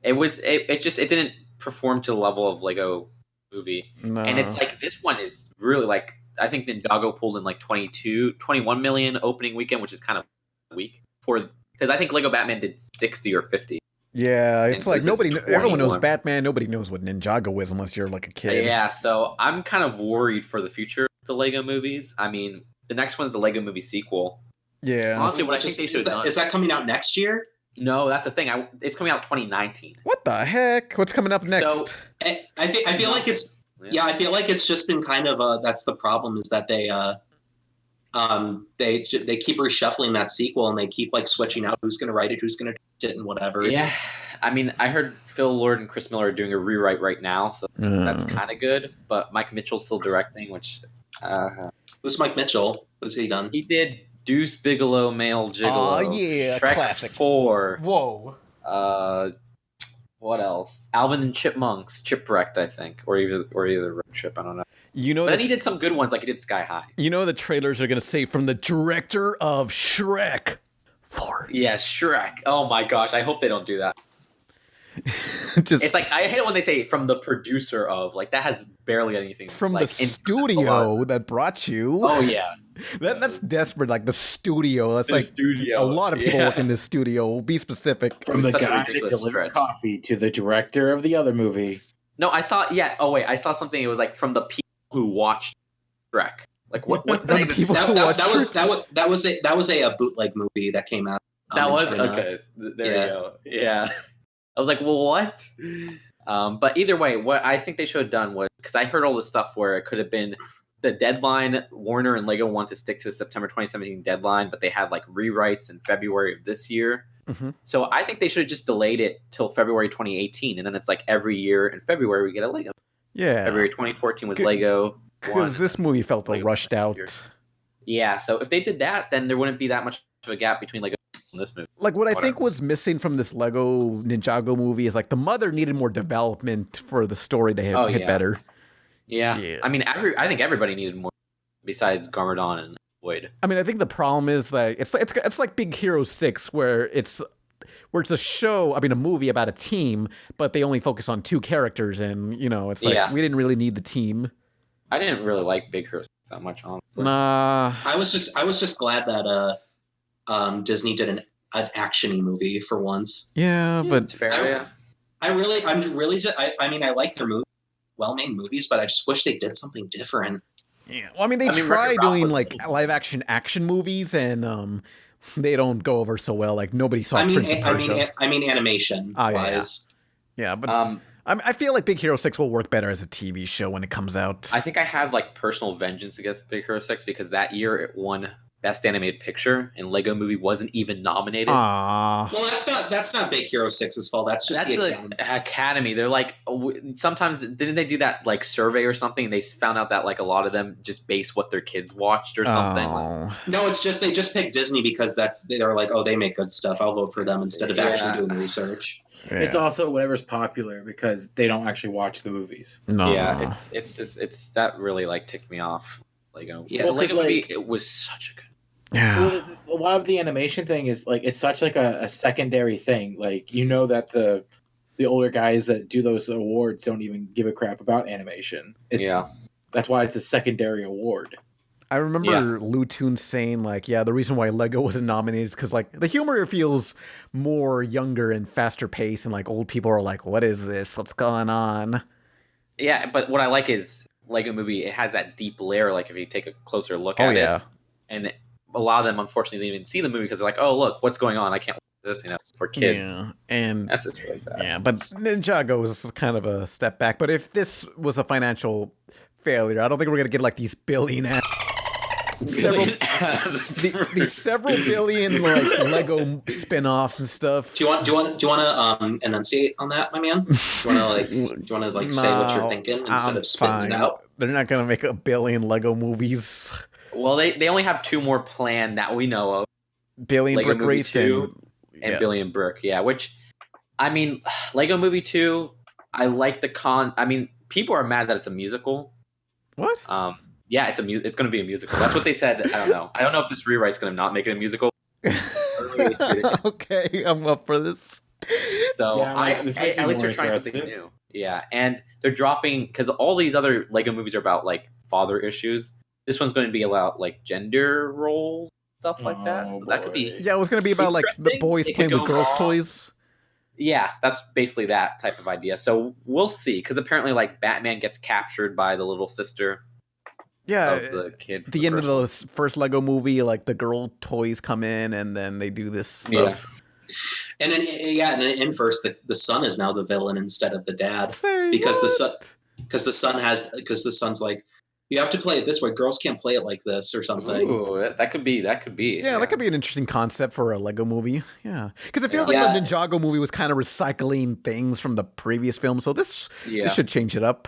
That was good. It didn't perform to the level of Lego Movie. No. And it's like this one is really like I think Ninjago pulled in like 21 million opening weekend, which is kind of weak because I think Lego Batman did 60 or 50. Yeah, it's like everyone knows Batman. Nobody knows what Ninjago is unless you're like a kid. Yeah, so I'm kind of worried for the future of the Lego movies. I mean, the next one's the Lego movie sequel. Yeah. Honestly, what I think they should have done. Is that coming out next year? No, that's the thing. It's coming out 2019. What the heck? What's coming up next? So, I feel like it's I feel like it's just been kind of that's the problem is that they keep reshuffling that sequel and they keep like switching out who's going to write it, who's going to direct it, and whatever. Yeah, I mean, I heard Phil Lord and Chris Miller are doing a rewrite right now, so that's kind of good. But Mike Mitchell's still directing, which who's Mike Mitchell? What has he done? He did Deuce Bigalow, Male Gigolo. Oh yeah, Shrek classic. 4. Whoa. What else? Alvin and Chipmunks, Chipwrecked, I think, or either Road Trip. I don't know. But then he did some good ones, like he did Sky High. You know the trailers are gonna say from the director of Shrek 4. Yeah, Shrek. Oh my gosh, I hope they don't do that. It's like I hate it when they say from the producer of, like that has barely anything from like, the studio that brought you. Oh yeah. That's desperate, like the studio. That's the like studio. A lot of people work in this studio. Be specific. From the guy that delivered coffee to the director of the other movie. No, I saw. Yeah. Oh wait, I saw something. It was like from the people who watched Shrek. Like what? What's the name? That was a bootleg movie that came out. That was okay. There you go. Yeah. I was like, well, what? But either way, what I think they should have done was because I heard all this stuff where it could have been. The deadline, Warner and Lego want to stick to the September 2017 deadline, but they had like rewrites in February of this year. Mm-hmm. So I think they should have just delayed it till February 2018. And then it's like every year in February we get a Lego. Yeah. February 2014 was Lego. Because this movie felt rushed out. Yeah. So if they did that, then there wouldn't be that much of a gap between Lego and this movie. Like what I think was missing from this Lego Ninjago movie is like the mother needed more development for the story to hit better. Yeah. I mean, I think everybody needed more besides Garmadon and Void. I mean, I think the problem is that it's like Big Hero 6 where it's a show, I mean, a movie about a team, but they only focus on 2 characters, and it's like we didn't really need the team. I didn't really like Big Hero 6 that much, honestly. Nah. I was just glad that Disney did an action-y movie for once. Yeah, but it's fair. I like their movie. Well-made movies, but I just wish they did something different. Yeah, well, I mean, they try doing like live action movies, and they don't go over so well. Like nobody saw Prince of Persia. I mean animation wise. Yeah, but I feel like Big Hero 6 will work better as a TV show when it comes out. I think I have like personal vengeance against Big Hero 6 because that year it won Best Animated Picture and Lego Movie wasn't even nominated. Aww. Well, that's not Big Hero 6's fault. That's just the Academy. They're like, sometimes didn't they do that like survey or something? And they found out that like a lot of them just base what their kids watched or something. Oh. No, it's just they just picked Disney because they're like, oh, they make good stuff. I'll vote for them instead of actually doing the research. Yeah. It's also whatever's popular because they don't actually watch the movies. No. Yeah, it's that really like ticked me off. Lego. Yeah, well, Lego Movie, it was such a good. Yeah. Well, a lot of the animation thing is like it's such like a secondary thing. Like that the older guys that do those awards don't even give a crap about animation. That's why it's a secondary award. I remember Lou Toon saying like, the reason why Lego wasn't nominated is because like the humor feels more younger and faster paced, and like old people are like, what is this? What's going on? Yeah, but what I like is Lego Movie. It has that deep layer. Like if you take a closer look at it, and a lot of them unfortunately didn't even see the movie because they're like, oh look, what's going on? I can't watch this, for kids. Yeah, and that's just really sad. Yeah, but Ninjago was kind of a step back. But if this was a financial failure, I don't think we're gonna get like these billionaire. Several billion like Lego spin-offs and stuff. Do you want to enunciate on that, my man? Do you want to say what you're thinking instead of spitting it out? They're not gonna make a billion Lego movies. Well, they only have 2 more planned that we know of. Billion Lego Brick Race and Billion Brick, which, I mean, Lego Movie 2, I like the I mean, people are mad that it's a musical. What? Yeah, it's going to be a musical. That's what they said. I don't know. I don't know if this rewrite's going to not make it a musical. Okay, I'm up for this. So at least they're trying something new. Yeah, and they're dropping, because all these other Lego movies are about like father issues. This one's going to be about like gender roles, stuff like that. So that could be. Yeah, it was going to be about like the boys playing with girls' toys. Yeah, that's basically that type of idea. So we'll see, because apparently like Batman gets captured by the little sister. Yeah, of the kid. The end of the first Lego movie, like the girl toys come in and then they do this stuff. And then in first the son is now the villain instead of the dad because the son's like, you have to play it this way. Girls can't play it like this or something. Ooh, that could be. Yeah, that could be an interesting concept for a Lego movie. Yeah, because it feels like the Ninjago movie was kind of recycling things from the previous film, so this should change it up.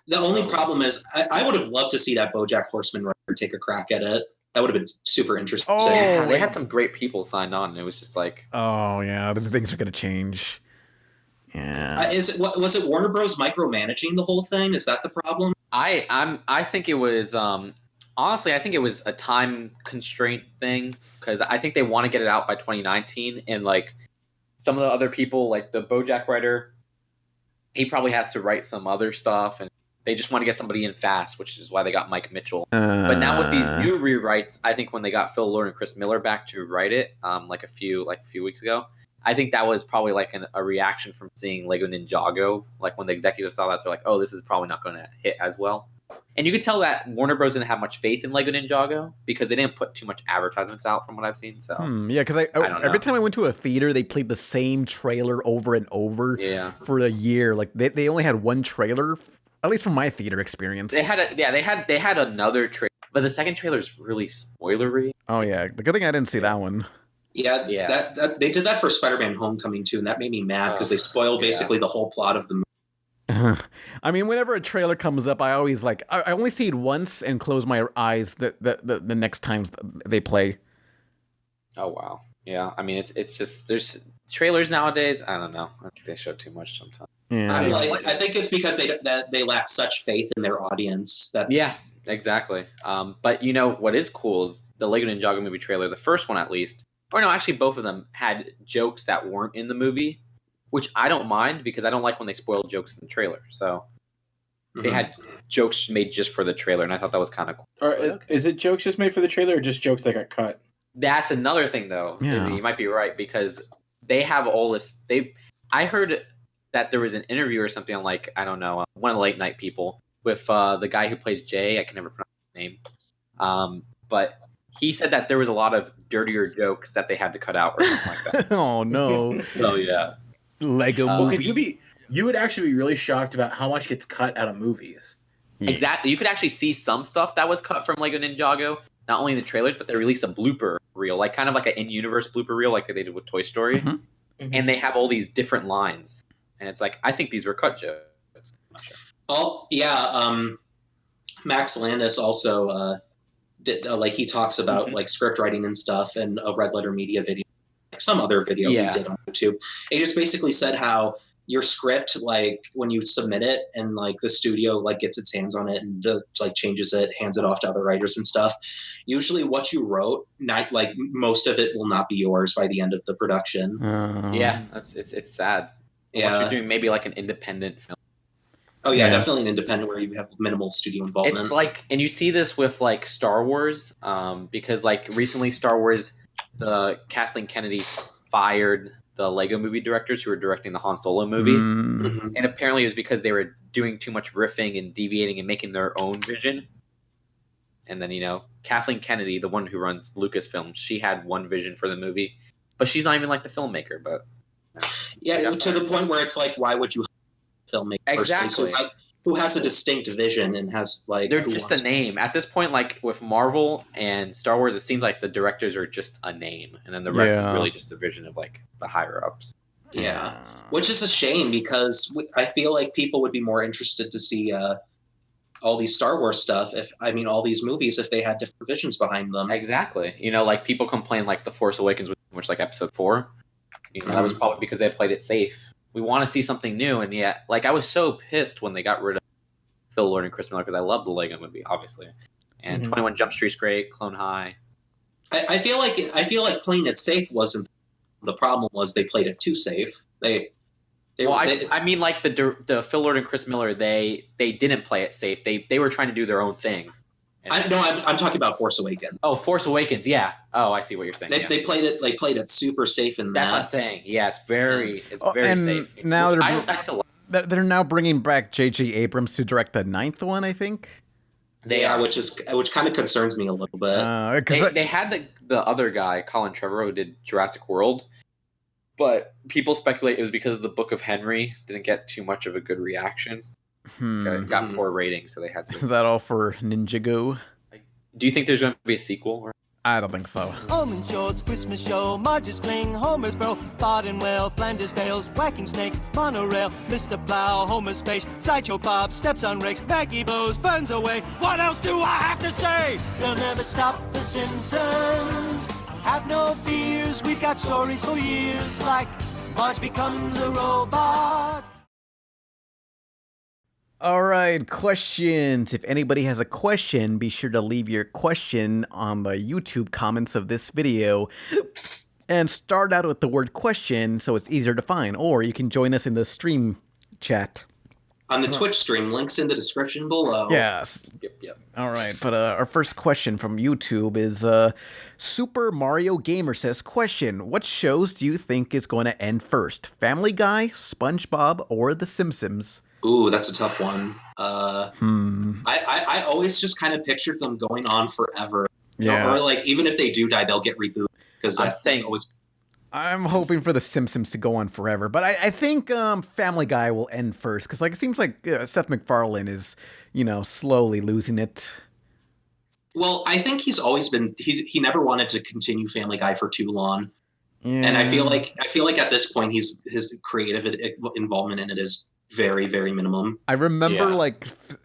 The only problem is I would have loved to see that BoJack Horseman writer take a crack at it. That would have been super interesting. Oh, yeah, they had some great people signed on, and it was just like, oh yeah, the things are going to change. Yeah, was it Warner Bros. Micromanaging the whole thing? Is that the problem? I think it was honestly, I think it was a time constraint thing, because I think they want to get it out by 2019, and like some of the other people, like the BoJack writer, he probably has to write some other stuff, and they just want to get somebody in fast, which is why they got Mike Mitchell. But now with these new rewrites, I think when they got Phil Lord and Chris Miller back to write it, like a few weeks ago, I think that was probably like a reaction from seeing Lego Ninjago. Like when the executives saw that, they're like, "Oh, this is probably not going to hit as well." And you could tell that Warner Bros. Didn't have much faith in Lego Ninjago because they didn't put too much advertisements out, from what I've seen. So yeah, because every time I went to a theater, they played the same trailer over and over. For a year. Like they only had one trailer. At least from my theater experience. They had another trailer, but the second trailer is really spoilery. Oh yeah, the good thing I didn't see that one. Yeah. That they did that for Spider-Man: Homecoming too, and that made me mad because they spoiled basically the whole plot of the movie. I mean, whenever a trailer comes up, I always I only see it once and close my eyes the next times they play. Oh wow, yeah. I mean, it's just there's trailers nowadays. I don't know. I think they show too much sometimes. Yeah. I think it's because they lack such faith in their audience. Yeah, exactly. But you know what is cool is the Lego Ninjago movie trailer, the first one at least, or no, actually both of them had jokes that weren't in the movie, which I don't mind because I don't like when they spoil jokes in the trailer. So they had jokes made just for the trailer, and I thought that was kind of cool. Or is it jokes just made for the trailer, or just jokes that got cut? That's another thing, though. Yeah. Izzy, you might be right, because they have all this. I heard that there was an interview or something on, like, I don't know, one of the late night people with the guy who plays Jay. I can never pronounce his name. But He said that there was a lot of dirtier jokes that they had to cut out or something like that. Oh no. So yeah. Lego Well, movie. you would actually be really shocked about how much gets cut out of movies. Yeah. Exactly. You could actually see some stuff that was cut from Lego Ninjago, not only in the trailers, but they released a blooper reel, like kind of like an in-universe blooper reel, like they did with Toy Story. Mm-hmm. And they have all these different lines, and it's like I think these were cut jokes. I'm not sure. Oh yeah, Max Landis also did like he talks about like script writing and stuff, and a Red Letter Media video, like some other video he did on YouTube. He just basically said how your script, like when you submit it and like the studio like gets its hands on it and like changes it, hands it off to other writers and stuff, usually what you wrote, not like most of it will not be yours by the end of the production. Yeah, it's sad. Unless you're doing maybe like an independent film. Oh yeah, definitely an independent where you have minimal studio involvement. It's like, and you see this with like Star Wars, because like recently Star Wars, the Kathleen Kennedy fired the Lego movie directors who were directing the Han Solo movie. And apparently it was because they were doing too much riffing and deviating and making their own vision. And then, you know, Kathleen Kennedy, the one who runs Lucasfilm, she had one vision for the movie, but she's not even like the filmmaker. But yeah, to the point where it's like, why would you filmmaker exactly who has a distinct vision and has like they're just a name at this point? Like with Marvel and Star Wars, it seems like the directors are just a name, and then the rest is really just a vision of like the higher ups. Yeah, which is a shame because I feel like people would be more interested to see all these Star Wars stuff. All these movies, if they had different visions behind them. Exactly. You know, like people complain like The Force Awakens, which like Episode 4. You know, that was probably because they played it safe. We want to see something new, and yet, like, I was so pissed when they got rid of Phil Lord and Chris Miller because I love the Lego movie, obviously, and 21 Jump Street's great, Clone High. I feel like playing it safe wasn't the problem. Was they played it too safe? I mean, like the Phil Lord and Chris Miller, they didn't play it safe. They were trying to do their own thing. I'm talking about Force Awakens. Oh, Force Awakens, yeah. Oh, I see what you're saying. They played it super safe in that. That's what I'm saying. Yeah, it's very safe. Now I still like. they're now bringing back J.J. Abrams to direct the 9th one, I think. Which kind of concerns me a little bit. They had the other guy, Colin Trevorrow, who did Jurassic World, but people speculate it was because the Book of Henry didn't get too much of a good reaction. It got poor ratings, so they had to. Is that all for Ninjago? Do you think there's going to be a sequel? Or? I don't think so. Almond Shorts, Christmas show, Marge's fling, Homer's bro, Barden Well, Flanders Vales, whacking snakes, monorail, Mr. Plow, Homer's face, Sideshow Bob, steps on rakes, Maggie Bowes, burns away. What else do I have to say? They'll never stop the Simpsons. Have no fears, we've got stories for years, like Marge becomes a robot. All right, questions. If anybody has a question, be sure to leave your question on the YouTube comments of this video. And start out with the word question so it's easier to find. Or you can join us in the stream chat. On the Twitch stream, links in the description below. Yes. Yep. All right, but our first question from YouTube is Super Mario Gamer says, question, what shows do you think is going to end first? Family Guy, SpongeBob, or The Simpsons? Ooh, that's a tough one. I always just kind of pictured them going on forever. Yeah. Or like even if they do die, they'll get rebooted because that's always. I'm hoping for The Simpsons to go on forever, but I think Family Guy will end first because like it seems like Seth MacFarlane is slowly losing it. Well, I think he's always been he never wanted to continue Family Guy for too long, and I feel like at this point his creative involvement in it is very, very minimum. I remember,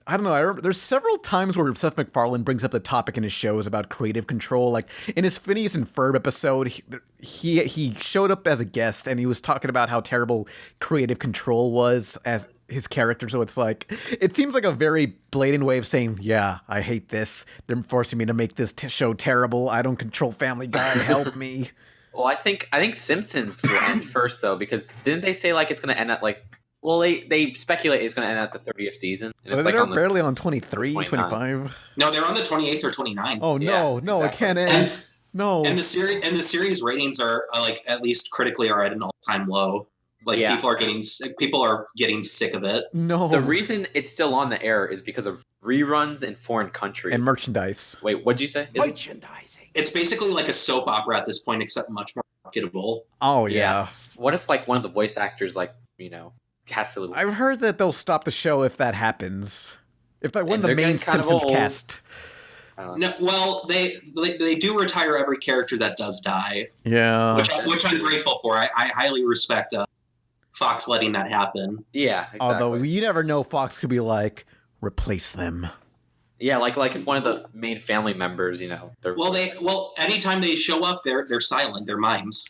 I don't know, there's several times where Seth MacFarlane brings up the topic in his shows about creative control. Like, in his Phineas and Ferb episode, he showed up as a guest, and he was talking about how terrible creative control was as his character. So it's like, it seems like a very blatant way of saying, yeah, I hate this. They're forcing me to make this show terrible. I don't control Family Guy. Help me. Well, I think Simpsons will end first, though, because didn't they say, like, it's going to end at, like, well, they speculate it's going to end at the 30th season. And it's they're barely on 23, 25. No, they're on the 28th or 29th. Oh, no, exactly. It can't end. No. And the series ratings are, like, at least critically are at an all-time low. Like, people are getting sick of it. No. The reason it's still on the air is because of reruns in foreign countries. And merchandise. Wait, what'd you say? Merchandising. It's basically like a soap opera at this point, except much more marketable. Oh, yeah. What if, like, one of the voice actors, like, you know, has to... I've heard that they'll stop the show if that happens. If like one of the main Simpsons cast. No, well, they do retire every character that does die. Yeah. Which I'm grateful for. I highly respect Fox letting that happen. Yeah, exactly. Although you never know, Fox could be like, replace them. Yeah, like if one of the main family members, you know, they're... Well, anytime they show up, they're silent. They're mimes.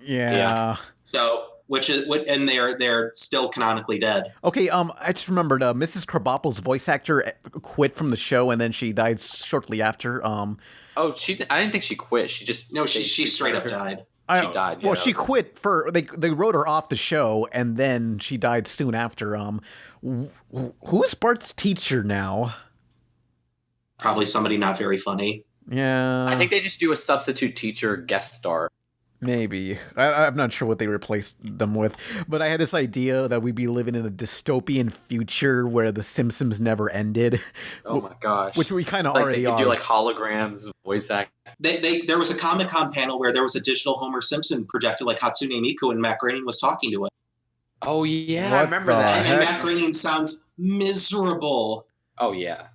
Yeah. So, and they're still canonically dead. Okay, I just remembered Mrs. Krabappel's voice actor quit from the show, and then she died shortly after. Oh, I didn't think she quit. She just... No, she straight up died. She died. Well, she quit they wrote her off the show, and then she died soon after. Who's Bart's teacher now? Probably somebody not very funny. Yeah. I think they just do a substitute teacher guest star. Maybe. I'm not sure what they replaced them with, but I had this idea that we'd be living in a dystopian future where the Simpsons never ended. Oh my gosh. Which we kind of like already they could are. do like holograms, voice act. There was a Comic-Con panel where there was a digital Homer Simpson projected like Hatsune Miku, and Matt Groening was talking to it. Oh yeah, I remember that. And Matt Groening sounds miserable. Oh yeah.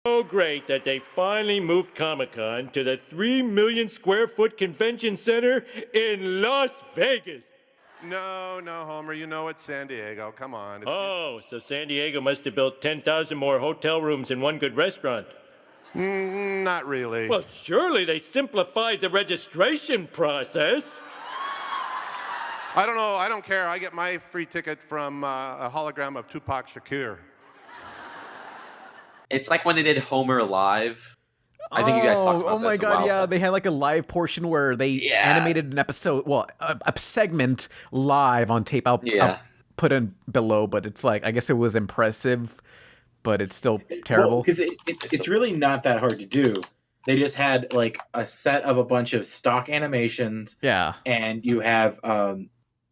So great that they finally moved Comic-Con to the 3 million square foot convention center in Las Vegas. No, Homer, you know it's San Diego. Come on. So San Diego must have built 10,000 more hotel rooms and one good restaurant. Not really. Well, surely they simplified the registration process. I don't know. I don't care. I get my free ticket from a hologram of Tupac Shakur. It's like when they did Homer Live. I think you guys talked about this. Oh my god, yeah. They had like a live portion where they animated an episode, a segment live on tape. I'll put in below, but it's like, I guess it was impressive, but it's still terrible. Because it's really not that hard to do. They just had like a set of a bunch of stock animations. Yeah. And you have,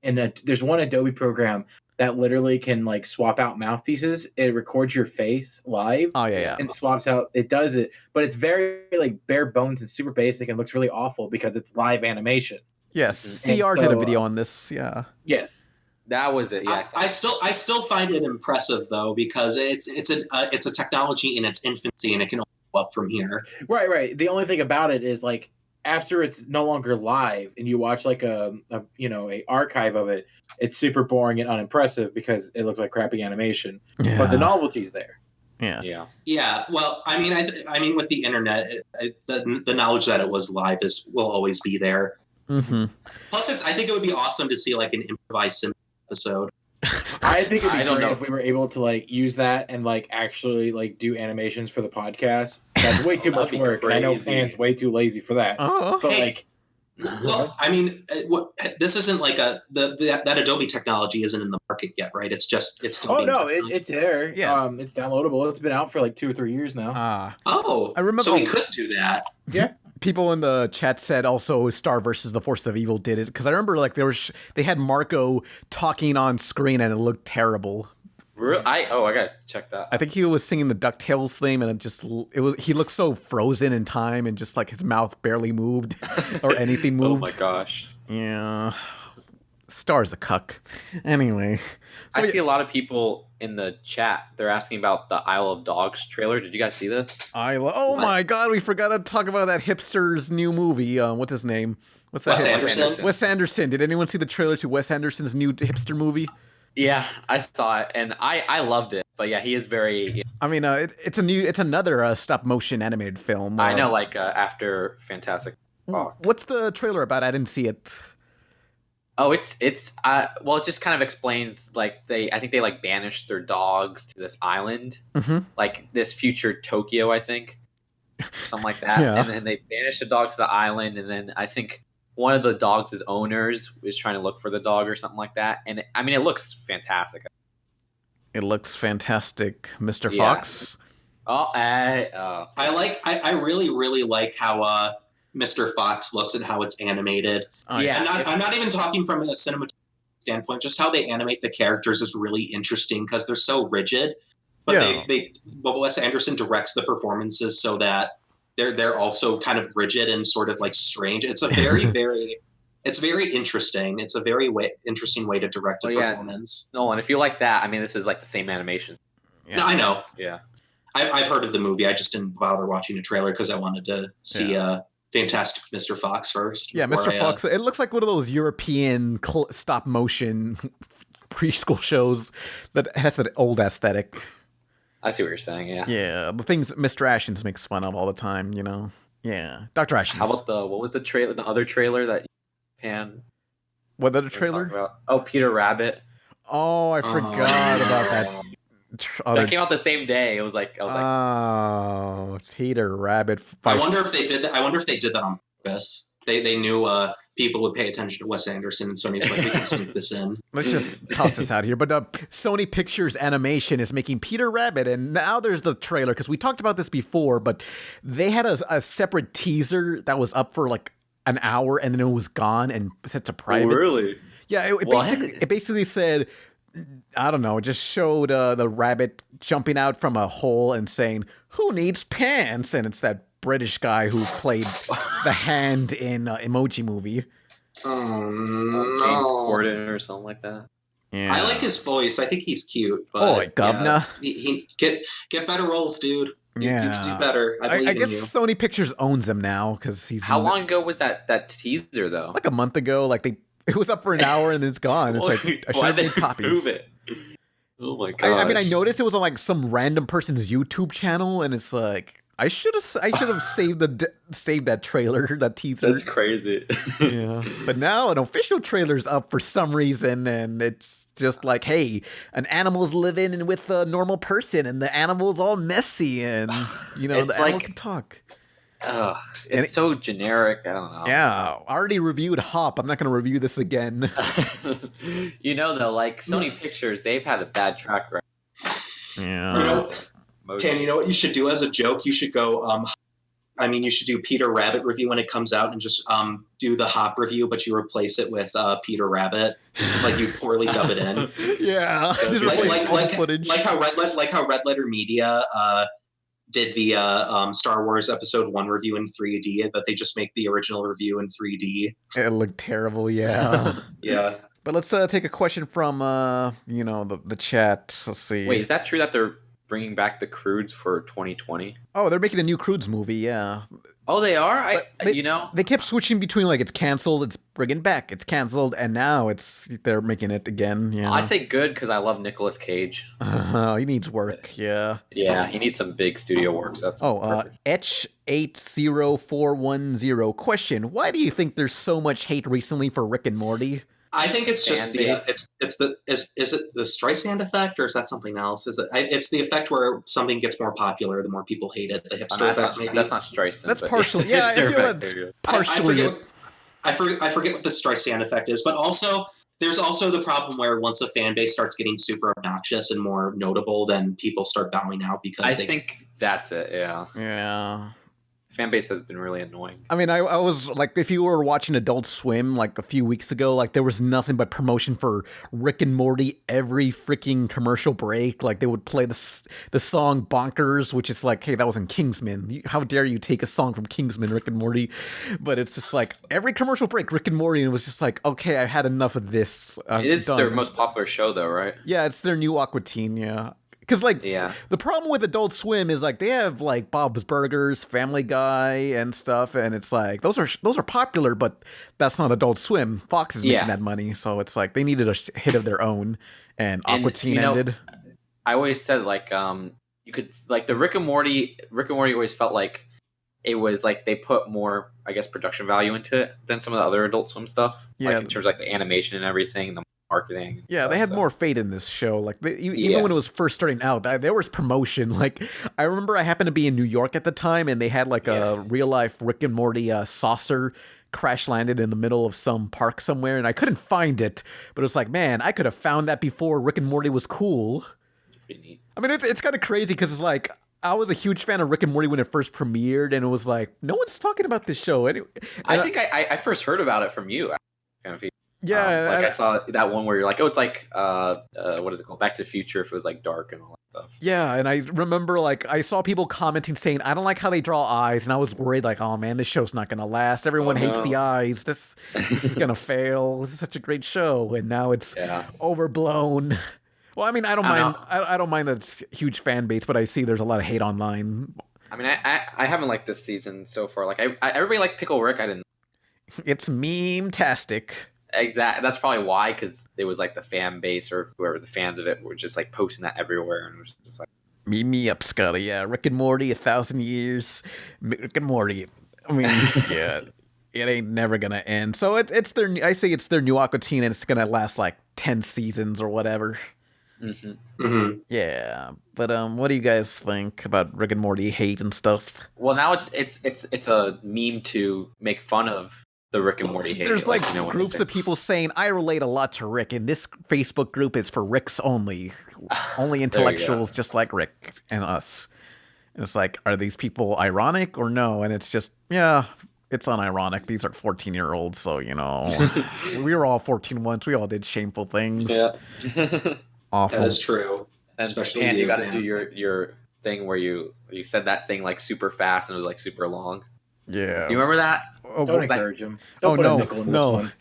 there's one Adobe program that literally can like swap out mouthpieces. It records your face live. Oh yeah. And swaps out. It does it, but it's very like bare bones and super basic and looks really awful because it's live animation. Yes, CR did a video on this. Yeah. Yes, that was it. Yes. I still find it impressive though because it's a technology in its infancy and it can only go up from here. Right. The only thing about it is like after it's no longer live and you watch like a archive of it, it's super boring and unimpressive because it looks like crappy animation. Yeah. But the novelty's there. Yeah. Well, I mean, with the internet, the knowledge that it was live will always be there. Mm-hmm. Plus, I think it would be awesome to see like an improvised Simpsons episode. I think it'd be great if we were able to like use that and like actually like do animations for the podcast. That's way too much work. And I know fans way too lazy for that. But like, well, I mean, this isn't like that Adobe technology isn't in the market yet, right? It's still. It's there. Yeah. It's downloadable. It's been out for like 2 or 3 years now. I remember. So we could do that. Yeah. People in the chat said also Star versus the Force of Evil did it because I remember like they had Marco talking on screen and it looked terrible. I gotta check that. I think he was singing the DuckTales theme and he looked so frozen in time and just like his mouth barely moved or anything moved. Oh my gosh. Yeah. Star's a cuck. Anyway. I see a lot of people in the chat. They're asking about the Isle of Dogs trailer. Did you guys see this? My god, we forgot to talk about that hipster's new movie. What's his name? What's that? Wes Anderson. Wes Anderson. Did anyone see the trailer to Wes Anderson's new hipster movie? Yeah, I saw it and I loved it. But yeah, he is very. I mean, it's another stop motion animated film. I know, like after Fantastic Four. What's the trailer about? I didn't see it. Oh, it just kind of explains like I think they like banished their dogs to this island, like this future Tokyo, I think, or something like that. Yeah. And then they banished the dogs to the island, and then I think one of the dogs' owners is trying to look for the dog or something like that. And it looks fantastic. It looks fantastic, Mr. Fox. I really, really like how Mr. Fox looks and how it's animated. Yeah, I'm not even talking from a cinematography standpoint, just how they animate the characters is really interesting because they're so rigid. But but Wes Anderson directs the performances so that they're also kind of rigid and sort of like strange. It's a very it's very interesting. It's a very interesting way to direct a performance. Nolan, if you like that, I mean, this is like the same animation. Yeah. I know. Yeah. I've heard of the movie. I just didn't bother watching a trailer because I wanted to see Fantastic Mr. Fox first. Yeah, Mr. Fox. It looks like one of those European stop motion preschool shows that has that old aesthetic. I see what you're saying, yeah. Yeah, the things Mr. Ashens makes fun of all the time, you know? Yeah, Dr. Ashens. How about what was the other trailer that What other trailer? Oh, Peter Rabbit. Oh, I forgot about that. That came out the same day. I was like, oh, Peter Rabbit. I wonder if they did that. I wonder if they did that on purpose. They knew people would pay attention to Wes Anderson, and Sony was like, we can sneak this in. Let's just toss this out here. But Sony Pictures Animation is making Peter Rabbit, and now there's the trailer, because we talked about this before, but they had a separate teaser that was up for like an hour, and then it was gone and set to private. Oh, really? Yeah, it basically said, I don't know, it just showed the rabbit jumping out from a hole and saying, "Who needs pants?" And it's that British guy who played the hand in Emoji Movie. Oh, James Corden or something like that. Yeah. I like his voice. I think he's cute. But governor. He get better roles, dude. You can do better. I guess Sony Pictures owns him now because he's. How long ago was that teaser though? Like a month ago. Like it was up for an hour and then it's gone. It's like I should have made copies. Move it? Oh my god! I mean, I noticed it was on like some random person's YouTube channel, and it's like I should have saved that trailer, that teaser. That's crazy. Yeah, but now an official trailer's up for some reason, and it's just like, hey, an animal's living with a normal person, and the animal's all messy, and the animal can talk. It's so generic. I don't know. Yeah, I already reviewed Hop. I'm not going to review this again. Though, like Sony Pictures, they've had a bad track record. Yeah. Ken, you know what you should do as a joke? You should go. You should do Peter Rabbit review when it comes out, and just do the Hop review, but you replace it with Peter Rabbit, like you poorly dub it in. Yeah, like how Red Letter Media did the Star Wars Episode 1 review in 3D, but they just make the original review in 3D. It looked terrible, yeah. Yeah. But let's take a question from the chat. Let's see. Wait, is that true that they're bringing back the Croods for 2020? Oh, they're making a new Croods movie, yeah. Oh, they are? They kept switching between like it's canceled, it's bringing back, it's canceled, and now they're making it again. Yeah. I say good because I love Nicolas Cage. He needs work, yeah. Yeah, he needs some big studio work. So that's Etch80410 question: why do you think there's so much hate recently for Rick and Morty? I think it's just is it the Streisand effect, or is that something else? It's the effect where something gets more popular the more people hate it. The hipster effect, maybe. That's not Streisand. That's partially. Yeah, I feel that's partially. I forget what the Streisand effect is, but also there's also the problem where once a fan base starts getting super obnoxious and more notable, then people start bowing out because I think that's it. Yeah. Yeah. Fan base has been really annoying. I mean, I was like, if you were watching Adult Swim like a few weeks ago, like there was nothing but promotion for Rick and Morty every freaking commercial break. Like they would play the song Bonkers, which is like, hey, that was in Kingsman. How dare you take a song from Kingsman, Rick and Morty? But it's just like every commercial break, Rick and Morty, and it was just like, okay, I had enough of this. It is their most popular show though, right? Yeah, it's their new Aqua Teen, yeah. Because, the problem with Adult Swim is, like, they have, like, Bob's Burgers, Family Guy, and stuff, and it's like, those are popular, but that's not Adult Swim. Fox is making that money, so it's like, they needed a hit of their own, and Aqua Teen ended. I always said, like, you could, like, the Rick and Morty always felt like it was, like, they put more, I guess, production value into it than some of the other Adult Swim stuff. Yeah. Like, in terms of, like, the animation and everything, the marketing. Yeah, they had more faith in this show. Like even when it was first starting out, there was promotion. Like I remember I happened to be in New York at the time, and they had like a real life Rick and Morty saucer crash landed in the middle of some park somewhere, and I couldn't find it. But it was like, man, I could have found that before Rick and Morty was cool. It's pretty neat. I mean, it's kind of crazy because it's like I was a huge fan of Rick and Morty when it first premiered, and it was like no one's talking about this show. Anyway, I think I first heard about it from you. Yeah, Like I saw that one where you're like, oh, it's like what is it called? Back to the Future. If it was like dark and all that stuff. Yeah, and I remember like I saw people commenting saying, I don't like how they draw eyes, and I was worried like, oh man, this show's not gonna last. Everyone hates the eyes. This is gonna fail. This is such a great show, and now it's overblown. Well, I mean, I don't mind. I don't mind that it's a huge fan base, but I see there's a lot of hate online. I mean, I haven't liked this season so far. Like everybody liked Pickle Rick. I didn't. It's meme-tastic. Exactly. That's probably why, because it was like the fan base or whoever the fans of it were just like posting that everywhere, and it was just like Meet me up, Scotty. Yeah, Rick and Morty, 1,000 years. Rick and Morty. I mean, yeah, it ain't never gonna end. So it's their. I say it's their new Aqua Teen, and it's gonna last like 10 seasons or whatever. Yeah, but what do you guys think about Rick and Morty hate and stuff? Well, now it's a meme to make fun of the Rick and Morty hate. There's like groups of people saying, I relate a lot to Rick, and this Facebook group is for Ricks only. Only intellectuals just like Rick and us. And it's like, are these people ironic or no? And it's just, yeah, it's unironic. These are 14-year-olds, so, you know, we were all 14 once. We all did shameful things. Yeah. Awful. That is true. And Especially you got to do your thing where you said that thing like super fast and it was like super long. Yeah. You remember that? Oh, don't encourage him. No, Don't put a nickel in this one.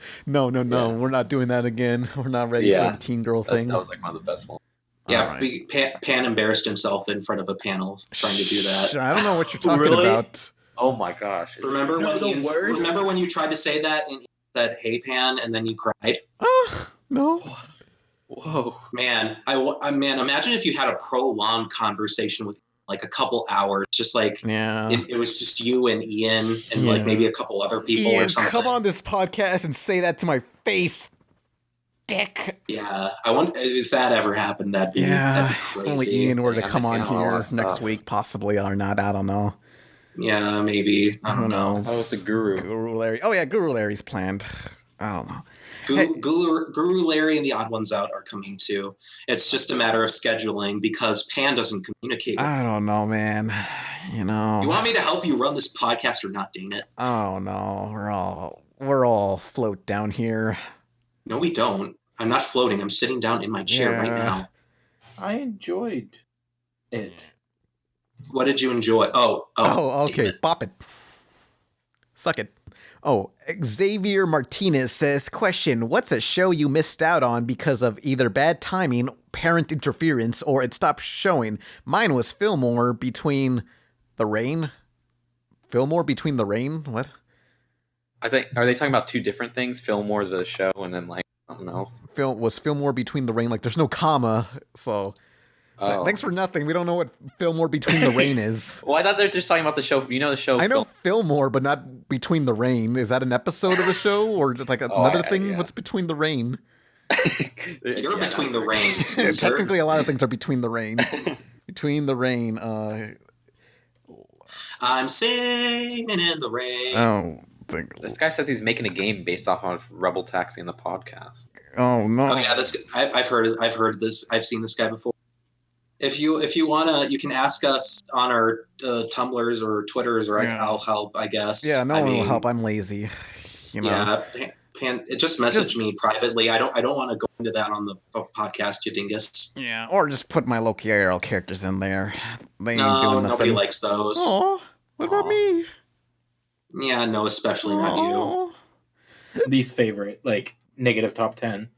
No. We're not doing that again. We're not ready for the teen girl thing. That was like one of the best ones. Yeah, Pan embarrassed himself in front of a panel trying to do that. I don't know what you're talking about. Oh my gosh! Remember when you tried to say that and he said, "Hey, Pan," and then you cried? No. Whoa, man! Man, imagine if you had a prolonged conversation with like a couple hours, just like it was just you and Ian and like maybe a couple other people Ian, or something. come on this podcast and say that to my face, dick. Yeah, I want if that ever happened, that'd be crazy. If only Ian were to come on here next week, possibly or not. I don't know. Yeah, maybe. I don't know. How was the Guru? Guru Larry. Oh yeah, Guru Larry's planned. I don't know. Guru Larry and the Odd Ones Out are coming too. It's just a matter of scheduling because Pan doesn't communicate with I don't know, man. You know. You want me to help you run this podcast or not, dang it? Oh no, we're all float down here. No, we don't. I'm not floating. I'm sitting down in my chair right now. I enjoyed it. What did you enjoy? Oh, okay. Bop it. Suck it. Oh, Xavier Martinez says, question, what's a show you missed out on because of either bad timing, parent interference, or it stopped showing? Mine was Fillmore Between the Rain. Fillmore Between the Rain? What? I think, are they talking about two different things? Fillmore the show and then like something else? Was Fillmore Between the Rain? Like there's no comma, so... Thanks for nothing. We don't know what Fillmore Between the Rain is. Well, I thought they're just talking about the show. You know the show. I know Fillmore, but not Between the Rain. Is that an episode of the show or just like another thing? Yeah. What's Between the Rain? You're Between the Rain. Technically, a lot of things are Between the Rain. Between the Rain. I'm singing in the rain. Oh, this guy says he's making a game based off of RebelTaxi in the podcast. Oh no! Oh yeah, I've heard this. I've seen this guy before. If you wanna, you can ask us on our Tumblrs or Twitters, or I'll help. I guess. Yeah, no one will help. I'm lazy. You know. Yeah, Pan, just message me privately. I don't want to go into that on the podcast, you dingus. Yeah, or just put my Loki IRL characters in there. They ain't doing nothing. Nobody likes those. Oh, what about me? Yeah, no, especially not you. Least favorite, like negative top 10.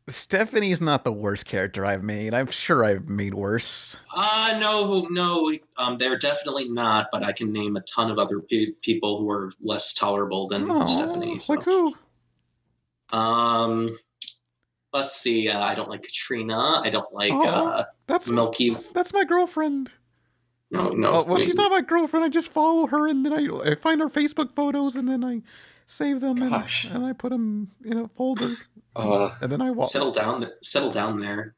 Stephanie's not the worst character I've made. I'm sure I've made worse. No, they're definitely not. But I can name a ton of other people who are less tolerable than Stephanie. So. Like who? Let's see. I don't like Katrina. I don't like that's Milky. That's my girlfriend. No. Well, she's not my girlfriend. I just follow her, and then I find her Facebook photos, and then I save them, and I put them in a folder. And then I walk. Settle down there.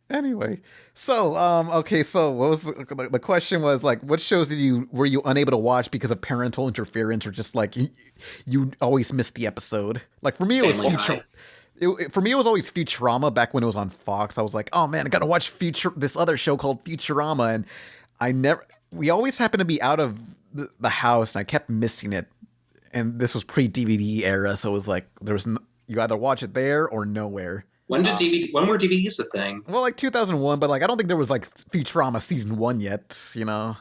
Anyway, so okay, so what was the question? Was like, what shows were you unable to watch because of parental interference, or just like you always missed the episode? Like for me, it was for me, it was always Futurama back when it was on Fox. I was like, oh man, I gotta watch this other show called Futurama, and we always happened to be out of the house, and I kept missing it. And this was pre-DVD era, so it was like there was you either watch it there or nowhere. When were DVDs a thing? Well, like 2001, but like I don't think there was like Futurama season 1 yet, you know.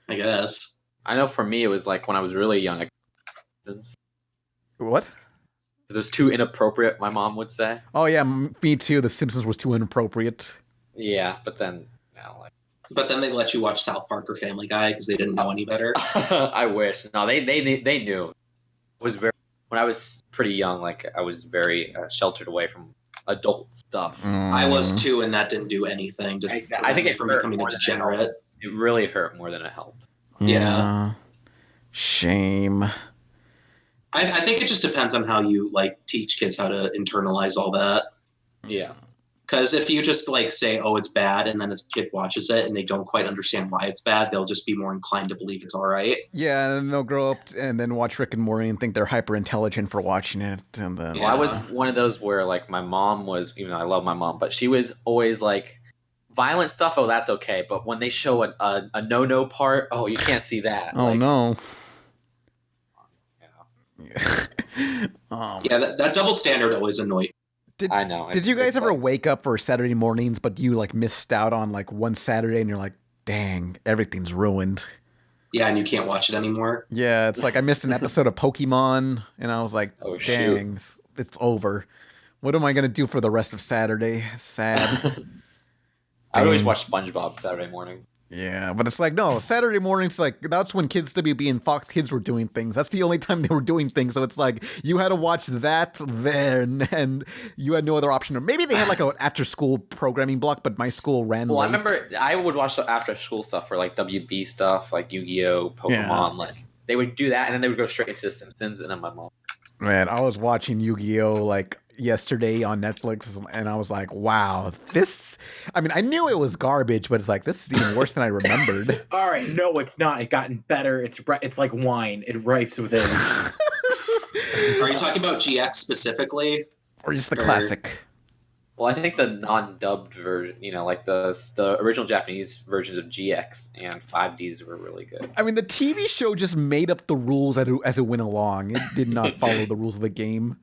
I guess. I know for me it was like when I was really young. What? Because it was too inappropriate, my mom would say. Oh yeah, me too. The Simpsons was too inappropriate. Yeah, but then But then they let you watch South Park or Family Guy because they didn't know any better. I wish. No, they knew. It was when I was pretty young. Like I was very sheltered away from adult stuff. I was too, and that didn't do anything. Just I think it for me becoming a degenerate. It really hurt more than it helped. Yeah. Shame. I think it just depends on how you like teach kids how to internalize all that. Yeah. Because if you just like say, "Oh, it's bad," and then a kid watches it and they don't quite understand why it's bad, they'll just be more inclined to believe it's all right. Yeah, and they'll grow up and then watch Rick and Morty and think they're hyper intelligent for watching it, and then. Well, I was one of those where like my mom was, even though I love my mom, but she was always like, violent stuff. Oh, that's okay, but when they show a no part, oh, you can't see that. Oh no. Yeah, that double standard always annoyed. I know. Did you guys ever wake up for Saturday mornings, but you like missed out on like one Saturday, and you're like, "Dang, everything's ruined." Yeah, and you can't watch it anymore. Yeah, it's like I missed an episode of Pokemon, and I was like, "Oh, dang, it's over. What am I gonna do for the rest of Saturday?" Sad. I would always watch SpongeBob Saturday mornings. Yeah, but it's like, no, Saturday mornings, like, that's when Kids WB and Fox Kids were doing things. That's the only time they were doing things. So it's like, you had to watch that then, and you had no other option. Or maybe they had like an after-school programming block, but my school ran late. I remember I would watch the after-school stuff for like WB stuff, like Yu-Gi-Oh, Pokemon. Yeah. Like, they would do that, and then they would go straight into The Simpsons, and then my mom. Man, I was watching Yu-Gi-Oh like yesterday on Netflix, and I was like, wow, this, I mean, I knew it was garbage, but it's like, this is even worse than I remembered. All right, no, it's not. It's gotten better. It's like wine. It ripes with age. Are you talking about GX specifically? Or just the classic? Well, I think the non-dubbed version, you know, like the original Japanese versions of GX and 5Ds were really good. I mean, the TV show just made up the rules as it went along. It did not follow the rules of the game.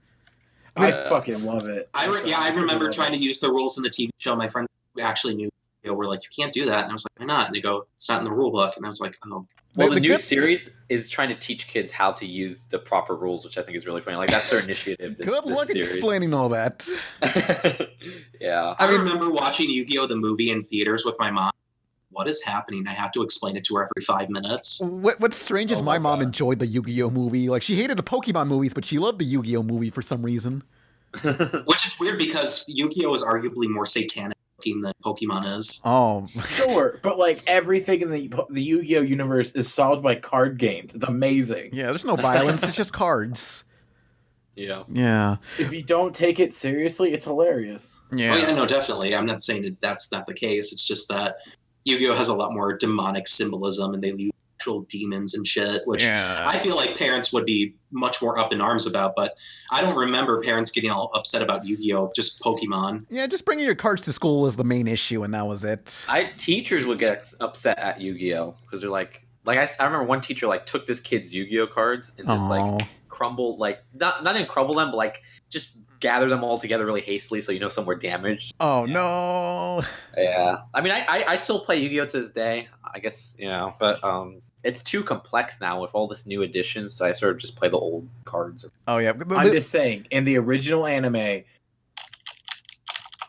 I fucking love it. I remember trying to use the rules in the TV show. My friends who actually knew, were like, "You can't do that," and I was like, "Why not?" And they go, "It's not in the rule book," and I was like, "Oh." Well, the new series is trying to teach kids how to use the proper rules, which I think is really funny. Like, that's their initiative. Good luck explaining all that. Yeah. I remember watching Yu-Gi-Oh! The movie in theaters with my mom. What is happening? I have to explain it to her every 5 minutes. What's strange is my mom enjoyed the Yu-Gi-Oh! Movie. Like, she hated the Pokemon movies, but she loved the Yu-Gi-Oh! Movie for some reason. Which is weird because Yu-Gi-Oh! Is arguably more satanic looking than Pokemon is. Oh. Sure, but like everything in the Yu-Gi-Oh! Universe is solved by card games. It's amazing. Yeah, there's no violence. It's just cards. Yeah. Yeah. If you don't take it seriously, it's hilarious. Yeah. Oh, yeah, no, definitely. I'm not saying that's not the case. It's just that Yu-Gi-Oh! Has a lot more demonic symbolism, and they use actual demons and shit, which I feel like parents would be much more up in arms about, but I don't remember parents getting all upset about Yu-Gi-Oh! Just Pokemon. Yeah, just bringing your cards to school was the main issue, and that was it. Teachers would get upset at Yu-Gi-Oh! Because they're like I remember one teacher like took this kid's Yu-Gi-Oh! cards and just like crumbled, like not even crumble them, but like just gather them all together really hastily so you know some were damaged. Oh no. Yeah. I mean I still play Yu-Gi-Oh! To this day, I guess, you know, but it's too complex now with all this new additions, so I sort of just play the old cards. Oh yeah. I'm just saying, in the original anime,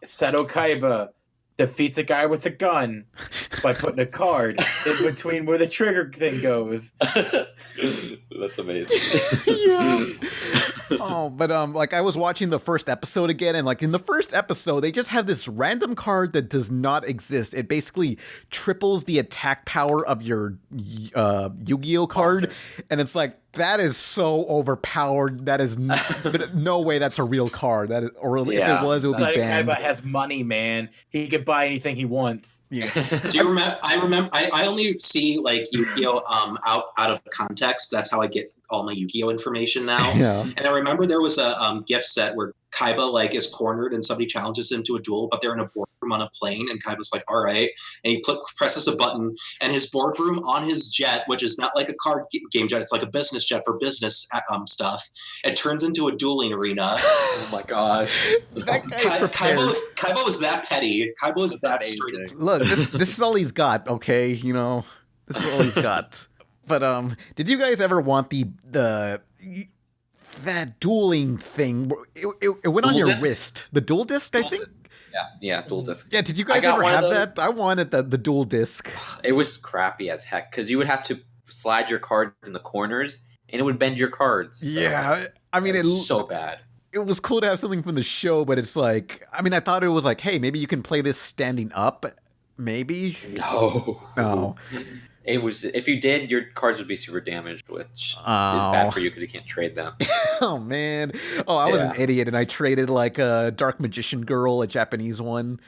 Seto Kaiba defeats a guy with a gun by putting a card in between where the trigger thing goes. That's amazing. Yeah. Oh, but like I was watching the first episode again, and like in the first episode, they just have this random card that does not exist. It basically triples the attack power of your Yu-Gi-Oh card, and it's like, that is so overpowered. That is no way that's a real card. That is, or if it was, it would be banned. Kaiba has money, man. He could buy anything he wants. Yeah. Do you remember? I only see like Yu-Gi-Oh out of context. That's how I get all my Yu-Gi-Oh information now. Yeah. And I remember there was a gift set where Kaiba like is cornered and somebody challenges him to a duel, but they're in a board boardroom on a plane, and Kai was like, all right. And he presses a button, and his boardroom on his jet, which is not like a card game jet, it's like a business jet for business stuff. It turns into a dueling arena. Oh my gosh. Kaiba was that petty. Kaiba was that straight. Look, this is all he's got, okay? You know, this is all he's got. But did you guys ever want that dueling thing? It went on your wrist. The dual disc, I think? Yeah, dual disc. Yeah, did you guys ever have that? I wanted the dual disc. It was crappy as heck because you would have to slide your cards in the corners and it would bend your cards. So yeah, I mean, it was so bad. It was cool to have something from the show, but it's like, I mean, I thought it was like, hey, maybe you can play this standing up. Maybe? No. It was, if you did, your cards would be super damaged, which is bad for you because you can't trade them. Oh man! Oh, I was an idiot, and I traded like a Dark Magician Girl, a Japanese one,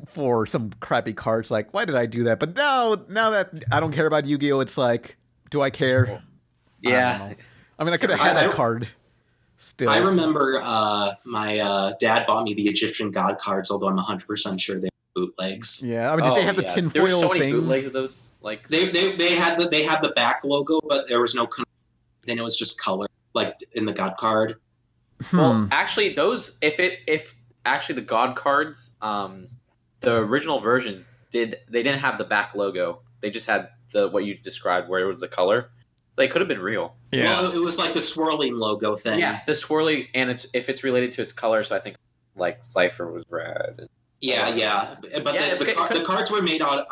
for some crappy cards. Like, why did I do that? But now that I don't care about Yu-Gi-Oh, it's like, do I care? Yeah. I mean, I could have had that card. Still, I remember my dad bought me the Egyptian God cards, although I'm 100% sure they were bootlegs. Yeah, I mean, did they have the tinfoil thing? There were so many bootlegs of those. Like they had the back logo, but there was no. Then it was just color, like in the God card. Well, actually, those if actually the God cards, the original versions they didn't have the back logo. They just had what you described, where it was the color. So it could have been real. Yeah, well, it was like the swirling logo thing. Yeah, the swirly, and if it's related to its color, so I think like Cypher was red. Yeah, but the cards were made on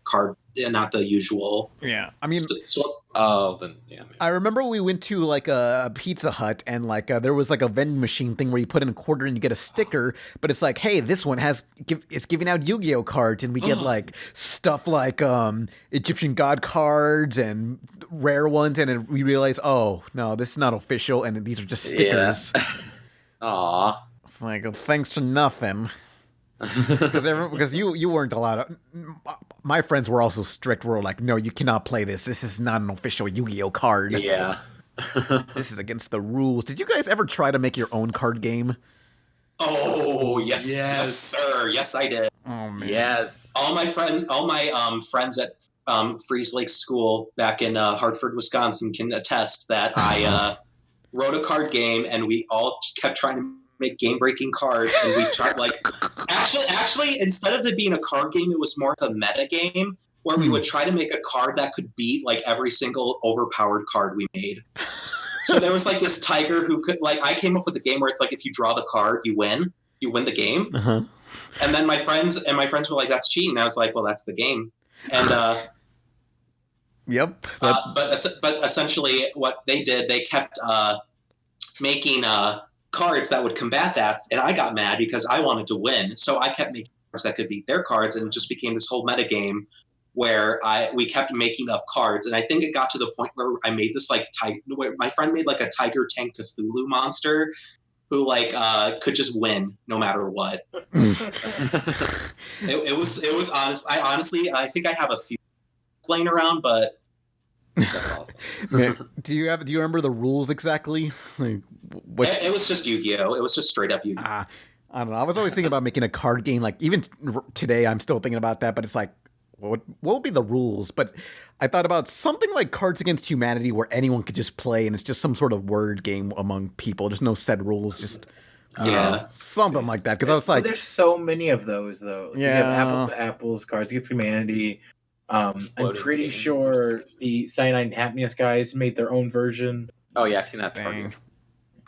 card, not the usual. Yeah, I mean, then yeah. Maybe. I remember we went to like a Pizza Hut, and like there was like a vending machine thing where you put in a quarter and you get a sticker, but it's like, hey, this one it's giving out Yu-Gi-Oh cards, and we get like stuff like Egyptian God cards and rare ones, and then we realize, oh no, this is not official, and these are just stickers. Yeah. Aw, it's like, thanks for nothing. Because you weren't allowed. My friends were also strict. Were like, no, you cannot play this. This is not an official Yu-Gi-Oh card. Yeah, this is against the rules. Did you guys ever try to make your own card game? Oh yes, sir. Yes, I did. Oh man. Yes. All my friends at Freeze Lake School back in Hartford, Wisconsin, can attest that I wrote a card game, and we all kept trying to make game-breaking cards, and we tried like actually instead of it being a card game, it was more of a meta game where we would try to make a card that could beat like every single overpowered card we made. So there was like this tiger who could, like, I came up with a game where it's like, if you draw the card, you win the game. And then my friends were like, that's cheating. And I was like, well, that's the game. And yep. But essentially what they did, they kept making cards that would combat that, and I got mad because I wanted to win, so I kept making cards that could beat their cards, and it just became this whole meta game where we kept making up cards. And I think it got to the point where I made this like my friend made like a Tiger Tank Cthulhu monster who like could just win no matter what. it was honest. I think I have a few laying around, but that's awesome. Man, do you remember the rules exactly? Like, it was just Yu-Gi-Oh. It was just straight up Yu-Gi-Oh. I don't know. I was always thinking about making a card game. Like even today, I'm still thinking about that. But it's like, what would be the rules? But I thought about something like Cards Against Humanity, where anyone could just play, and it's just some sort of word game among people. There's no set rules. Just something like that. Because I was like, there's so many of those though. Yeah, you have Apples to Apples, Cards Against Humanity. I'm pretty sure the Cyanide and Happiness guys made their own version. Oh yeah, I've seen that thing.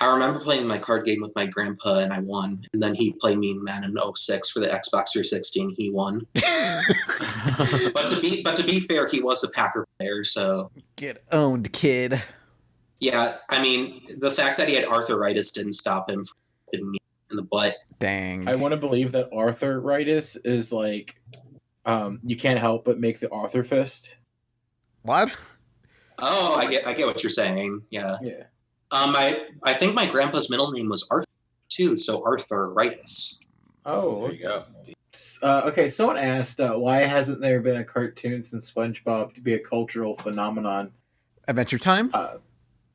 I remember playing my card game with my grandpa, and I won. And then he played me in Madden 06 for the Xbox 360, and he won. But to be fair, he was a Packer player, so get owned, kid. Yeah, I mean, the fact that he had arthritis didn't stop him from hitting me in the butt. Dang. I want to believe that arthritis is like, you can't help but make the Arthur fist. What? Oh, I get what you're saying. Yeah. Yeah. I think my grandpa's middle name was Arthur too, so arthritis. Oh, there you go. Okay, someone asked why hasn't there been a cartoon since SpongeBob to be a cultural phenomenon? Adventure Time?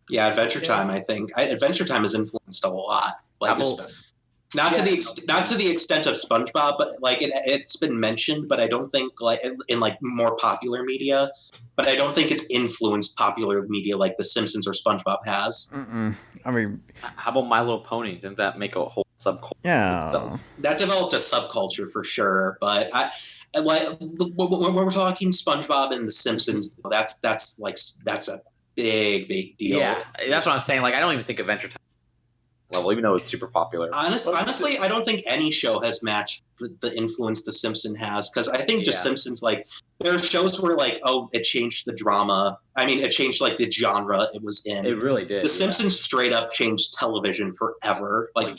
Yeah, Adventure Time. I think Adventure Time has influenced a lot. Like Not to the extent of SpongeBob, but like it's been mentioned, but I don't think like in like more popular media. But I don't think it's influenced popular media like The Simpsons or SpongeBob has. I mean, how about My Little Pony? Didn't that make a whole subculture? Yeah, itself? That developed a subculture for sure. But when we're talking SpongeBob and The Simpsons, that's a big deal. Yeah, that's what I'm saying. Like, I don't even think Adventure Time level, even though it's super popular. Honestly, I don't think any show has matched the influence The Simpsons has, because I think just Simpsons, like, there are shows where, like, oh, it changed the drama. I mean, it changed, like, the genre it was in. It really did. The Simpsons straight up changed television forever. Like,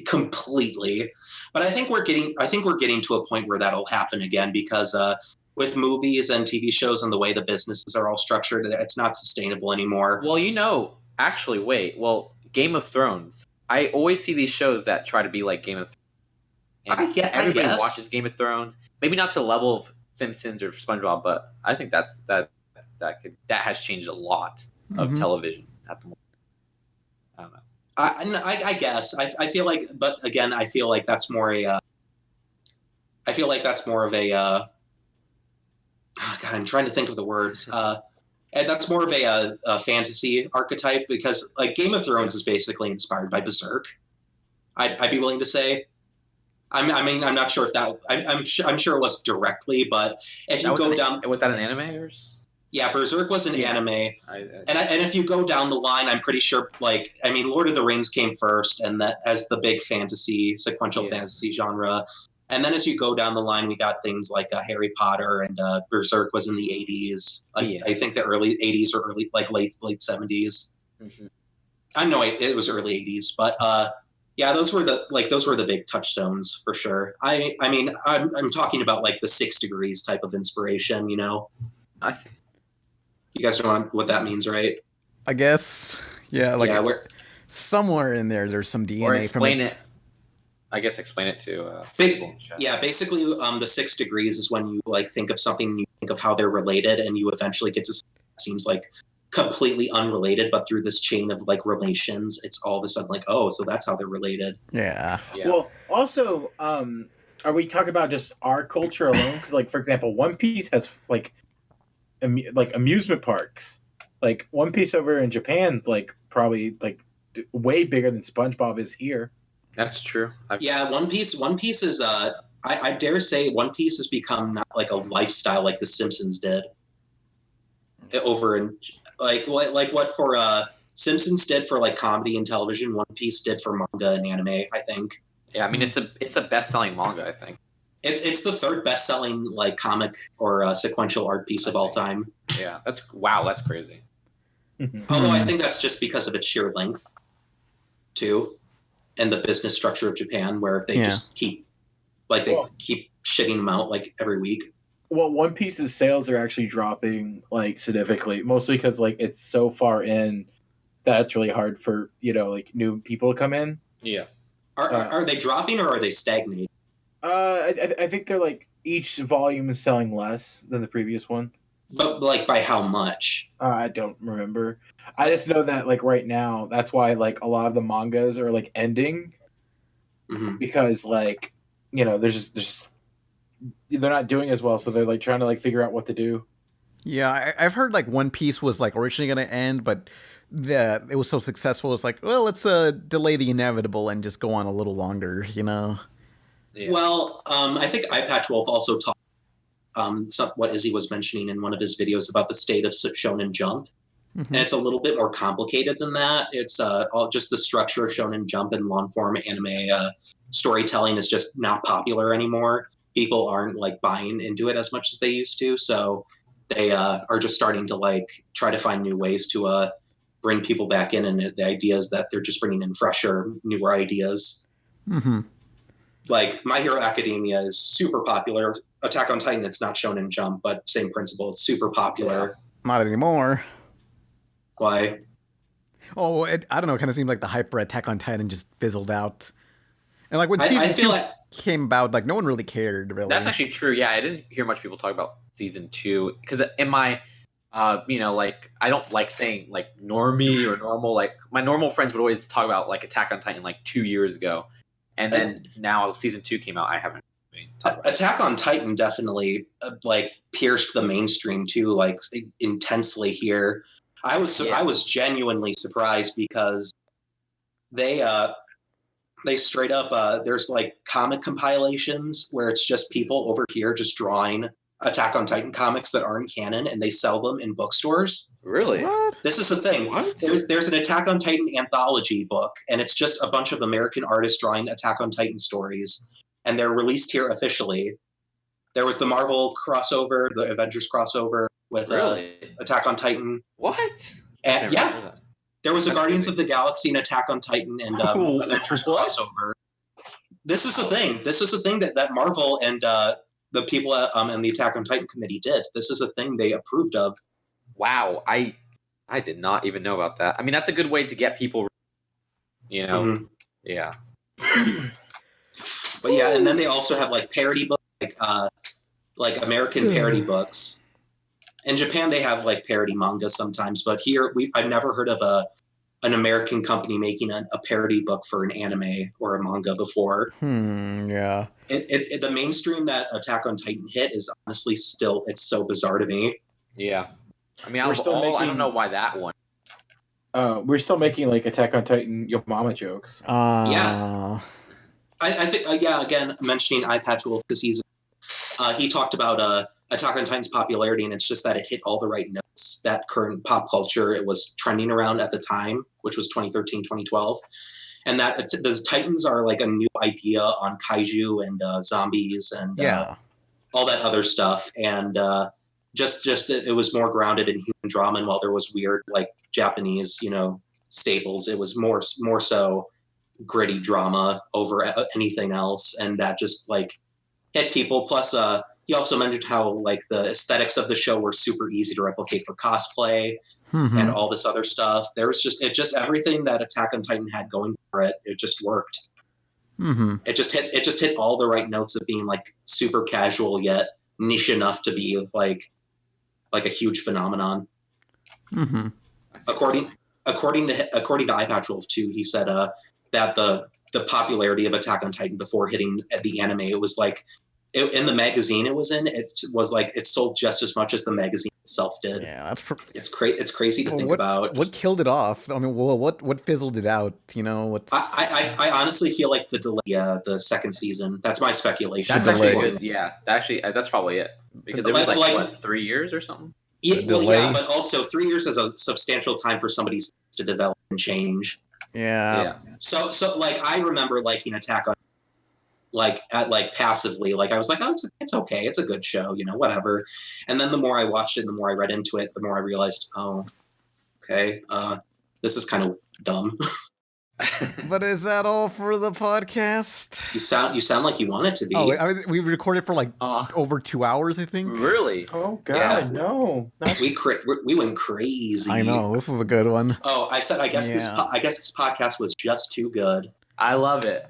completely. But I think we're getting to a point where that'll happen again, because with movies and TV shows and the way the businesses are all structured, it's not sustainable anymore. Well, actually, wait. Well, Game of Thrones. I always see these shows that try to be like Game of Thrones. And everybody watches Game of Thrones. Maybe not to the level of Simpsons or SpongeBob, but I think that has changed a lot of television at the moment. I don't know. I guess I feel like, but again, I feel like that's more a. I feel like that's more of a. God, I'm trying to think of the words. And that's more of a fantasy archetype, because like Game of Thrones is basically inspired by Berserk. I'd be willing to say. I mean, I'm not sure if that. I'm sure it was directly, but if you go down, was that an anime or? Yeah, Berserk was an anime, and if you go down the line, I'm pretty sure. Like, I mean, Lord of the Rings came first, and that as the big fantasy sequential fantasy genre. And then as you go down the line, we got things like Harry Potter, and Berserk was in the 80s. I think the early 80s or late 70s. Mm-hmm. I know it was early 80s, but yeah, those were the big touchstones for sure. I mean, I'm talking about like the 6 Degrees type of inspiration, you know. I think you guys know what that means, right? I guess, yeah. Like, somewhere in there's some DNA. Or explain it. I guess explain it to basically the 6 Degrees is when you like think of something, you think of how they're related, and you eventually get to something that seems like completely unrelated, but through this chain of like relations, it's all of a sudden like, oh, so that's how they're related. Yeah. Well, also, are we talking about just our culture alone? Because, like, for example, One Piece has like amusement parks. Like, One Piece over in Japan's like probably like way bigger than SpongeBob is here. That's true. Yeah, One Piece is I dare say One Piece has become not like a lifestyle like The Simpsons did. Over in like what for Simpsons did for like comedy and television, One Piece did for manga and anime, I think. Yeah, I mean it's a best-selling manga, I think. It's the third best-selling like comic or sequential art piece of all time. Yeah, that's crazy. Although I think that's just because of its sheer length, too. And the business structure of Japan, where they just keep shitting them out like every week. Well, One Piece's sales are actually dropping like significantly, mostly because like it's so far in that it's really hard for like new people to come in. Yeah. Are they dropping or are they stagnating? I think they're like each volume is selling less than the previous one. But like by how much? I don't remember. I just know that like right now, that's why like a lot of the mangas are like ending because like there's they're not doing as well, so they're like trying to like figure out what to do. Yeah, I've heard like One Piece was like originally going to end, but it was so successful. It's like, well, let's delay the inevitable and just go on a little longer, Yeah. Well, I think Eyepatch Wolf also talked what Izzy was mentioning in one of his videos about the state of Shonen Jump. And it's a little bit more complicated than that. It's all just the structure of Shonen Jump and long form anime storytelling is just not popular anymore. People aren't like buying into it as much as they used to, so they are just starting to like try to find new ways to bring people back in. And the idea is that they're just bringing in fresher, newer ideas. Like My Hero Academia is super popular. Attack on Titan, it's not Shonen Jump, but same principle. It's super popular. Not anymore. Why? Oh, I don't know. It kind of seemed like the hype for Attack on Titan just fizzled out. And like when season 2 came about, like no one really cared. Really, that's actually true. Yeah, I didn't hear much people talk about season 2 because in my Like I don't like saying like normie or normal. Like my normal friends would always talk about like Attack on Titan like 2 years ago, and then now season 2 came out. I haven't. Attack on Titan definitely like pierced the mainstream too, like intensely here. I was genuinely surprised because they straight up there's like comic compilations where it's just people over here just drawing Attack on Titan comics that aren't canon, and they sell them in bookstores. Really? What? This is the thing. What? There's an Attack on Titan anthology book, and it's just a bunch of American artists drawing Attack on Titan stories, and they're released here officially. There was the Marvel crossover, the Avengers crossover with Attack on Titan. What? And yeah, there was a Guardians of the Galaxy and Attack on Titan and Avengers crossover. This is the thing. This is the thing that Marvel and the people and the Attack on Titan committee did. This is a thing they approved of. Wow, I did not even know about that. I mean, that's a good way to get people, Mm-hmm. Yeah. But yeah, and then they also have like parody books, like American parody books. In Japan, they have like parody manga sometimes, but here I've never heard of an American company making a parody book for an anime or a manga before. Yeah. The mainstream that Attack on Titan hit is honestly still, it's so bizarre to me. Yeah. I mean, I don't know why that one. We're still making like Attack on Titan Yo Mama jokes. Yeah. I think, again, mentioning iPatch Wolf because he talked about Attack on Titan's popularity, and it's just that it hit all the right notes that current pop culture it was trending around at the time, which was 2013, 2012. And that the Titans are like a new idea on kaiju and zombies and all that other stuff. And just it was more grounded in human drama, and while there was weird like Japanese, staples, it was more so gritty drama over anything else, and that just like hit people. Plus he also mentioned how like the aesthetics of the show were super easy to replicate for cosplay and all this other stuff. There was just everything that Attack on Titan had going for it. It just worked. It just hit all the right notes of being like super casual yet niche enough to be like a huge phenomenon. According to iPatch Wolf too, he said that the popularity of Attack on Titan before hitting the anime, it was like in the magazine it was in, it was like it sold just as much as the magazine itself did. Yeah, it's crazy to think about. What killed it off? I mean, what fizzled it out? I honestly feel like the delay, the second season. That's my speculation. That's actually good. Yeah, actually, that's probably it because it was like what, 3 years or something. Yeah, well, yeah, but also 3 years is a substantial time for somebody to develop and change. Yeah. So like I remember liking Attack on passively, like I was like, oh, it's okay, it's a good show, whatever. And then the more I watched it, the more I read into it, the more I realized, oh, okay, this is kind of dumb. But is that all for the podcast? You sound like you want it to be. Oh, we recorded for like over 2 hours, I think. Really? Oh God, no! We went crazy. I know, this was a good one. Oh, I said I guess this podcast was just too good. I love it.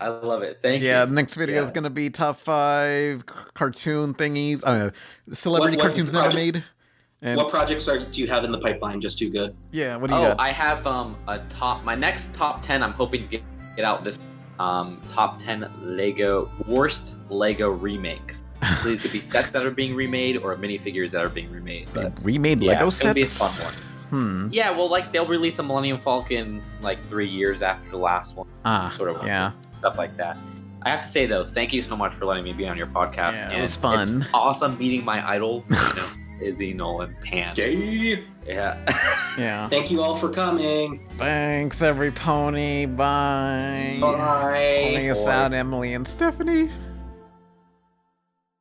Thank you. Yeah, the next video is gonna be top 5 cartoon thingies. I don't know, celebrity cartoons never made. And what projects do you have in the pipeline? Just too good. Yeah. What do you got? I have my next top 10. I'm hoping to get out this top 10 worst Lego remakes. These could be sets that are being remade or minifigures that are being remade. But remade Lego sets. It's gonna be a fun one. Yeah, well, like they'll release a Millennium Falcon like 3 years after the last one. Sort of. Yeah. Stuff like that. I have to say though, thank you so much for letting me be on your podcast. Yeah, it was fun. It's awesome meeting my idols. Izzy, Nolan, Pan. Yay! Yeah. Yeah. Thank you all for coming. Thanks, every pony. Bye. Bye. Pulling us out, Emily and Stephanie.